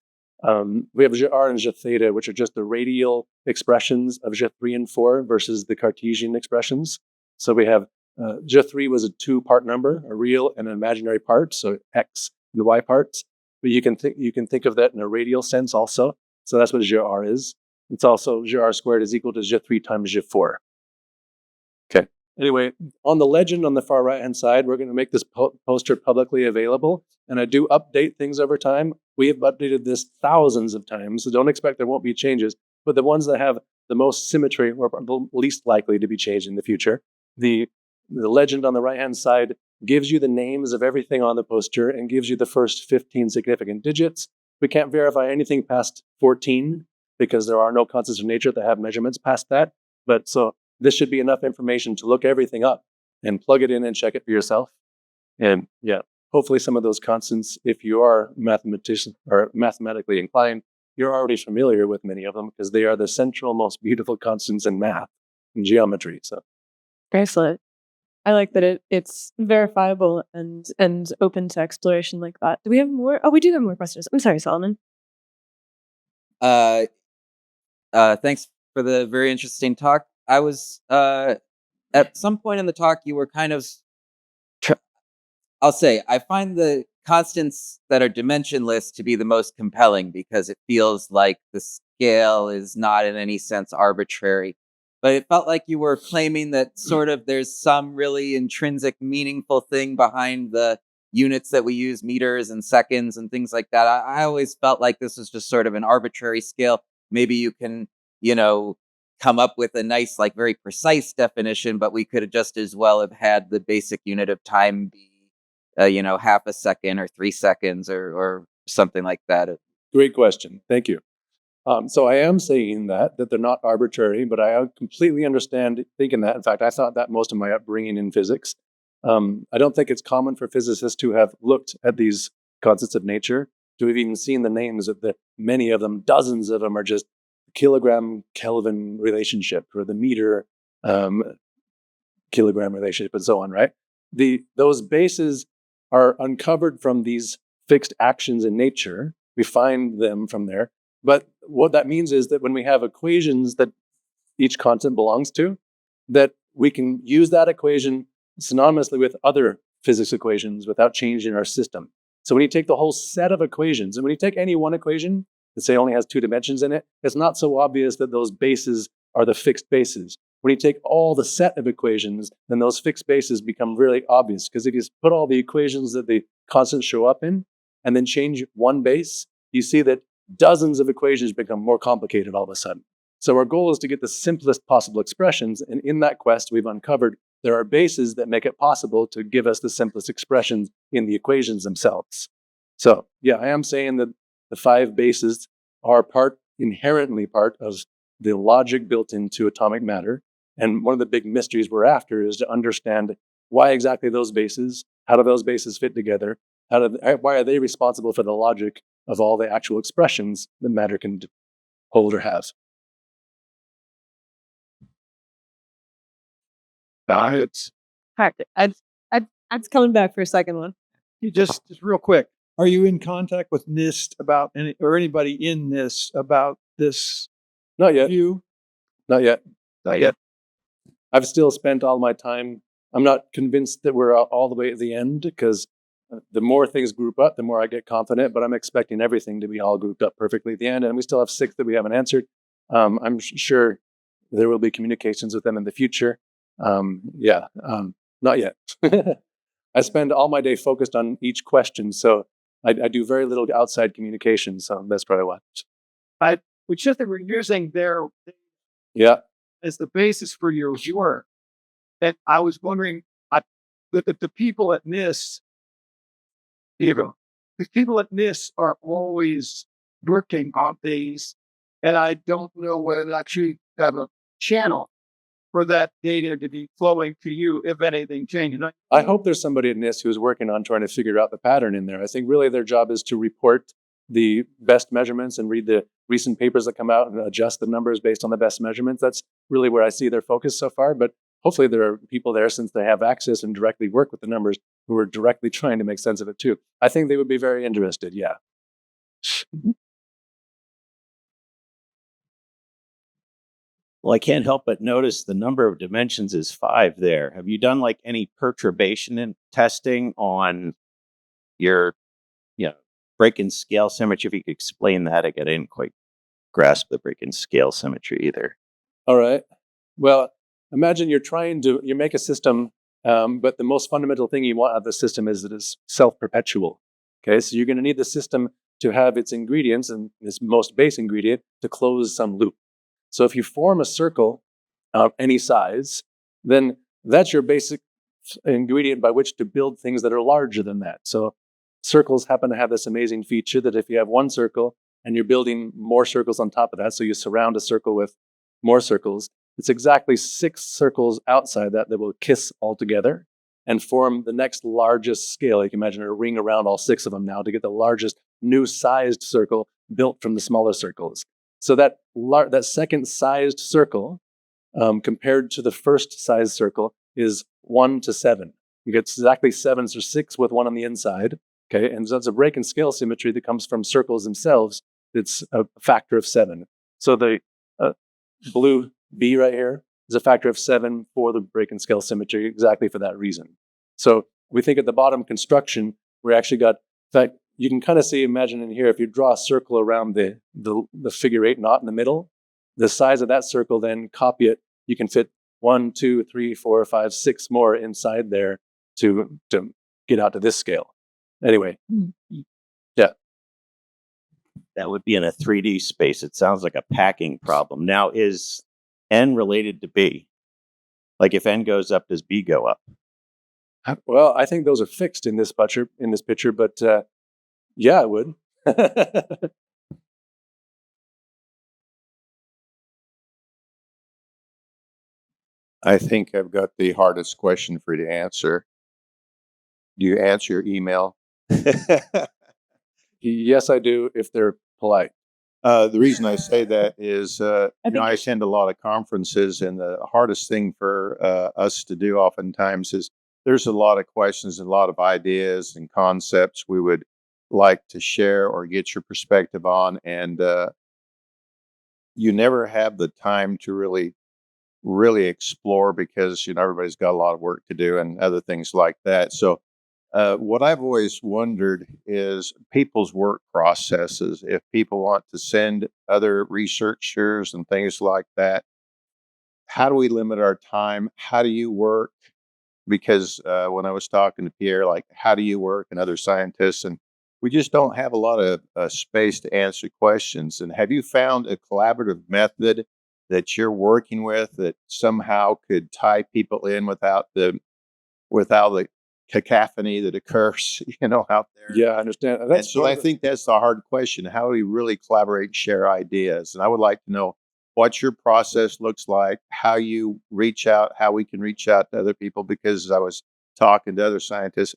S1: we have G r and G theta, which are just the radial expressions of G3 and 4 versus the Cartesian expressions. So we have G3 was a 2-part number, a real and an imaginary part, so x and the y parts. But you can think of that in a radial sense also. So that's what G r is. It's also G r squared is equal to G3 times G4. Okay. Anyway, on the legend on the far right-hand side, we're going to make this poster publicly available. And I do update things over time. We have updated this thousands of times, so don't expect there won't be changes. But the ones that have the most symmetry or the least likely to be changed in the future, the legend on the right-hand side gives you the names of everything on the poster and gives you the first 15 significant digits. We can't verify anything past 14 because there are no constants of nature that have measurements past that. But so this should be enough information to look everything up and plug it in and check it for yourself. And yeah, hopefully some of those constants, if you are mathematician or mathematically inclined, you're already familiar with many of them because they are the central, most beautiful constants in math and geometry. So,
S2: Excellent. I like that it's verifiable and open to exploration like that. Do we have more? Oh, we do have more questions. I'm sorry, Solomon.
S9: Thanks for the very interesting talk. I was at some point in the talk, you were kind of, I'll say, I find the constants that are dimensionless to be the most compelling because it feels like the scale is not in any sense arbitrary. But it felt like you were claiming that sort of there's some really intrinsic, meaningful thing behind the units that we use, meters and seconds and things like that. I always felt like this was just sort of an arbitrary scale. Maybe you can, come up with a nice, like very precise definition, but we could have just as well have had the basic unit of time be, half a second or 3 seconds or something like that.
S1: Great question. Thank you. So I am saying that they're not arbitrary, but I completely understand thinking that. In fact, I thought that most of my upbringing in physics. I don't think it's common for physicists to have looked at these constants of nature, to have even seen the names of many of them. Dozens of them are just kilogram Kelvin relationship or the meter kilogram relationship and so on, right? Those bases are uncovered from these fixed actions in nature. We find them from there. But what that means is that when we have equations that each constant belongs to, that we can use that equation synonymously with other physics equations without changing our system. So when you take the whole set of equations, and when you take any one equation that say only has 2 dimensions in it, it's not so obvious that those bases are the fixed bases. When you take all the set of equations, then those fixed bases become really obvious. Because if you put all the equations that the constants show up in, and then change one base, you see that dozens of equations become more complicated all of a sudden. So our goal is to get the simplest possible expressions. And in that quest, we've uncovered there are bases that make it possible to give us the simplest expressions in the equations themselves. So yeah, I am saying that the 5 bases are inherently part of the logic built into atomic matter. And one of the big mysteries we're after is to understand why exactly those bases, how do those bases fit together? Why are they responsible for the logic of all the actual expressions that matter can hold or have?
S10: Diets.
S2: Practice. I'm coming back for a second one.
S4: You just real quick. Are you in contact with NIST about anybody in NIST about this
S1: Not yet.
S4: view?
S1: Not yet.
S3: Not yet.
S1: I've still spent all my time. I'm not convinced that we're all the way at the end, because the more things group up, the more I get confident, but I'm expecting everything to be all grouped up perfectly at the end. And we still have 6 that we haven't answered. I'm sure there will be communications with them in the future. Not yet. I spend all my day focused on each question, so I do very little outside communication. So that's probably why.
S4: Which just that we're using their
S1: Yeah.
S4: as the basis for your work. And I was wondering, the people at NIST, the people at NIST are always working on these, and I don't know whether they actually have a channel for that data to be flowing to you if anything changes.
S1: I hope there's somebody at NIST who's working on trying to figure out the pattern in there. I think really their job is to report the best measurements and read the recent papers that come out and adjust the numbers based on the best measurements. That's really where I see their focus so far. But hopefully there are people there, since they have access and directly work with the numbers, who are directly trying to make sense of it too. I think they would be very interested. Yeah.
S10: Well, I can't help but notice the number of dimensions is 5 there. Have you done like any perturbation in testing on your, break and scale symmetry? If you could explain that, I didn't quite grasp the break and scale symmetry either.
S1: All right. Well, imagine you make a system, but the most fundamental thing you want out of the system is that it's self-perpetual. Okay, so you're going to need the system to have its ingredients, and its most base ingredient, to close some loop. So if you form a circle of any size, then that's your basic ingredient by which to build things that are larger than that. So circles happen to have this amazing feature that if you have one circle and you're building more circles on top of that, so you surround a circle with more circles, it's exactly 6 circles outside that will kiss all together and form the next largest scale. You can imagine a ring around all 6 of them now to get the largest new sized circle built from the smaller circles. So that second sized circle, compared to the first sized circle, is 1 to 7. You get exactly 7, so 6 with 1 on the inside. Okay, and so that's a break and scale symmetry that comes from circles themselves. It's a factor of 7. So the blue B right here is a factor of 7 for the break and scale symmetry, exactly for that reason. So we think at the bottom construction, we actually got, in fact, you can kind of see, imagine in here, if you draw a circle around the figure 8 knot in the middle, the size of that circle, then copy it, you can fit 1, 2, 3, 4, 5, 6 more inside there to get out to this scale. Anyway, yeah.
S10: That would be in a 3D space. It sounds like a packing problem. Now, is n related to b? Like if n goes up, does b go up?
S1: Well, I think those are fixed in this picture, but yeah, it would.
S11: I think I've got the hardest question for you to answer. Do you answer your email?
S1: Yes, I do, if they're polite.
S11: The reason I say that is, I attend a lot of conferences, and the hardest thing for us to do oftentimes is there's a lot of questions and a lot of ideas and concepts we would like to share or get your perspective on, and you never have the time to really explore because everybody's got a lot of work to do and other things like that. So what I've always wondered is people's work processes. If people want to send other researchers and things like that, how do we limit our time? How do you work? Because when I was talking to Pierre, like, how do you work, and other scientists, and we just don't have a lot of space to answer questions. And have you found a collaborative method that you're working with that somehow could tie people in without the cacophony that occurs, out there?
S1: Yeah, I understand.
S11: And so I think that's the hard question. How do we really collaborate and share ideas? And I would like to know what your process looks like, how you reach out, how we can reach out to other people, because I was talking to other scientists.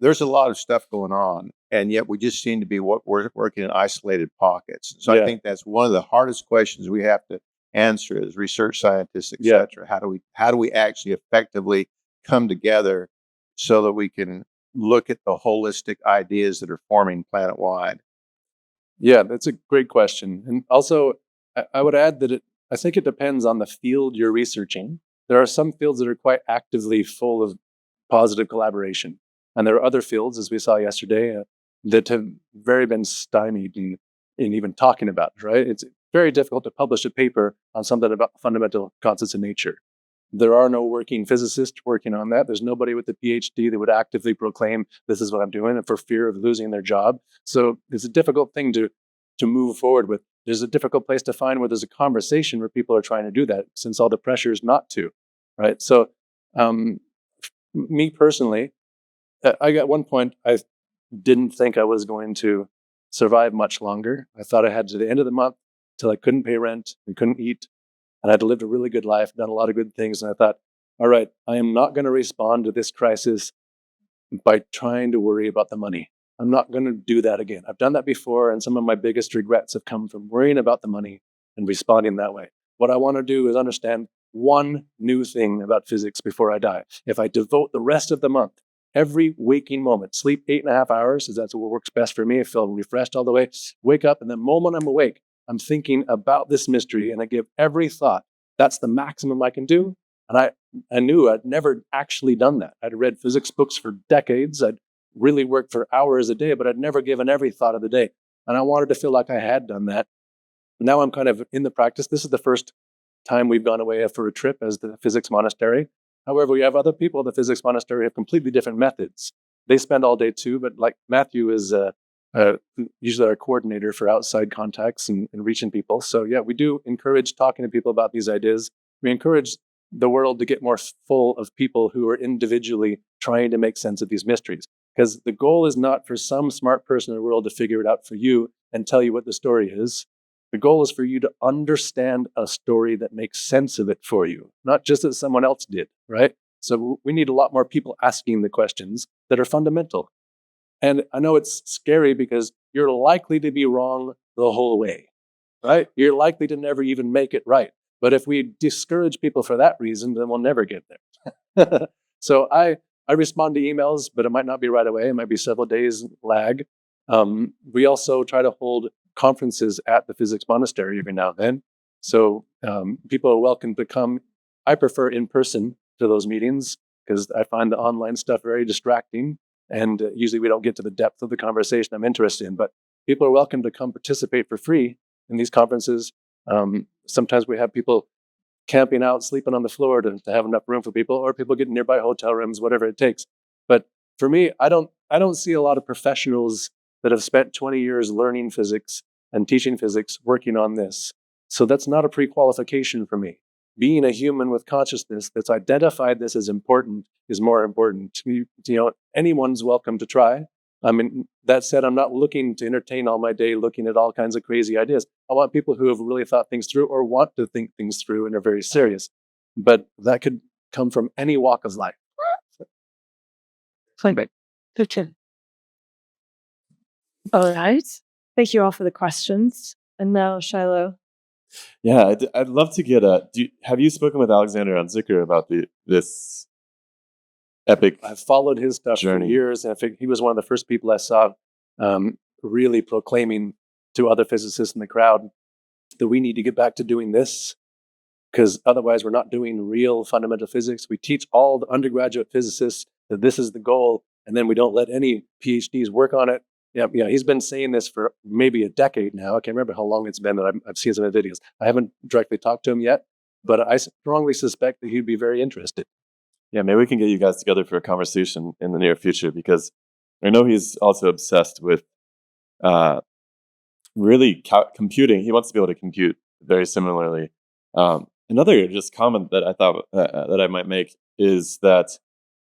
S11: There's a lot of stuff going on, and yet we just seem to be working in isolated pockets. So I think that's one of the hardest questions we have to answer as research scientists, et cetera. How do we actually effectively come together so that we can look at the holistic ideas that are forming planet-wide?
S1: Yeah, that's a great question. And also, I would add that I think it depends on the field you're researching. There are some fields that are quite actively full of positive collaboration. And there are other fields, as we saw yesterday, that have very been stymied in even talking about it, right? It's very difficult to publish a paper on something about fundamental constants in nature. There are no working physicists working on that. There's nobody with a PhD that would actively proclaim this is what I'm doing, and for fear of losing their job. So it's a difficult thing to move forward with. There's a difficult place to find where there's a conversation where people are trying to do that, since all the pressure is not to, right? So me personally, I got one point, I didn't think I was going to survive much longer. I thought I had to the end of the month till I couldn't pay rent and couldn't eat. And I'd lived a really good life, done a lot of good things. And I thought, all right, I am not going to respond to this crisis by trying to worry about the money. I'm not going to do that again. I've done that before, and some of my biggest regrets have come from worrying about the money and responding that way. What I want to do is understand one new thing about physics before I die. If I devote the rest of the month, every waking moment, sleep 8.5 hours, as that's what works best for me, I feel refreshed all the way, wake up, and the moment I'm awake, I'm thinking about this mystery, and I give every thought. That's the maximum I can do. And I knew I'd never actually done that. I'd read physics books for decades. I'd really worked for hours a day, but I'd never given every thought of the day. And I wanted to feel like I had done that. Now I'm kind of in the practice. This is the first time we've gone away for a trip as the Physics Monastery. However, we have other people at the Physics Monastery who have completely different methods. They spend all day too, but like Matthew is usually our coordinator for outside contacts and reaching people. So yeah, we do encourage talking to people about these ideas. We encourage the world to get more full of people who are individually trying to make sense of these mysteries. Because the goal is not for some smart person in the world to figure it out for you and tell you what the story is. The goal is for you to understand a story that makes sense of it for you, not just as someone else did, right? So we need a lot more people asking the questions that are fundamental. And I know it's scary because you're likely to be wrong the whole way, right? You're likely to never even make it right. But if we discourage people for that reason, then we'll never get there. So I respond to emails, but it might not be right away. It might be several days lag. We also try to hold conferences at the Physics Monastery every now and then. So people are welcome to come. I prefer in person to those meetings because I find the online stuff very distracting. And usually we don't get to the depth of the conversation I'm interested in. But people are welcome to come participate for free in these conferences. Sometimes we have people camping out, sleeping on the floor to have enough room for people, or people get nearby hotel rooms, whatever it takes. But for me, I don't see a lot of professionals that have spent 20 years learning physics and teaching physics working on this. So that's not a pre-qualification for me. Being a human with consciousness that's identified this as important is more important. Anyone's welcome to try. I mean, that said, I'm not looking to entertain all my day looking at all kinds of crazy ideas. I want people who have really thought things through or want to think things through and are very serious. But that could come from any walk of life.
S2: All right. Thank you all for the questions. And now, Shiloh.
S3: Yeah, I'd love to get have you spoken with Alexander Unzicker about this epic
S1: I've followed his stuff
S3: journey
S1: for years. And I think he was one of the first people I saw really proclaiming to other physicists in the crowd that we need to get back to doing this because otherwise we're not doing real fundamental physics. We teach all the undergraduate physicists that this is the goal, and then we don't let any PhDs work on it. Yeah, he's been saying this for maybe a decade now. I can't remember how long it's been that I've seen some of the videos. I haven't directly talked to him yet, but I strongly suspect that he'd be very interested.
S3: Yeah, maybe we can get you guys together for a conversation in the near future because I know he's also obsessed with really computing. He wants to be able to compute very similarly. Another just comment that I thought that I might make is that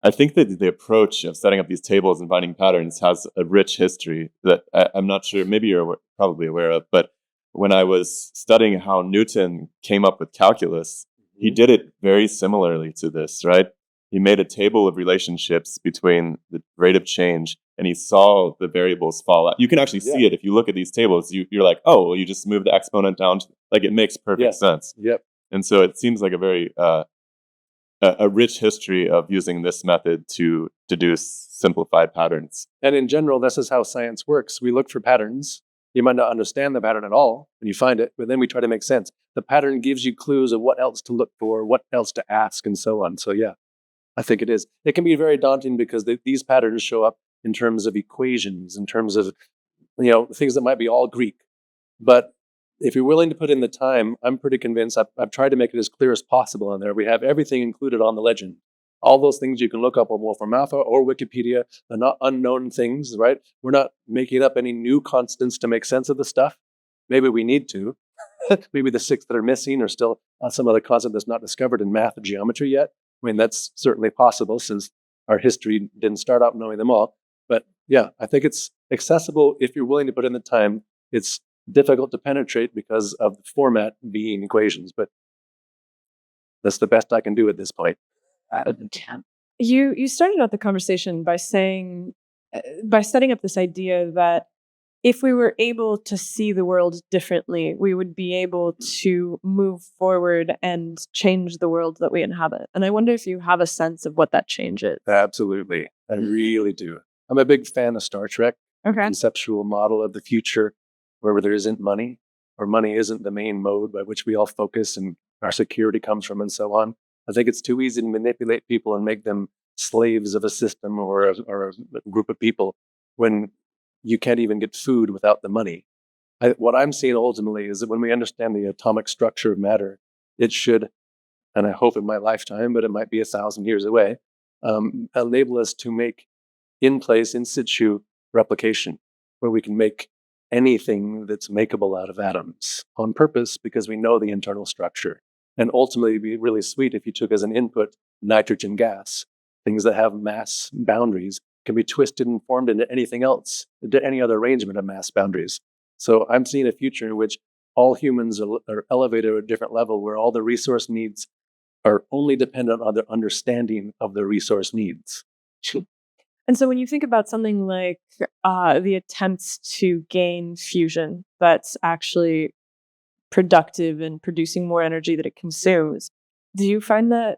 S3: I think that the approach of setting up these tables and finding patterns has a rich history that I'm not sure, maybe you're probably aware of, but when I was studying how Newton came up with calculus, he did it very similarly to this, right? He made a table of relationships between the rate of change, and he saw the variables fall out. You can actually see it if you look at these tables. You're like, oh, well, you just move the exponent down. Like, it makes perfect sense.
S1: Yep.
S3: And so it seems like a very a rich history of using this method to deduce simplified patterns.
S1: And in general, this is how science works. We look for patterns. You might not understand the pattern at all when you find it, but then we try to make sense. The pattern gives you clues of what else to look for, what else to ask, and so on. So yeah, I think it is. It can be very daunting because these patterns show up in terms of equations, in terms of things that might be all Greek. But if you're willing to put in the time, I'm pretty convinced. I've tried to make it as clear as possible on there. We have everything included on the legend. All those things you can look up on Wolfram Alpha or Wikipedia. They're not unknown things, right? We're not making up any new constants to make sense of the stuff. Maybe we need to. Maybe the 6 that are missing are still some other constant that's not discovered in math or geometry yet. I mean, that's certainly possible since our history didn't start out knowing them all. But yeah, I think it's accessible if you're willing to put in the time. It's difficult to penetrate because of the format being equations, but that's the best I can do at this point.
S6: Out of the 10.
S2: You started out the conversation by saying, by setting up this idea that if we were able to see the world differently, we would be able to move forward and change the world that we inhabit. And I wonder if you have a sense of what that change is.
S1: Absolutely. I really do. I'm a big fan of Star Trek.
S2: Okay.
S1: Conceptual model of the future where there isn't money, or money isn't the main mode by which we all focus and our security comes from and so on. I think it's too easy to manipulate people and make them slaves of a system or a group of people when you can't even get food without the money. What I'm seeing ultimately is that when we understand the atomic structure of matter, it should, and I hope in my lifetime, but it might be 1,000 years away, enable us to make in place, in situ replication, where we can make anything that's makeable out of atoms on purpose because we know the internal structure. And ultimately, it'd be really sweet if you took as an input nitrogen gas. Things that have mass boundaries can be twisted and formed into anything else, into any other arrangement of mass boundaries. So I'm seeing a future in which all humans are elevated at a different level, where all the resource needs are only dependent on their understanding of the resource needs.
S2: And so when you think about something like the attempts to gain fusion that's actually productive in producing more energy that it consumes, do you find that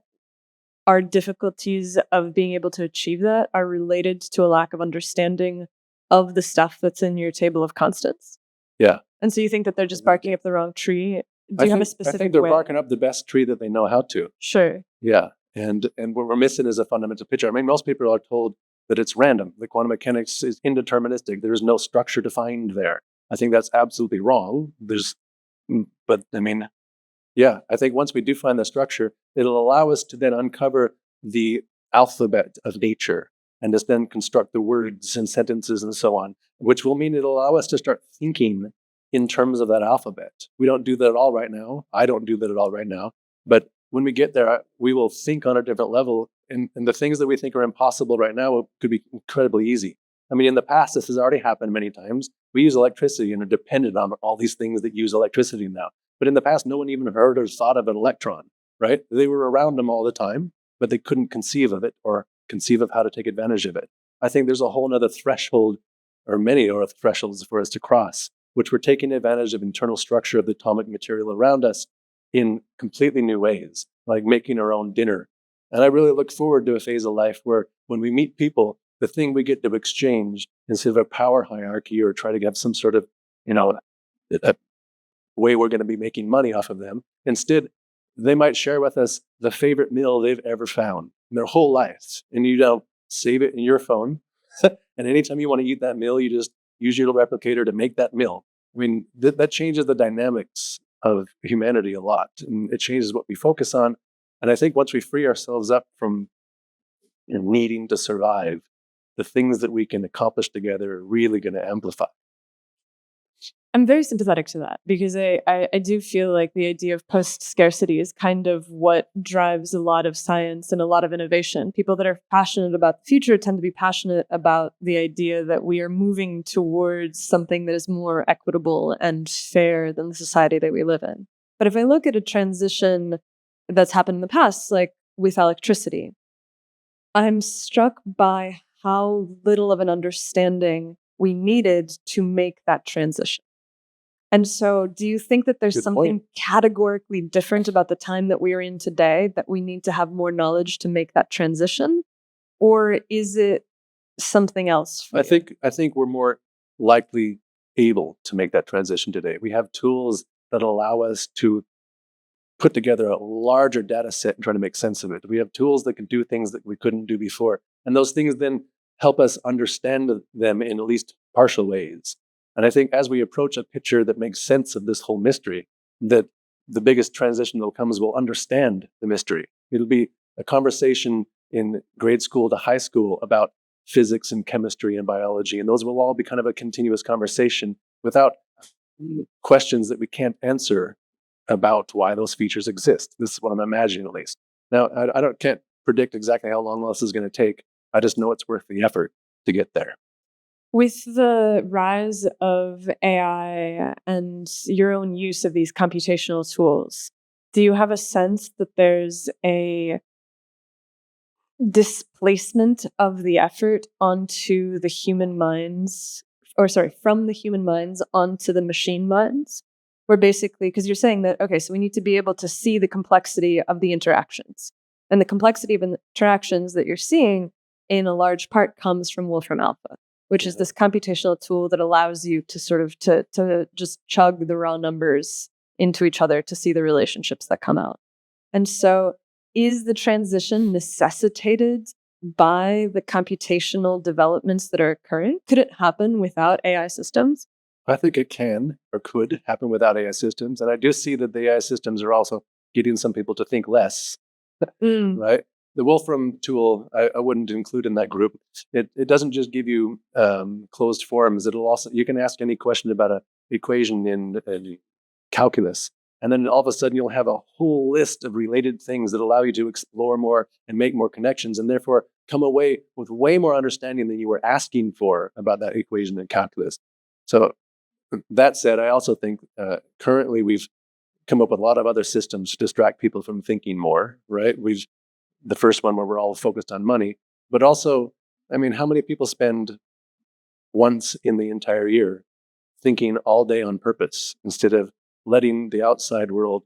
S2: our difficulties of being able to achieve that are related to a lack of understanding of the stuff that's in your table of constants?
S1: Yeah.
S2: And so you think that they're just barking up the wrong tree? Do you have a specific
S1: I think they're
S2: way?
S1: barking up the best tree that they know how to.
S2: Sure.
S1: Yeah. And what we're missing is a fundamental picture. I mean, most people are told that it's random. The quantum mechanics is indeterministic. There's no structure defined there. I think that's absolutely wrong. But I mean, yeah, I think once we do find the structure, it'll allow us to then uncover the alphabet of nature and just then construct the words and sentences and so on, which will mean it'll allow us to start thinking in terms of that alphabet. We don't do that at all right now. I don't do that at all right now. But when we get there, we will think on a different level. And the things that we think are impossible right now could be incredibly easy. I mean, in the past, this has already happened many times. We use electricity and are dependent on all these things that use electricity now. But in the past, no one even heard or thought of an electron, right? They were around them all the time, but they couldn't conceive of it or conceive of how to take advantage of it. I think there's a whole other threshold, or many other thresholds for us to cross, which we're taking advantage of internal structure of the atomic material around us in completely new ways, like making our own dinner. And I really look forward to a phase of life where when we meet people, the thing we get to exchange instead of a power hierarchy or try to have some sort of, a way we're going to be making money off of them. Instead, they might share with us the favorite meal they've ever found in their whole life. And you save it in your phone. And anytime you want to eat that meal, you just use your little replicator to make that meal. I mean, that changes the dynamics of humanity a lot. And it changes what we focus on. And I think once we free ourselves up from needing to survive, the things that we can accomplish together are really going to amplify.
S2: I'm very sympathetic to that because I do feel like the idea of post-scarcity is kind of what drives a lot of science and a lot of innovation. People that are passionate about the future tend to be passionate about the idea that we are moving towards something that is more equitable and fair than the society that we live in. But if I look at a transition that's happened in the past, like with electricity, I'm struck by how little of an understanding we needed to make that transition. And so do you think that there's
S1: Good
S2: something
S1: point.
S2: categorically different about the time that we are in today that we need to have more knowledge to make that transition? Or is it something else for you?
S1: I think we're more likely able to make that transition today. We have tools that allow us to put together a larger data set and try to make sense of it. We have tools that can do things that we couldn't do before. And those things then help us understand them in at least partial ways. And I think as we approach a picture that makes sense of this whole mystery, that the biggest transition that will come is we'll understand the mystery. It'll be a conversation in grade school to high school about physics and chemistry and biology. And those will all be kind of a continuous conversation without questions that we can't answer about why those features exist. This is what I'm imagining, at least. Now, can't predict exactly how long this is going to take. I just know it's worth the effort to get there.
S2: With the rise of AI and your own use of these computational tools, do you have a sense that there's a displacement of the effort onto the human minds, from the human minds onto the machine minds? Where basically, because you're saying that, okay, so we need to be able to see the complexity of the interactions. And the complexity of interactions that you're seeing in a large part comes from Wolfram Alpha, which is this computational tool that allows you to sort of to just chug the raw numbers into each other to see the relationships that come out. And so is the transition necessitated by the computational developments that are occurring? Could it happen without AI systems?
S1: I think it can or could happen without AI systems. And I do see that the AI systems are also getting some people to think less, right? The Wolfram tool, I wouldn't include in that group. It doesn't just give you closed forms. It'll also, you can ask any question about an equation in calculus. And then all of a sudden you'll have a whole list of related things that allow you to explore more and make more connections, and therefore come away with way more understanding than you were asking for about that equation in calculus. So that said, I also think currently we've come up with a lot of other systems to distract people from thinking more, right? The first one where we're all focused on money, but also, I mean, how many people spend once in the entire year thinking all day on purpose instead of letting the outside world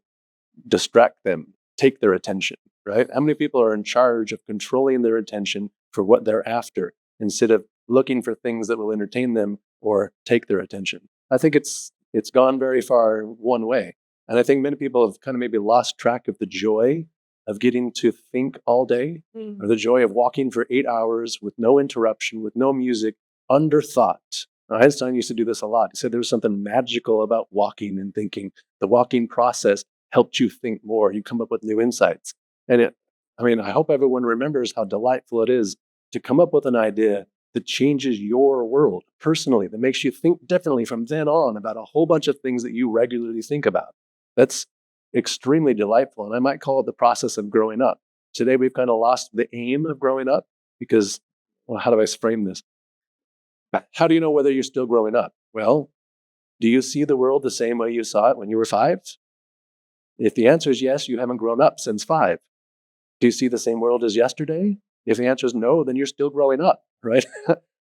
S1: distract them, take their attention, right? How many people are in charge of controlling their attention for what they're after instead of looking for things that will entertain them or take their attention? I think it's gone very far one way. And I think many people have kind of maybe lost track of the joy of getting to think all day, or the joy of walking for 8 hours with no interruption, with no music, under thought. Now, Einstein used to do this a lot. He said there was something magical about walking and thinking. The walking process helped you think more. You come up with new insights. And I hope everyone remembers how delightful it is to come up with an idea that changes your world personally, that makes you think differently from then on about a whole bunch of things that you regularly think about. That's extremely delightful. And I might call it the process of growing up. Today, we've kind of lost the aim of growing up because, well, how do I frame this? How do you know whether you're still growing up? Well, do you see the world the same way you saw it when you were 5? If the answer is yes, you haven't grown up since 5. Do you see the same world as yesterday? If the answer is no, then you're still growing up, right?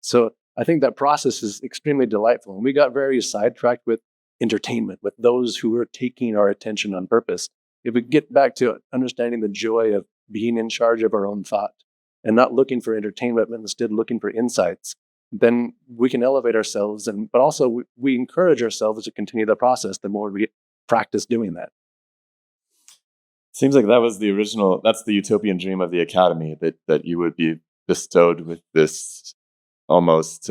S1: So I think that process is extremely delightful. And we got very sidetracked with entertainment, with those who are taking our attention on purpose. If we get back to understanding the joy of being in charge of our own thought and not looking for entertainment, but instead looking for insights, then we can elevate ourselves. But also we encourage ourselves to continue the process the more we practice doing that.
S3: Seems like that was that's the utopian dream of the academy, that you would be bestowed with this almost,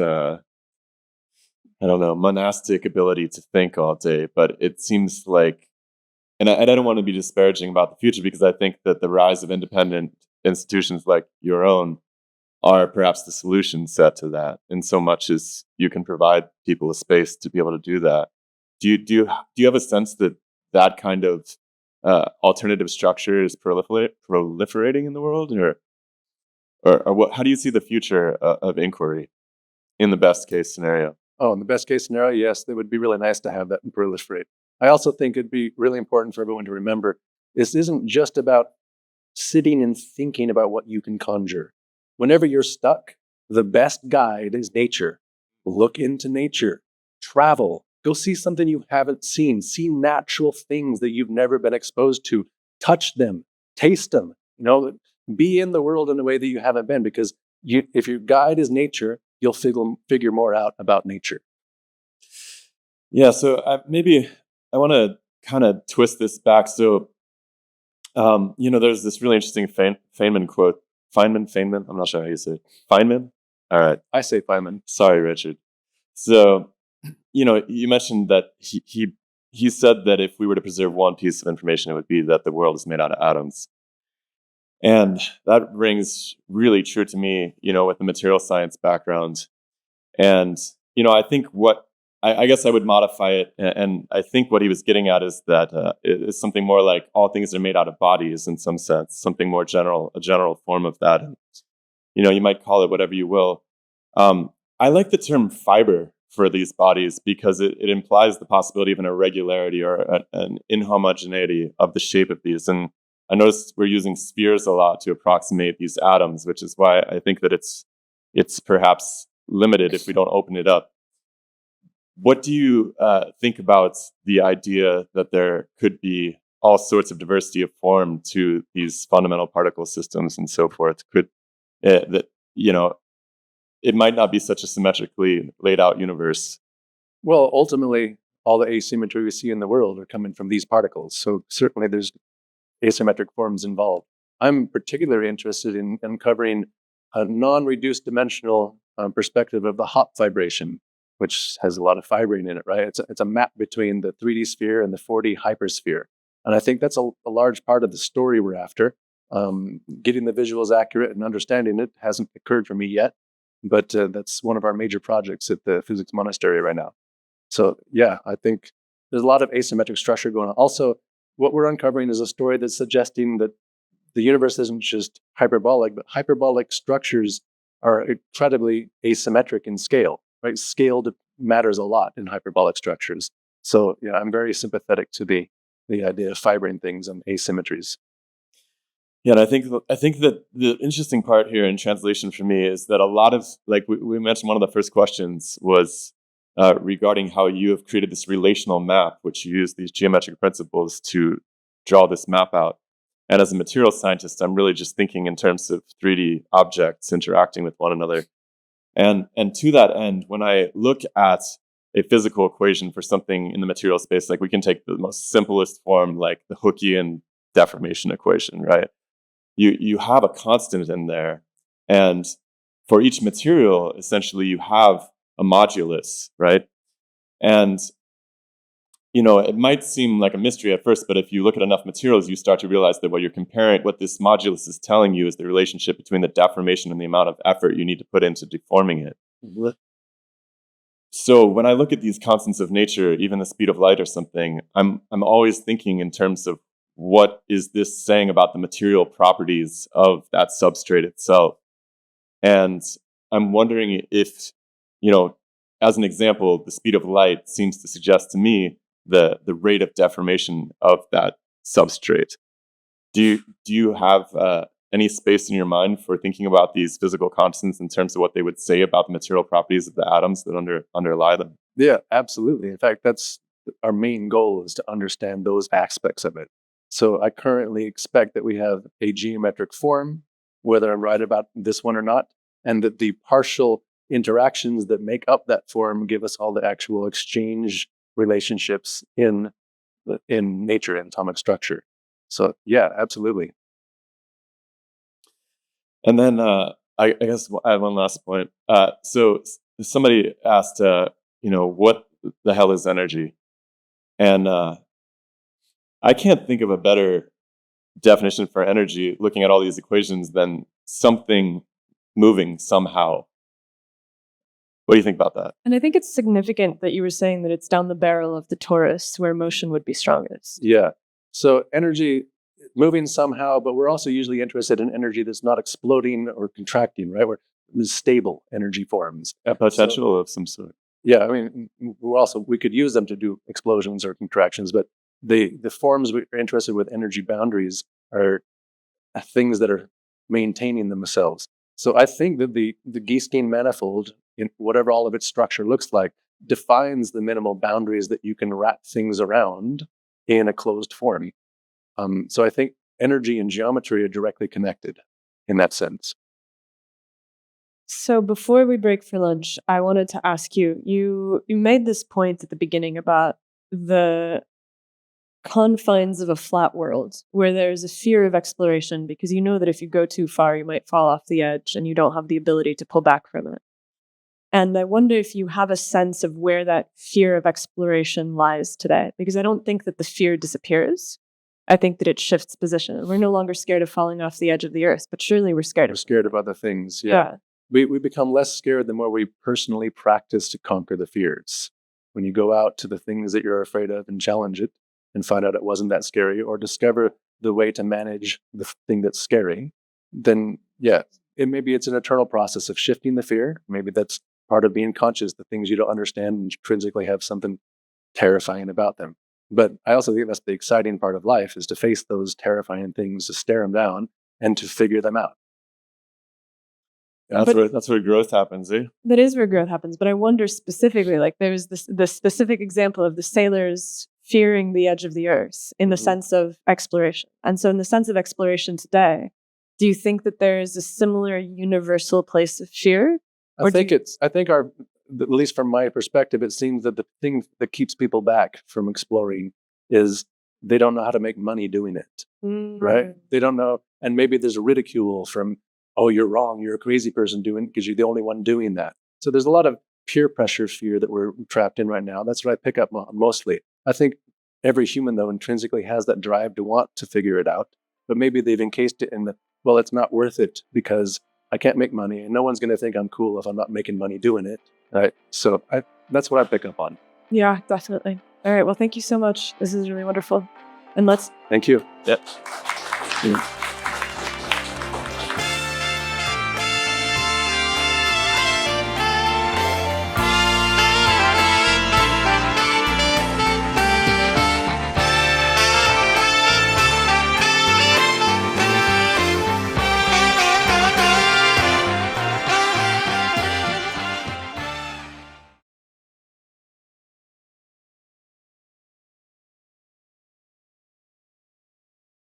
S3: monastic ability to think all day. But it seems like, and I don't want to be disparaging about the future, because I think that the rise of independent institutions like your own are perhaps the solution set to that, in so much as you can provide people a space to be able to do that. Do you have a sense that kind of alternative structure is proliferating in the world, or what? How do you see the future of inquiry in the best case scenario?
S1: Oh, in the best case scenario, yes, it would be really nice to have that proliferate. I also think it'd be really important for everyone to remember this isn't just about sitting and thinking about what you can conjure. Whenever you're stuck, the best guide is nature. Look into nature, travel, Go see something you haven't seen. See natural things that you've never been exposed to. Touch them, taste them. Be in the world in a way that you haven't been, because if your guide is nature, you'll figure more out about nature.
S3: Yeah, so maybe I want to kind of twist this back. So, there's this really interesting Feynman quote. Feynman? I'm not sure how you say it. Feynman? All right.
S1: I say Feynman.
S3: Sorry, Richard. So, you mentioned that he said that if we were to preserve one piece of information, it would be that the world is made out of atoms. And that rings really true to me, with the material science background. And, I think I guess I would modify it. And I think what he was getting at is that it's something more like all things are made out of bodies in some sense, something more general, a general form of that. And, you might call it whatever you will. I like the term fiber for these bodies because it implies the possibility of an irregularity or an inhomogeneity of the shape of these. And I noticed we're using spheres a lot to approximate these atoms, which is why I think that it's perhaps limited if we don't open it up. What do you think about the idea that there could be all sorts of diversity of form to these fundamental particle systems and so forth? It might not be such a symmetrically laid out universe.
S1: Well, ultimately, all the asymmetry we see in the world are coming from these particles. So certainly there's asymmetric forms involved. I'm particularly interested in uncovering a non-reduced dimensional perspective of the Hopf vibration, which has a lot of fibrine in it, right? It's a map between the 3D sphere and the 4D hypersphere. And I think that's a large part of the story we're after. Getting the visuals accurate and understanding it hasn't occurred for me yet, but that's one of our major projects at the Physics Monastery right now. So yeah, I think there's a lot of asymmetric structure going on. Also, what we're uncovering is a story that's suggesting that the universe isn't just hyperbolic, but hyperbolic structures are incredibly asymmetric in scale, right? Scale matters a lot in hyperbolic structures. So yeah, I'm very sympathetic to the idea of fibering things and asymmetries.
S3: Yeah, and I think that the interesting part here in translation for me is that a lot of, like we mentioned, one of the first questions was regarding how you have created this relational map, which you use these geometric principles to draw this map out. And as a material scientist, I'm really just thinking in terms of 3D objects interacting with one another. And to that end, when I look at a physical equation for something in the material space, like we can take the most simplest form, like the Hookean deformation equation, right? You have a constant in there. And for each material, essentially, you have a modulus, right? And it might seem like a mystery at first, but if you look at enough materials, you start to realize that what this modulus is telling you is the relationship between the deformation and the amount of effort you need to put into deforming it. Mm-hmm. So when I look at these constants of nature, even the speed of light or something, I'm always thinking in terms of what is this saying about the material properties of that substrate itself. And I'm wondering if, as an example, the speed of light seems to suggest to me the rate of deformation of that substrate. Do you have any space in your mind for thinking about these physical constants in terms of what they would say about the material properties of the atoms that underlie them?
S1: Yeah, absolutely. In fact, that's our main goal, is to understand those aspects of it. So I currently expect that we have a geometric form, whether I'm right about this one or not, and that the partial interactions that make up that form give us all the actual exchange relationships in nature and atomic structure. So yeah, absolutely.
S3: And then I guess I have one last point. So somebody asked, what the hell is energy? And I can't think of a better definition for energy looking at all these equations than something moving somehow. What do you think about that?
S2: And I think it's significant that you were saying that it's down the barrel of the torus where motion would be strongest.
S1: Yeah. So energy moving somehow, but we're also usually interested in energy that's not exploding or contracting, right? We're stable energy forms.
S3: A potential of some sort.
S1: Yeah, I mean, we could use them to do explosions or contractions, but the forms we're interested with energy boundaries are things that are maintaining themselves. So I think that the Giesking manifold, in whatever all of its structure looks like, defines the minimal boundaries that you can wrap things around in a closed form. So I think energy and geometry are directly connected in that sense.
S2: So before we break for lunch, I wanted to ask you, you made this point at the beginning about the confines of a flat world where there's a fear of exploration because you know that if you go too far, you might fall off the edge and you don't have the ability to pull back from it. And I wonder if you have a sense of where that fear of exploration lies today, because I don't think that the fear disappears. I think that it shifts position. We're no longer scared of falling off the edge of the earth, but surely we're scared
S1: We're
S2: of
S1: scared of other things. Yeah. We become less scared the more we personally practice to conquer the fears. When you go out to the things that you're afraid of and challenge it and find out it wasn't that scary, or discover the way to manage the thing that's scary, then yeah, maybe it's an eternal process of shifting the fear. Maybe that's part of being conscious. The things you don't understand intrinsically have something terrifying about them. But I also think that's the exciting part of life, is to face those terrifying things, to stare them down, and to figure them out.
S3: That's where growth happens, eh?
S2: That is where growth happens. But I wonder specifically, like there's the specific example of the sailors fearing the edge of the earth in the sense of exploration. And so in the sense of exploration today, do you think that there is a similar universal place of fear?
S1: I think at least from my perspective, it seems that the thing that keeps people back from exploring is they don't know how to make money doing it, right? They don't know. And maybe there's a ridicule from, oh, you're wrong, you're a crazy person doing it because you're the only one doing that. So there's a lot of peer pressure fear that we're trapped in right now. That's what I pick up mostly. I think every human, though, intrinsically has that drive to want to figure it out, but maybe they've encased it in the, well, it's not worth it because I can't make money and no one's going to think I'm cool if I'm not making money doing it. Right. So that's what I pick up on.
S2: Yeah, definitely. All right. Well, thank you so much. This is really wonderful. And
S1: Thank you.
S3: Yeah.